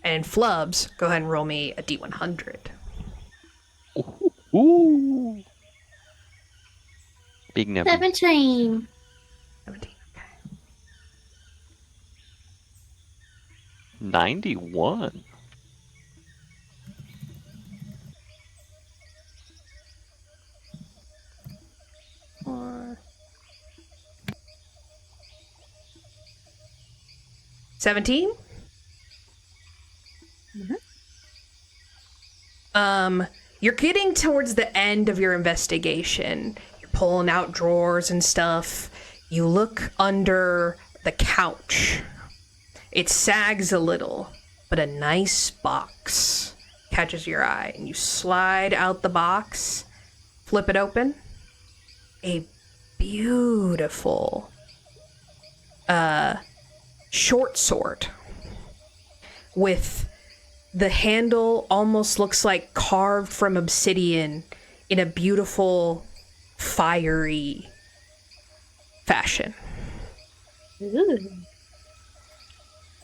And Flubs, go ahead and roll me a D100. Ooh. Big number. 17. 17. Okay. 91. Four. 17? You're getting towards the end of your investigation. You're pulling out drawers and stuff. You look under the couch. It sags a little, but a nice box catches your eye, and you slide out the box, flip it open. A beautiful short sword with the handle almost looks like carved from obsidian in a beautiful fiery fashion. Ooh.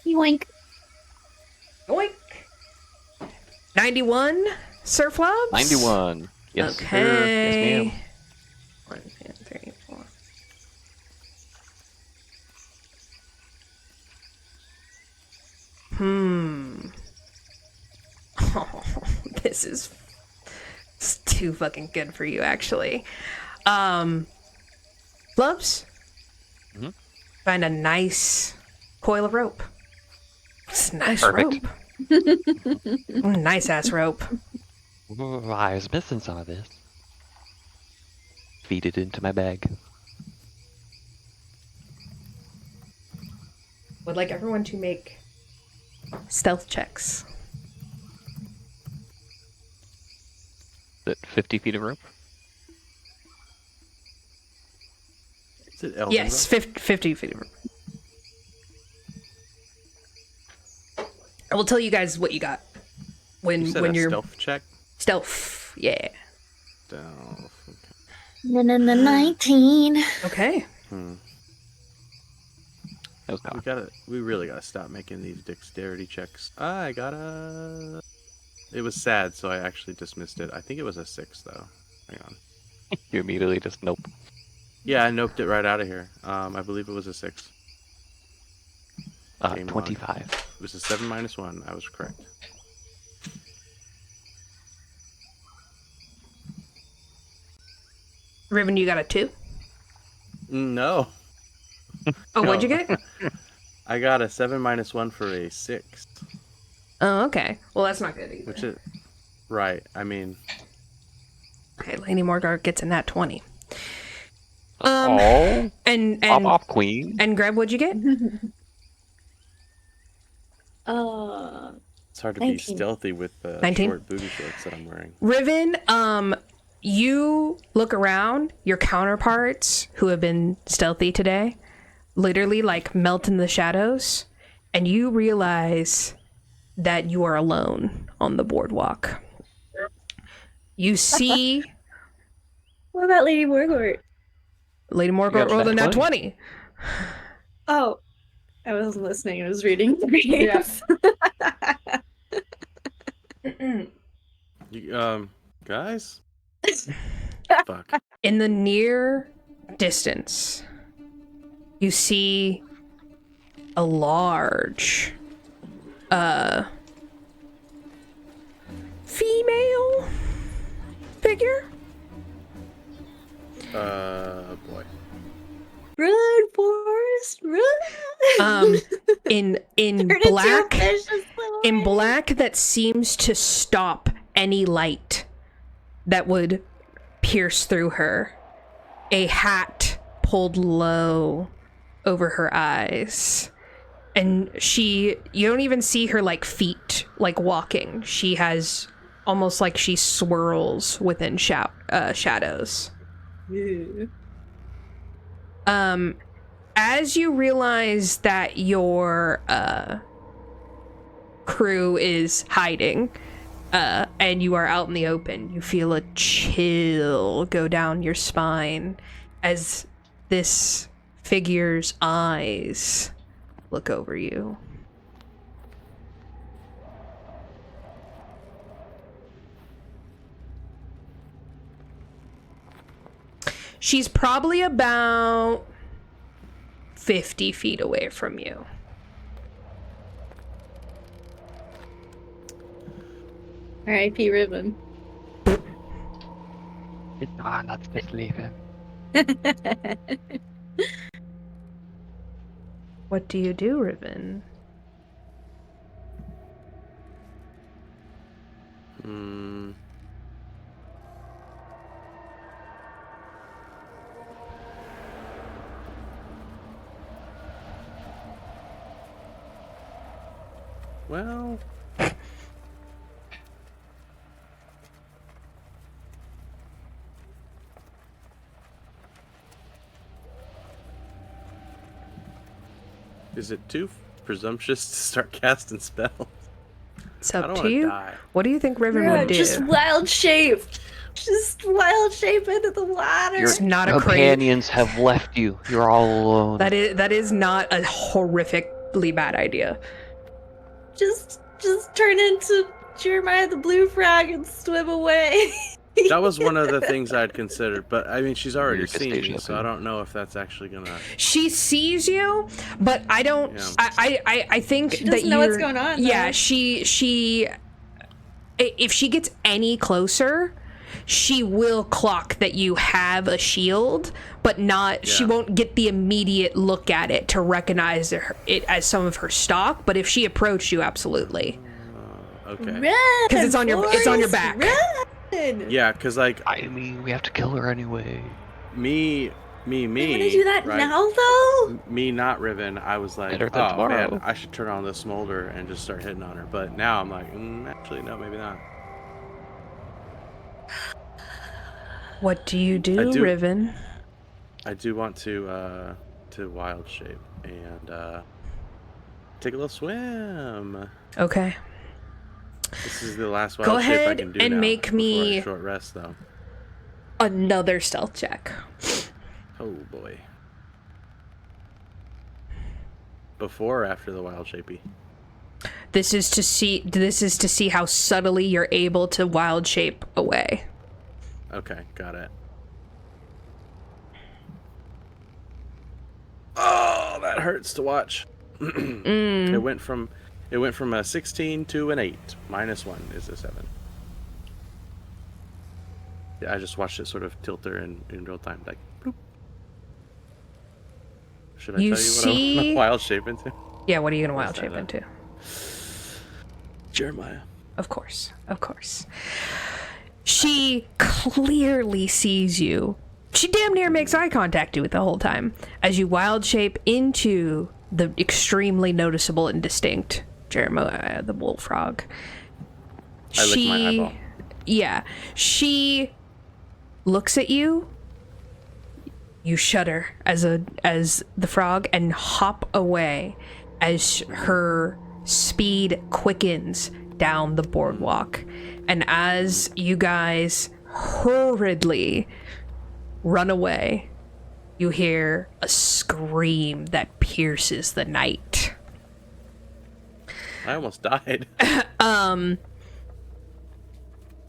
Yoink. Oink. 91, Sir Flubs? 91. Yes, Okay. sir. Yes, ma'am. 1, 2, 3, 4. Oh, this is it's too fucking good for you, actually. Flubs? Mhm. Find a nice coil of rope. It's a nice Perfect. rope. Nice ass rope. Ooh, I was missing some of this. Feed it into my bag. Would like everyone to make stealth checks. Is it 50 feet of rope? Is it Elven Yes, 50 feet of rope. I will tell you guys what you got You said when a you're stealth check? stealth. Yeah. Stealth. No, 19. Okay. That was not. We really gotta stop making these dexterity checks. It was sad, so I actually dismissed it. I think it was a 6 though. Hang on. You immediately just nope. Yeah, I noped it right out of here. I believe it was a 6. Game on. 25. It was a 7 minus 1. I was correct. Riven, you got a 2? No. Oh, what'd you get? I got a 7 minus 1 for a 6. Oh, okay. Well, that's not good either. Which is... Right, I mean... Okay, Lady Morgar gets a nat 20. Oh, And pop off, queen. and Greb, what'd you get? It's hard to be 19. stealthy with the 19? short booty shorts that I'm wearing. Riven, you look around, your counterparts who have been stealthy today literally like melt in the shadows, and you realize that you are alone on the boardwalk. You see What about Lady Morgort? Lady You Morgort got rolled a nat nat 20. Oh, I wasn't listening. I was reading. Yes. Guys? Fuck. In the near distance, you see a large, female figure. Boy. Run, Forrest, run! In Turn into a black, fish and swim in away. black that seems to stop any light that would pierce through her. A hat pulled low over her eyes. And you don't even see her, like, feet, like, walking. She has almost like she swirls within shadows. Yeah. As you realize that your crew is hiding, and you are out in the open, you feel a chill go down your spine as this figure's eyes look over you. She's probably about 50 feet away from you. R.I.P. Riven. Let's just leave him. What do you do, Riven? Well, is it too presumptuous to start casting spells? It's I up don't to want to you. die. What do you think Riven Yeah, would do? just wild shape. Just wild shape into the water. Your It's not a crazy. companions have left you. You're all alone. That is not a horrifically bad idea. Just turn into Jeremiah the Blue Frog and swim away. That was one of the things I'd considered, but I mean, she's already Your seen me, gestation so I don't know if that's actually gonna. She sees you, but I don't. Yeah. I think She that doesn't know what's you're- going on, Yeah, though. she. If she gets any closer, she will clock that you have a shield, but not. She Yeah. won't get the immediate look at it to recognize it as some of her stock. But if she approached you, absolutely, Okay. Run, 'Cause it's on your Forrest, back. Run. Yeah, because like I mean, we have to kill her anyway. me. You want to do that right? now, though? Me not Riven, I was like, Better than oh tomorrow. man, I should turn on the smolder and just start hitting on her. But now I'm like, actually, no, maybe not. what do you I do, do- Riven? I do want to wild shape and take a little swim. Okay. This is the last wild Go shape I ahead can do and now make before me- a short rest though. Another stealth check. Oh boy. Before or after the wild shapey? This is to see how subtly you're able to wild shape away. Okay, got it. Oh, that hurts to watch. It went from a 16 to an 8. -1 is a 7. Yeah, I just watched it sort of tilt her in real time, like bloop. Should I You tell you what I want see- to wild shape into? Yeah, what are you gonna wild What's shape that, into? Jeremiah. Of course, of course. She clearly sees you. She damn near makes eye contact with you the whole time as you wild shape into the extremely noticeable and distinct Jeremiah the bullfrog. I lick my eyeball. Yeah, she looks at you. You shudder as the frog and hop away as her speed quickens down the boardwalk. And as you guys hurriedly run away, you hear a scream that pierces the night. I almost died.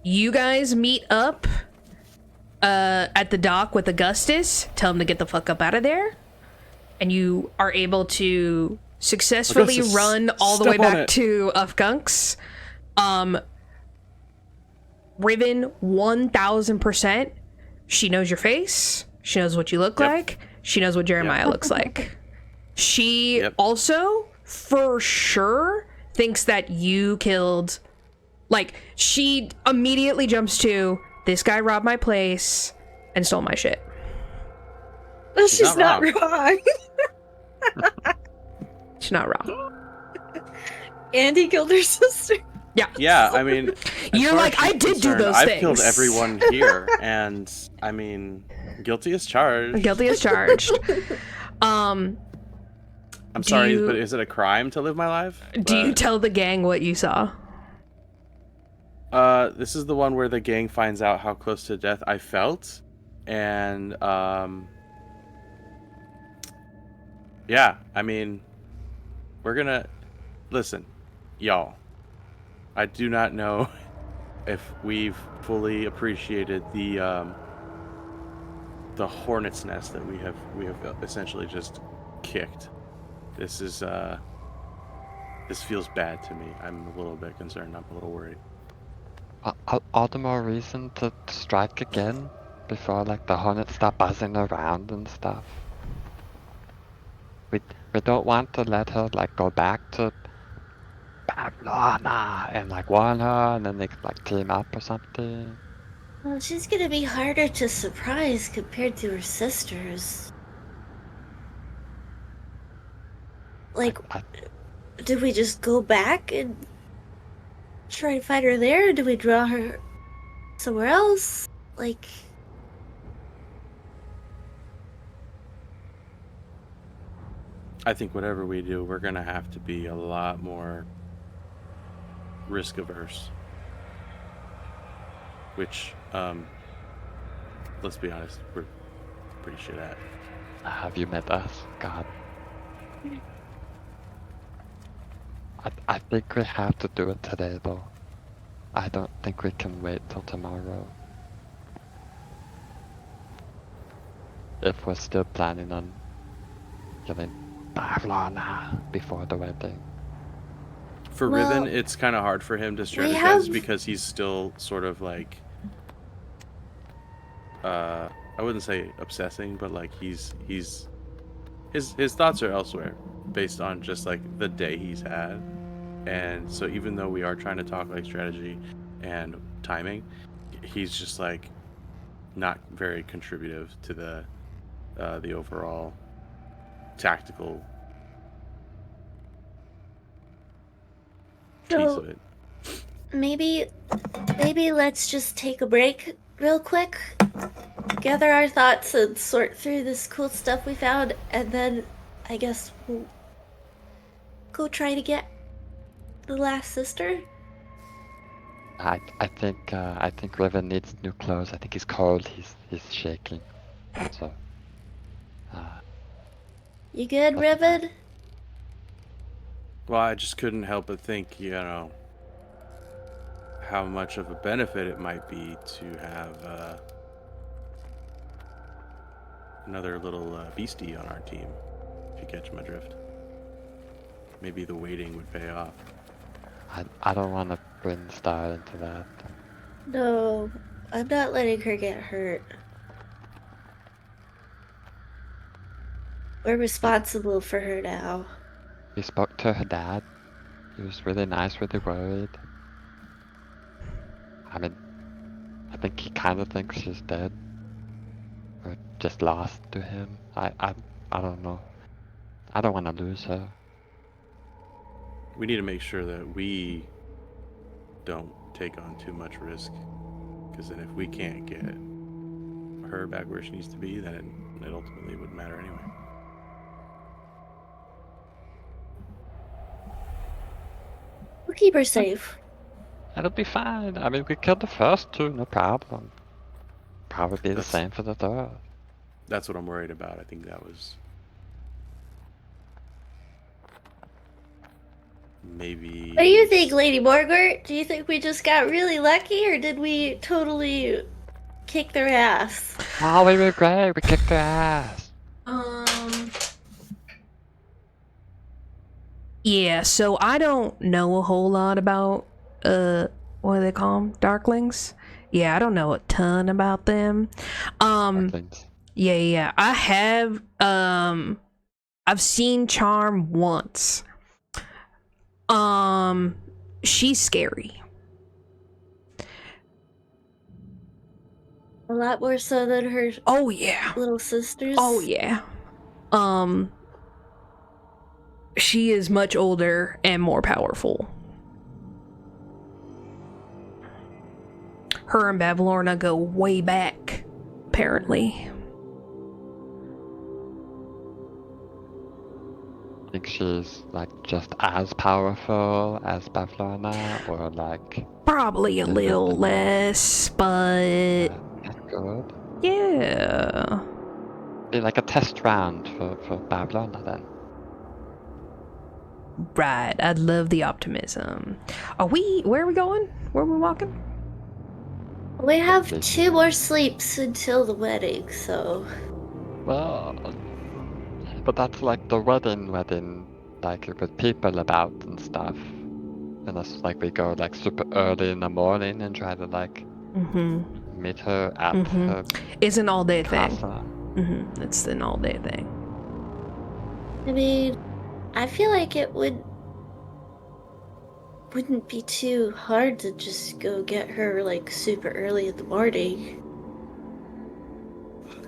You guys meet up at the dock with Augustus. Tell him to get the fuck up out of there. And you are able to successfully Augustus, run all the step way on back it. to Ulfgunk's. Riven, 1000%. She knows your face. She knows what you look Yep. like. She knows what Jeremiah looks like. She Yep. also, for sure, thinks that you killed. Like, she immediately jumps to, this guy robbed my place and stole my shit. Well, she's not not wrong. wrong. She's not wrong. And he killed her sister. Yeah. Yeah, I mean, as You're far like, as she's I did do concerned, those I've things. killed everyone here, and I mean, guilty as charged. Guilty as charged. I'm Do sorry, you- but is it a crime to live my life? Do you But, tell the gang what you saw? this is the one where the gang finds out how close to death I felt, and yeah, I mean, we're gonna listen, y'all. I do not know if we've fully appreciated the hornet's nest that we have essentially just kicked. This is this feels bad to me. I'm a little bit concerned. I'm a little worried. All the more reason to strike again before like the hornets start buzzing around and stuff. We don't want to let her like go back to Bavlorna and like warn her, and then they could like team up or something. Well, she's gonna be harder to surprise compared to her sisters. Like, I, do we just go back and try to find her there? Or do we draw her somewhere else? Like, I think whatever we do, we're gonna have to be a lot more risk averse. Which, let's be honest, we're pretty shit at. have you met us? God. I think we have to do it today though. I don't think we can wait till tomorrow. If we're still planning on killing Bavlorna before the wedding. For Well, Riven, it's kind of hard for him to strategize have- because he's still sort of like, I wouldn't say obsessing, but like his thoughts are elsewhere based on just like the day he's had. And so even though we are trying to talk like strategy and timing, he's just like not very contributive to the overall tactical piece So- of it. maybe let's just take a break real quick, gather our thoughts and sort through this cool stuff we found, and then I guess we'll go try to get the last sister. I think Riven needs new clothes. I think he's cold. He's shaking. So. You good, Riven? Well, I just couldn't help but think, how much of a benefit it might be to have another little beastie on our team, if you catch my drift. Maybe the waiting would pay off. I don't want to bring Star into that. No, I'm not letting her get hurt. We're responsible for her now. We spoke to her dad. He was really nice, really worried. I mean, I think he kind of thinks she's dead. Or just lost to him. I don't know. I don't want to lose her. We need to make sure that we don't take on too much risk, because then if we can't get her back where she needs to be, then it ultimately wouldn't matter anyway. We'll keep her safe. It'll be fine. I mean, we killed the first two, no problem. Probably the That's- same for the third. That's what I'm worried about. I think that was maybe. What do you think, Lady Morgart? Do you think we just got really lucky, or did we totally kick their ass? Oh, we were great. We kicked their ass. Yeah, so I don't know a whole lot about, what do they call them? Darklings? Yeah, I don't know a ton about them. Darklings. Yeah. I have, I've seen Charm once. She's scary. A lot more so than her Oh, yeah. little sisters. Oh, yeah. she is much older and more powerful. Her and Bavlorna go way back, apparently. I think she's like just as powerful as Bavlorna, or like Probably a little less, but that's good. yeah. Be like a test round for Bavlorna then. Right, I love the optimism. Where are we going? Where are we walking? We have 2 more sleeps until the wedding, so. Well, but that's like the wedding, like with people about and stuff. Unless like we go like super early in the morning and try to like meet her at her It's an all-day thing. castle. It's an all-day thing. I mean, I feel like it wouldn't be too hard to just go get her like super early in the morning.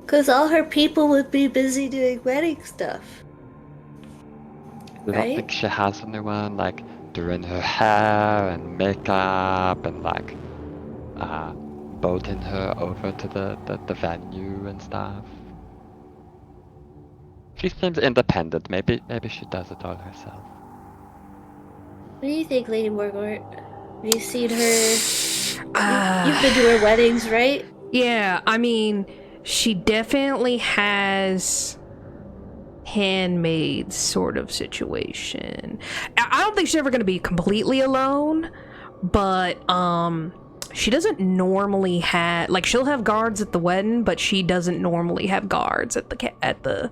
Cause all her people would be busy doing wedding stuff. I don't Right? think she has anyone like doing her hair and makeup and like boating her over to the venue and stuff. She seems independent. Maybe she does it all herself. What do you think, Lady Morgort? Have you seen her? You've been to her weddings, right? Yeah, I mean, she definitely has handmaid sort of situation. I don't think she's ever going to be completely alone, but she doesn't normally have, like, she'll have guards at the wedding, but she doesn't normally have guards at the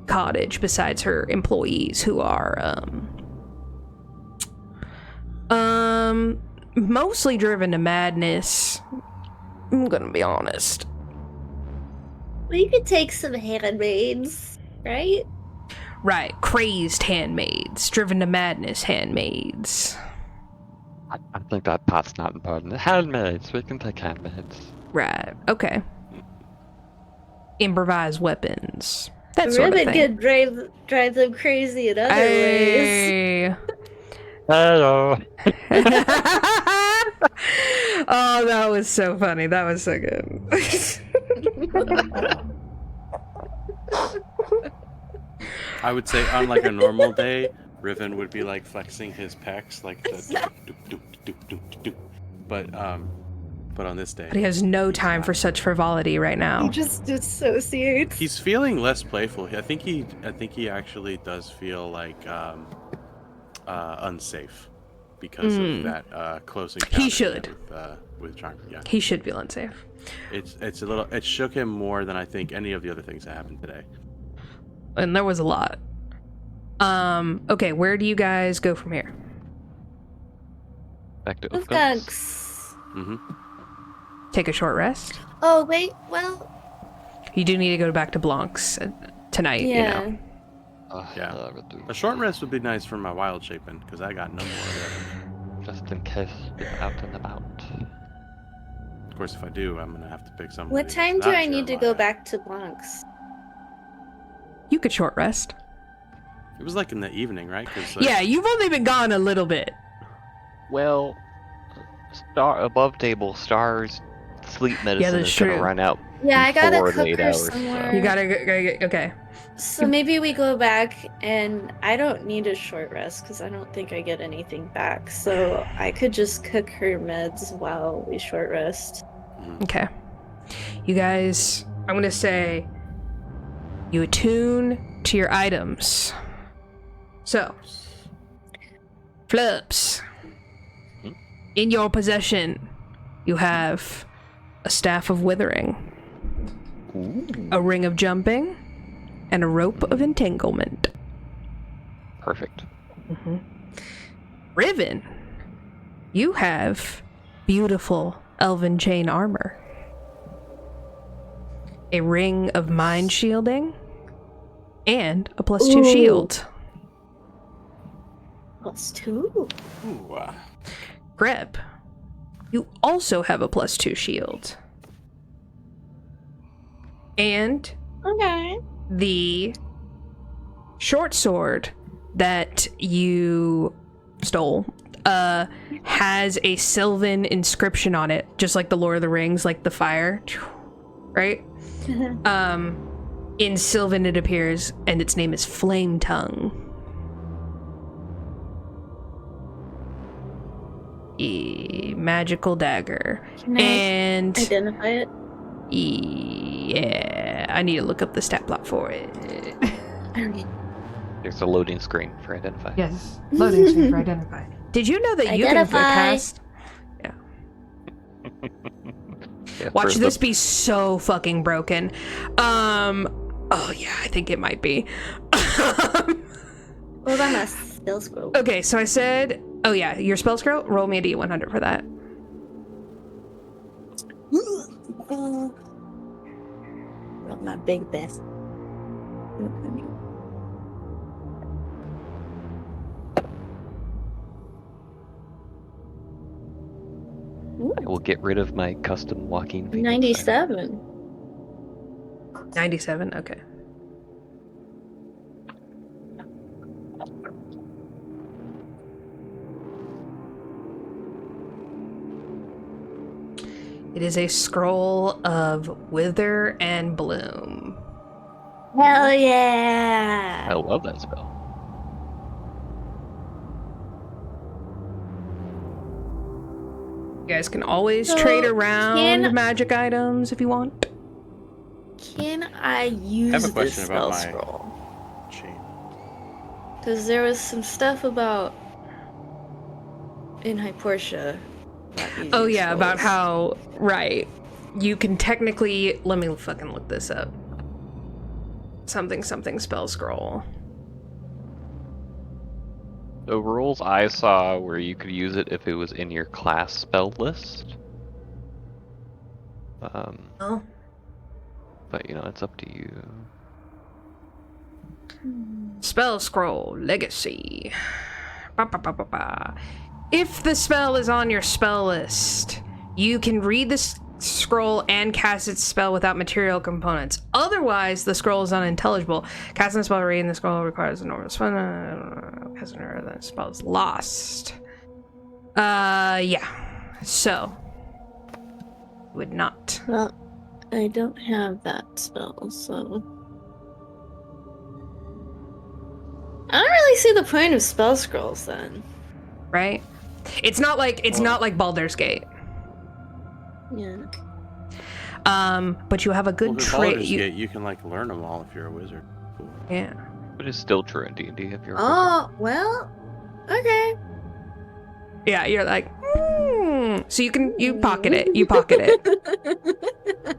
cottage besides her employees, who are mostly driven to madness. I'm gonna be honest. We could take some handmaids, right? Right, crazed handmaids, driven to madness handmaids. I think that part's not important. Handmaids, we can take handmaids. Right, okay. Improvised weapons. That sort of Riven thing. could drive them crazy in other ways. Hey. Hello. Oh, that was so funny. That was so good. I would say on like a normal day, Riven would be like flexing his pecs, like the doop, doop, doop, doop, doop. But on this day, But he has no time for such frivolity right now. He just dissociates. he's feeling less playful. I think he actually does feel like unsafe because of that close encounter. He should. With Charm. Yeah. He should feel unsafe. It's a little. It shook him more than I think any of the other things that happened today. And there was a lot. Okay, where do you guys go from here? Back to Ulfgunk. Ulfgunks. Mm-hmm. Take a short rest? Oh wait, well, You do need to go back to Blanc's tonight, yeah. you know. Yeah. A short rest would be nice for my wild shaping because I got no more of that. Just in case we're out and about. Of course, if I do, I'm gonna have to pick somebody. What that's time do not I need to go Jeremiah. back to Blanc's? You could short rest. It was like in the evening, right? 'Cause, Yeah, you've only been gone a little bit. Well, Star above table, Star's sleep medicine that's is gonna true. run out. Yeah, I gotta before cook 8 her hours, somewhere. You gotta go, okay. So maybe we go back, and I don't need a short rest because I don't think I get anything back. So I could just cook her meds while we short rest. Okay. You guys, I'm gonna say you attune to your items. So, Flubs, in your possession, you have a staff of withering, a ring of jumping, and a rope of entanglement. Perfect. Riven, you have beautiful elven chain armor, a ring of mind shielding, and a +2 Ooh. shield. +2. Ooh, Greb, you also have a +2 shield. And Okay. the short sword that you stole has a Sylvan inscription on it, just like the Lord of the Rings, like the fire, right? In Sylvan it appears, and its name is Flame Tongue. A magical dagger. Can I And identify it? yeah, I need to look up the stat block for it. Okay. There's a loading screen for identify. Yes, loading screen for identify. Did you know that you can Identify. cast? Yeah. Yeah, Watch for this the- be so fucking broken. Oh yeah, I think it might be. Hold on, a spell scroll. Okay, so I said, oh yeah, your spell scroll. Roll me a d100 for that. Roll my big best. I will get rid of my custom walking feet. 97. 97. Okay. It is a scroll of wither and bloom. Hell yeah! I love that spell. You guys can always So, trade around can- magic items if you want. Can I use I have a this question spell about my- scroll? Chain. Because there was some stuff about in Hyportia. about using Oh yeah, about scrolls. how, right, you can technically, let me fucking look this up. Something spell scroll. The rules I saw where you could use it if it was in your class spell list. Oh. But you know, it's up to you. Spell scroll, legacy. Ba, ba, ba, ba, ba. If the spell is on your spell list, you can read the scroll and cast its spell without material components. Otherwise, the scroll is unintelligible. Casting a spell or reading the scroll requires enormous fun. Casting the spell is lost. Yeah. So, would not. Well, I don't have that spell, so I don't really see the point of spell scrolls then. Right? It's not like Baldur's Gate. Yeah. But you have a Well, good with trait. Baldur's Gate, you can like learn them all if you're a wizard. Cool. Yeah. But it's still true in D&D if you're a wizard. Oh well. Okay. Yeah, you're like, so you pocket it. You pocket it.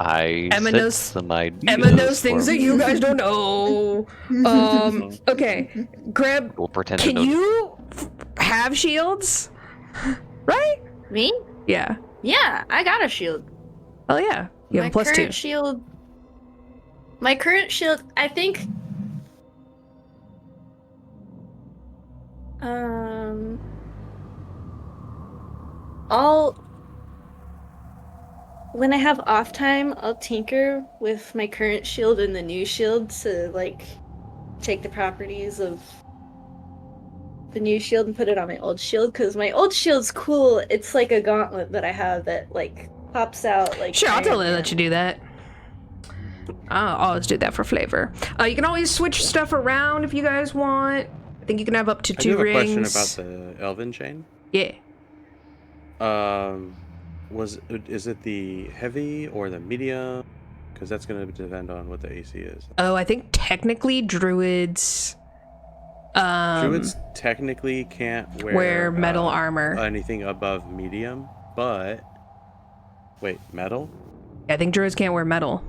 I Emma set knows- some ideas. Emma knows for things that you guys don't know. Okay, Greb, We'll pretend to can know. you have shields? Right? Me? Yeah. Yeah, I got a shield. Oh yeah. You have a plus current 2. shield. My current shield, I think. When I have off time, I'll tinker with my current shield and the new shield to like take the properties of the new shield and put it on my old shield, because my old shield's cool. It's like a gauntlet that I have that like pops out like. Sure, I'll Iron totally Man. let you do that. I'll always do that for flavor. You can always switch stuff around if you guys want. I think you can have up to I 2 do have rings. a question about the Elven chain. Yeah. Is it the heavy or the medium? Because that's going to depend on what the AC is. Oh, I think technically druids. Druids technically can't wear metal armor. anything above medium, but wait, metal? I think druids can't wear metal.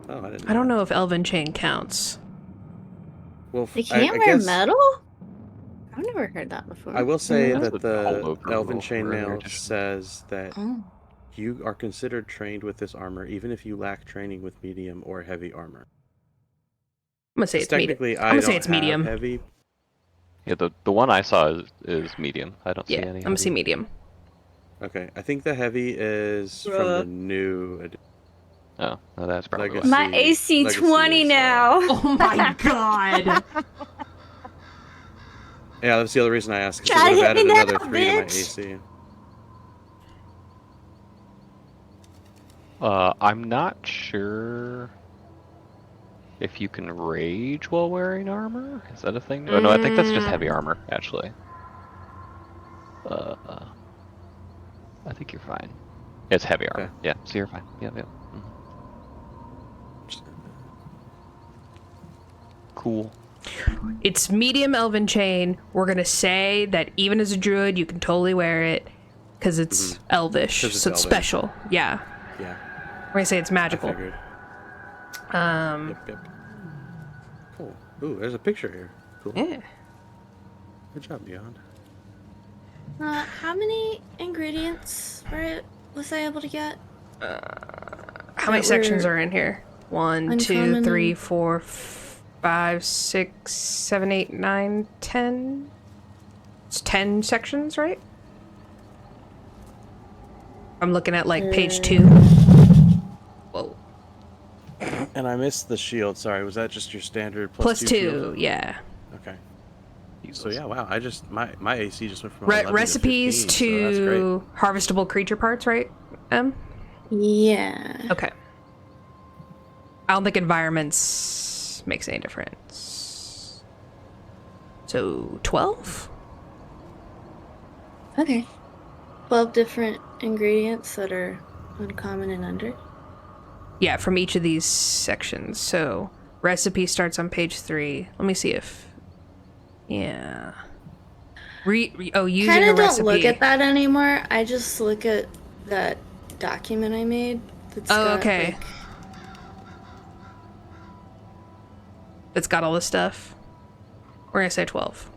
Oh, I didn't. I don't know if Elven Chain counts. Well, They I can't wear guess metal? I've never heard that before. I will say That's that what the all-over Elven rule for chainmail edition. says that Oh. you are considered trained with this armor, even if you lack training with medium or heavy armor. I'm gonna say it's medium. Technically, I'm gonna say don't it's medium. have heavy. Yeah, the one I saw is medium. I don't see Yeah, any. I'm gonna say heavy. medium. Okay, I think the heavy is from Bruh. the new edition. Oh, no, that's probably Legacy. why. My AC Legacy 20 is, now. Oh my god. Yeah, that's the other reason I asked. Because Try it to would have hit added me another now, 3 to my bitch. AC. I'm not sure if you can rage while wearing armor. Is that a thing? Oh no, I think that's just heavy armor, actually. I think you're fine. It's heavy armor. Okay. Yeah, so you're fine. Yep. Cool. It's medium elven chain. We're gonna say that even as a druid, you can totally wear it because it's elvish, 'Cause it's so it's elvish. special. Yeah, Yeah, we're gonna say it's I magical. figured. Yep. Cool. Ooh, there's a picture here. Cool. Yeah. Good job, Beyond. How many ingredients was I able to get? How many That sections were are in here? 1, 2, uncommon 3, and- 4, 5, 6, 7, 8, 9, 10. It's 10 sections, right? I'm looking at like page 2. Whoa. And I missed the shield. Sorry, was that just your standard Plus 2 2, shield? yeah. Okay. So yeah, wow. I just my AC just went from Re- 11 recipes to 15, so that's great. to harvestable creature parts, right? Yeah. Okay. I don't think environments makes any difference. So 12? Okay. 12 different ingredients that are uncommon and under. Yeah, from each of these sections. So recipe starts on page 3. Let me see if. Yeah. Using Kind a of don't recipe. look at that anymore. I just look at that document I made. That's Oh, got, okay. like, It's got all this stuff. We're gonna say 12.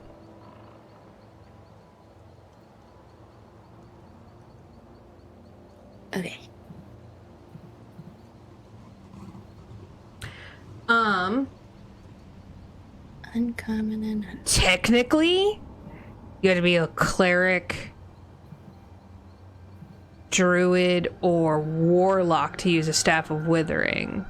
okay. Uncommon and under. Technically, you have to be a cleric, druid, or warlock to use a staff of withering.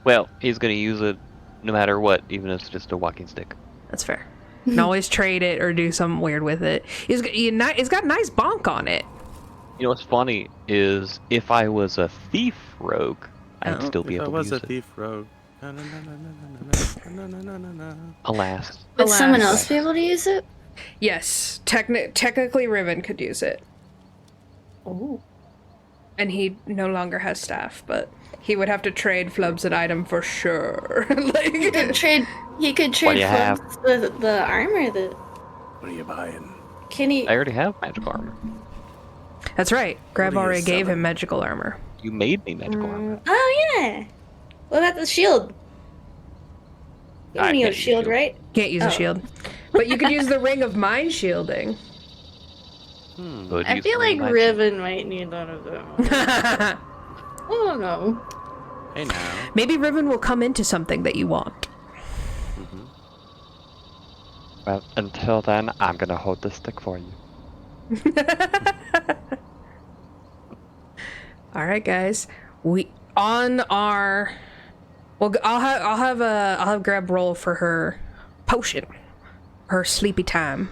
Well, he's gonna use it no matter what, even if it's just a walking stick. That's fair. You can always trade it or do something weird with it. It's got nice bonk on it. You know what's funny is if I was a thief rogue, I'd still be If I able to was use a it. thief rogue. Na, na, na, na, na, na, na, na, na, na. Alas. Would someone Alas. else be able to use it? Yes, technically Riven could use it. Oh. And he no longer has staff, but he would have to trade flubs an item for sure. Like, He could trade What do you have? the armor that What are you buying? can he I already have magical armor. that's right. Greb What are you already gave him selling? magical armor. You made me magical armor. Oh yeah. What about the shield? You I don't need a can't use shield, shield. right? Can't use a Oh. shield. But you could use the ring of mind shielding. So it'd I use feel the like magic. Riven might need one of them. I don't know. Hey now. Maybe Riven will come into something that you want. Well, until then, I'm gonna hold the stick for you. All right, guys. I'll have Greb roll for her potion, her sleepy time.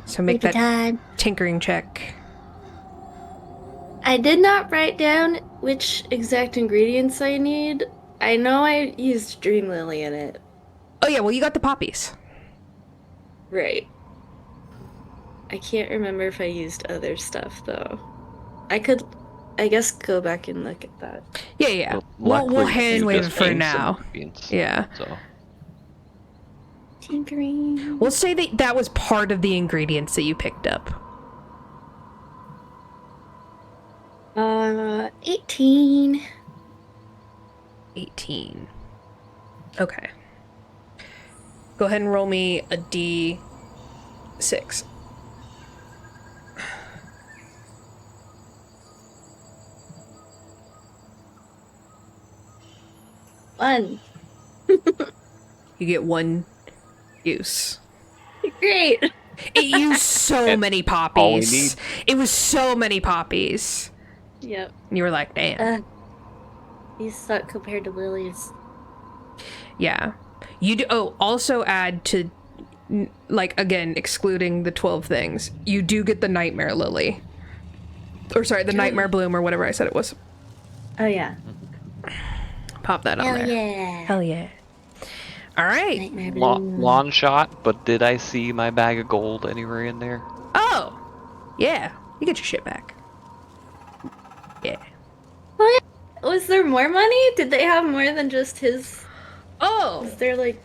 So make Sleepy that time. tinkering check. I did not write down which exact ingredients I need. I know I used Dream Lily in it. Oh yeah, well you got the poppies. Right. I can't remember if I used other stuff though. I could, I guess, go back and look at that. Yeah. Well, We'll luckily, hand you wave just for named some now. ingredients, Yeah. So Tinkering. We'll say that was part of the ingredients that you picked up. 18. 18. Okay. Go ahead and roll me a D6. One. You get one use. Great. It used so many all we need. poppies. It was so many poppies. Yep. And you were like, damn. He's stuck compared to Lily's. Yeah. You do, also add to, like, again, excluding the 12 things, you do get the Nightmare Lily. Or sorry, the Nightmare Bloom or whatever I said it was. Oh, yeah. Pop that on Hell there. yeah. Hell yeah. All right. Nightmare Bloom. Lawn shot, but did I see my bag of gold anywhere in there? Oh! Yeah. You get your shit back. Yeah. Oh, yeah. Was there more money? Did they have more than just his... Oh! Was there, like...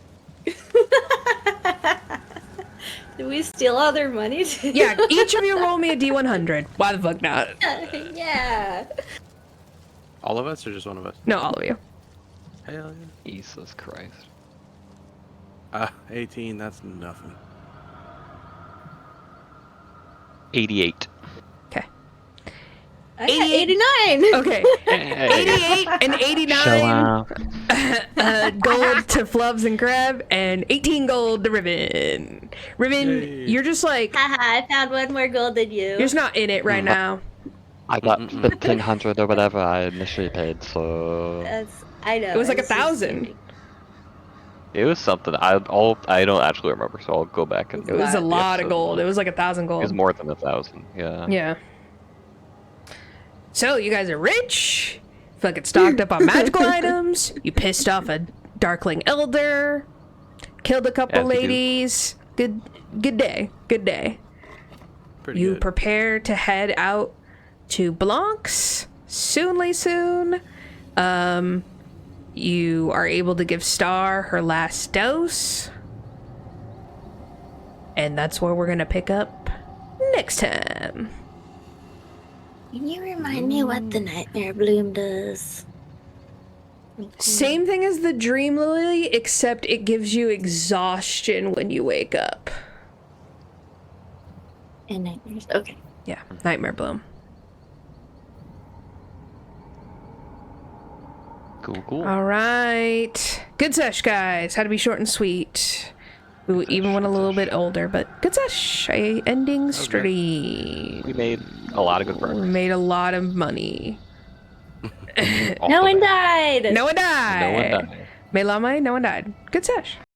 Did we steal all their money? Yeah, each of you roll me a D100. Why the fuck not? Yeah. All of us or just one of us? No, all of you. Hell Jesus Christ. yeah. 18, that's nothing. 88. Okay. I got 89! Okay. 88 and 89 Show out. gold to Flubs and Greb, and 18 gold to Riven. Riven, Yay. you're just like, Haha, I found one more gold than you. you're just not in it right now. I got 1,500 or whatever I initially paid, so... I know. It was like it's 1,000. just- It was something. I don't actually remember, so I'll go back and. It was a the lot of episode gold. one. It was like 1,000 It was gold. more than 1,000. Yeah. Yeah. So, you guys are rich, fucking stocked up on magical items, you pissed off a Darkling Elder, killed a couple As you do. ladies. Good day. Good day. Pretty You good. prepare to head out to Blanc's soonly soon. You are able to give Star her last dose. And that's where we're gonna pick up next time. Can you remind me what the Nightmare Bloom does? Same thing as the Dream Lily, except it gives you exhaustion when you wake up. And nightmares. Okay. Yeah, Nightmare Bloom. Cool. All right. Good sesh, guys. Had to be short and sweet. We even went a little bit older, but good sesh. Ending stream. We made a lot of good We progress. made a lot of money. No one died! No one died. No one died. Made a lot of money. No one died. Good sesh.